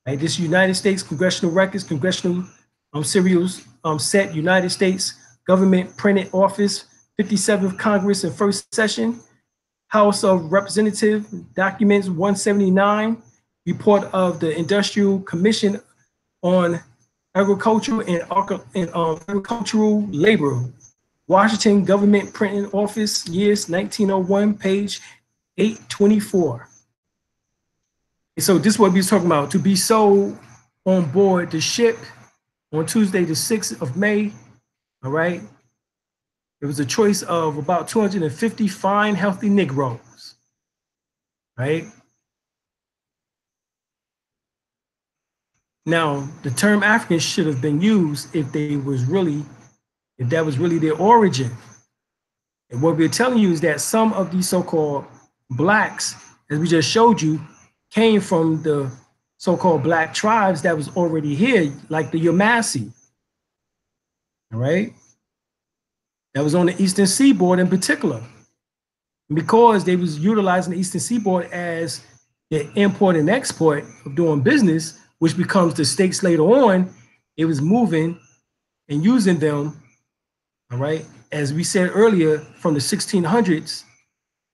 Right, this United States Congressional Records, Congressional Serials Set, United States Government Printed Office, 57th Congress and First Session, House of Representatives, Documents 179, Report of the Industrial Commission on Agriculture and Agricultural Labor, Washington Government Printing Office, years 1901, page 824. And so this is what we was talking about. To be sold on board the ship on Tuesday, the 6th of May, all right? It was a choice of about 250 fine, healthy Negroes, right? Now, the term African should have been used if that was really their origin. And what we're telling you is that some of these so-called blacks, as we just showed you, came from the so-called black tribes that was already here, like the Yamasee. All right? That was on the Eastern Seaboard in particular. Because they was utilizing the Eastern Seaboard as the import and export of doing business, which becomes the states later on, it was moving and using them, all right, as we said earlier, from the 1600s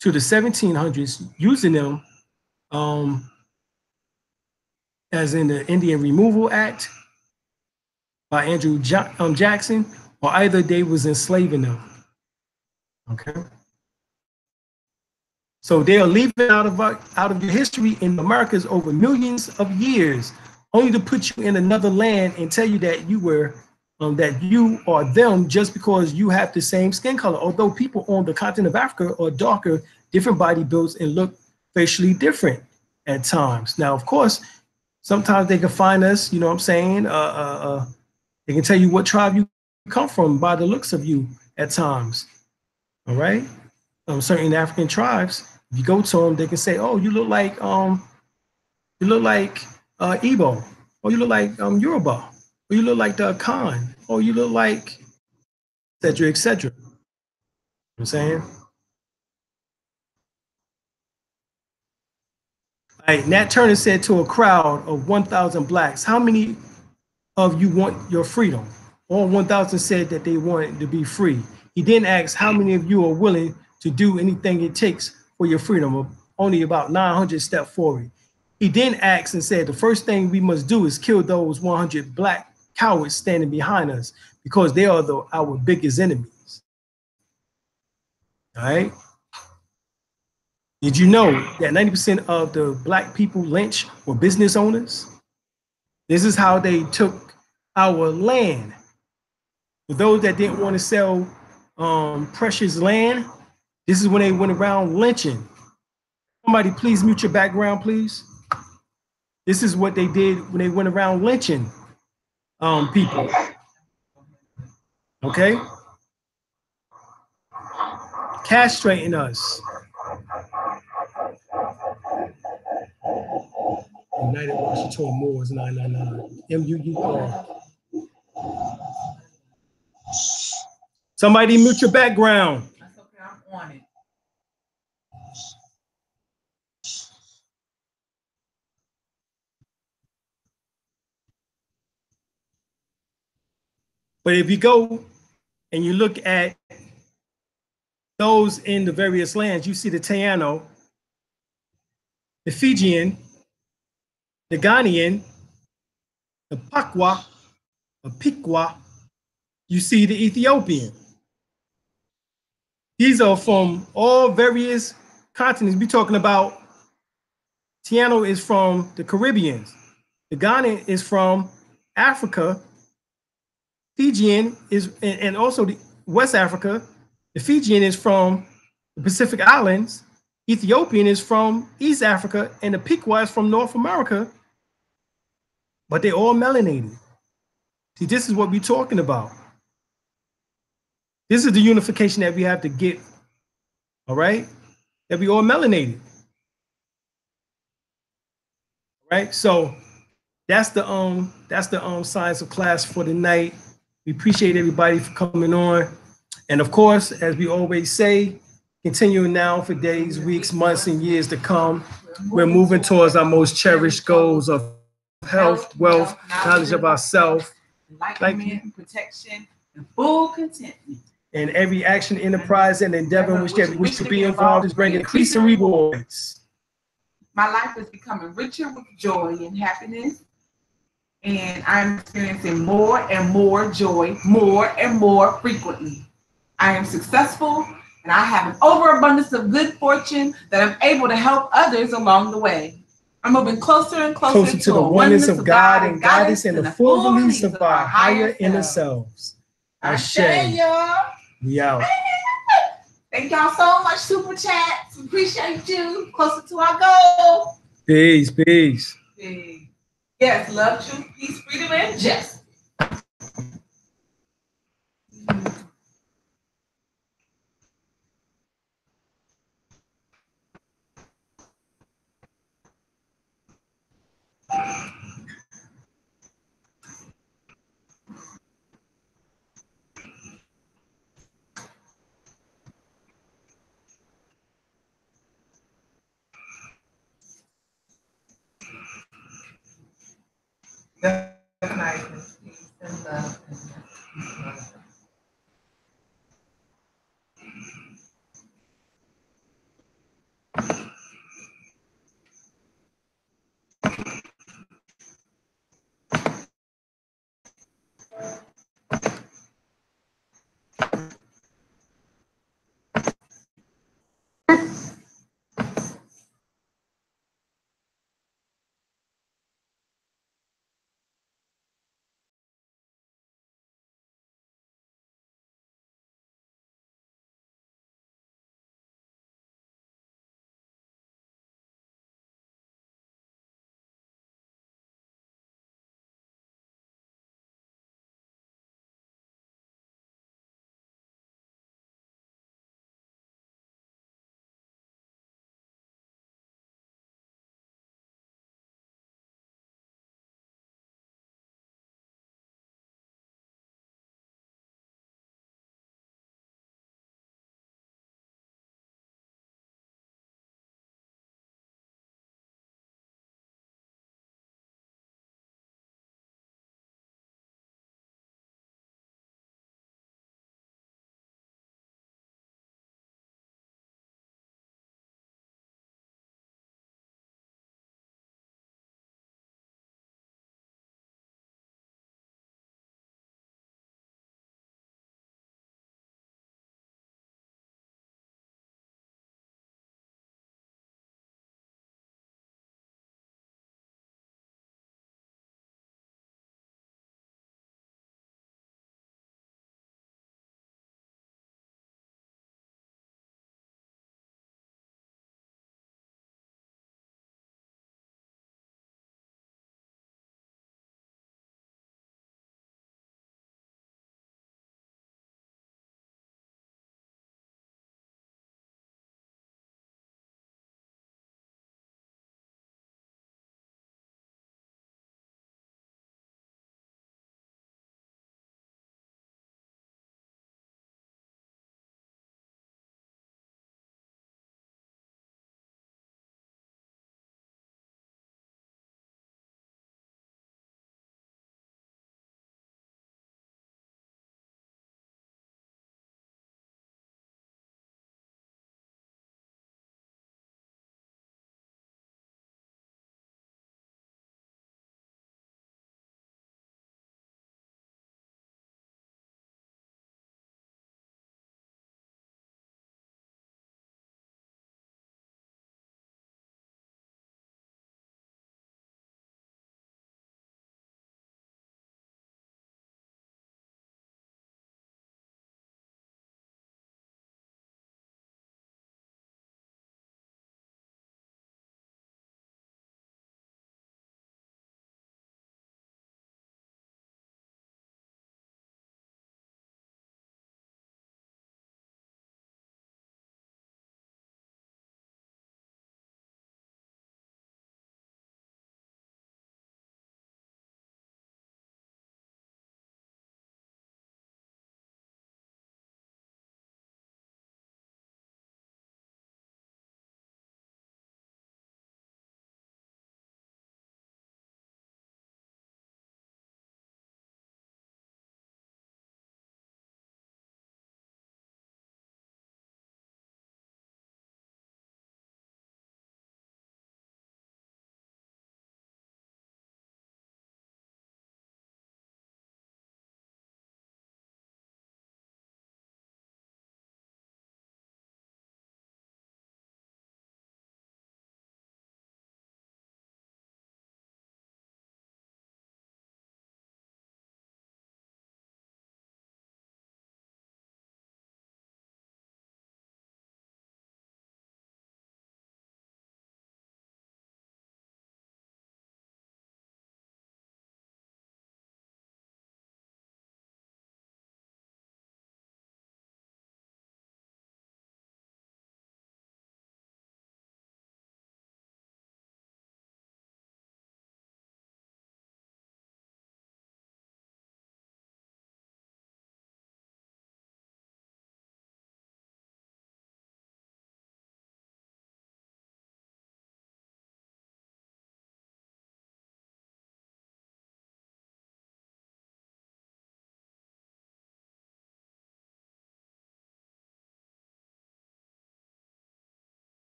to the 1700s, using them as in the Indian Removal Act by Andrew Jackson, or either they was enslaving them, okay? So they are leaving out of your history in Americas over millions of years, only to put you in another land and tell you that you were that you are them just because you have the same skin color. Although people on the continent of Africa are darker, different body builds, and look facially different at times. Now, of course, sometimes they can find us, you know what I'm saying? They can tell you what tribe you come from by the looks of you at times. All right. Certain African tribes, if you go to them, they can say, "Oh, you look like Igbo, or you look like Yoruba, or you look like the Khan, or you look like et cetera, et cetera." You know what I'm saying? All right, Nat Turner said to a crowd of 1,000 blacks, "How many of you want your freedom?" All 1,000 said that they wanted to be free. He then asked, "How many of you are willing to do anything it takes for your freedom?" Only about 900 stepped forward. He then asked and said, "The first thing we must do is kill those 100 black cowards standing behind us, because they are our biggest enemies." All right. Did you know that 90% of the black people lynched were business owners? This is how they took our land. For those that didn't want to sell precious land, this is when they went around lynching. Somebody please mute your background, please. This is what they did when they went around lynching people. Okay? Castrating us. United Washington Moors 999. MUUR. Somebody mute your background. That's okay, I'm on it. But if you go and you look at those in the various lands, you see the Taino, the Fijian, the Ghanaian, the Pakwa, the Pikwa, you see the Ethiopian. These are from all various continents. We're talking about Taino is from the Caribbean. The Ghanaian is from Africa. Fijian is, and also the West Africa. The Fijian is from the Pacific Islands. Ethiopian is from East Africa, and the Pequot is from North America. But they're all melanated. See, this is what we're talking about. This is the unification that we have to get. All right, that we all melanated. All right, so that's the science of class for tonight. We appreciate everybody for coming on. And of course, as we always say, continuing now for days, weeks, months, and years to come, we're moving towards our most cherished goals of health, wealth, knowledge of ourselves, enlightenment, protection, and full contentment. And every action, enterprise, and endeavor in which we wish to be involved is bringing increasing rewards. My life is becoming richer with joy and happiness. And I'm experiencing more and more joy, more and more frequently. I am successful, and I have an overabundance of good fortune that I'm able to help others along the way. I'm moving closer and closer to the oneness of God and guidance and the full release of our higher inner selves. Ashe. We out. Thank y'all so much, Super Chats. Appreciate you. Closer to our goal. Peace, peace. Peace. Yes, love, truth, peace, freedom, and justice.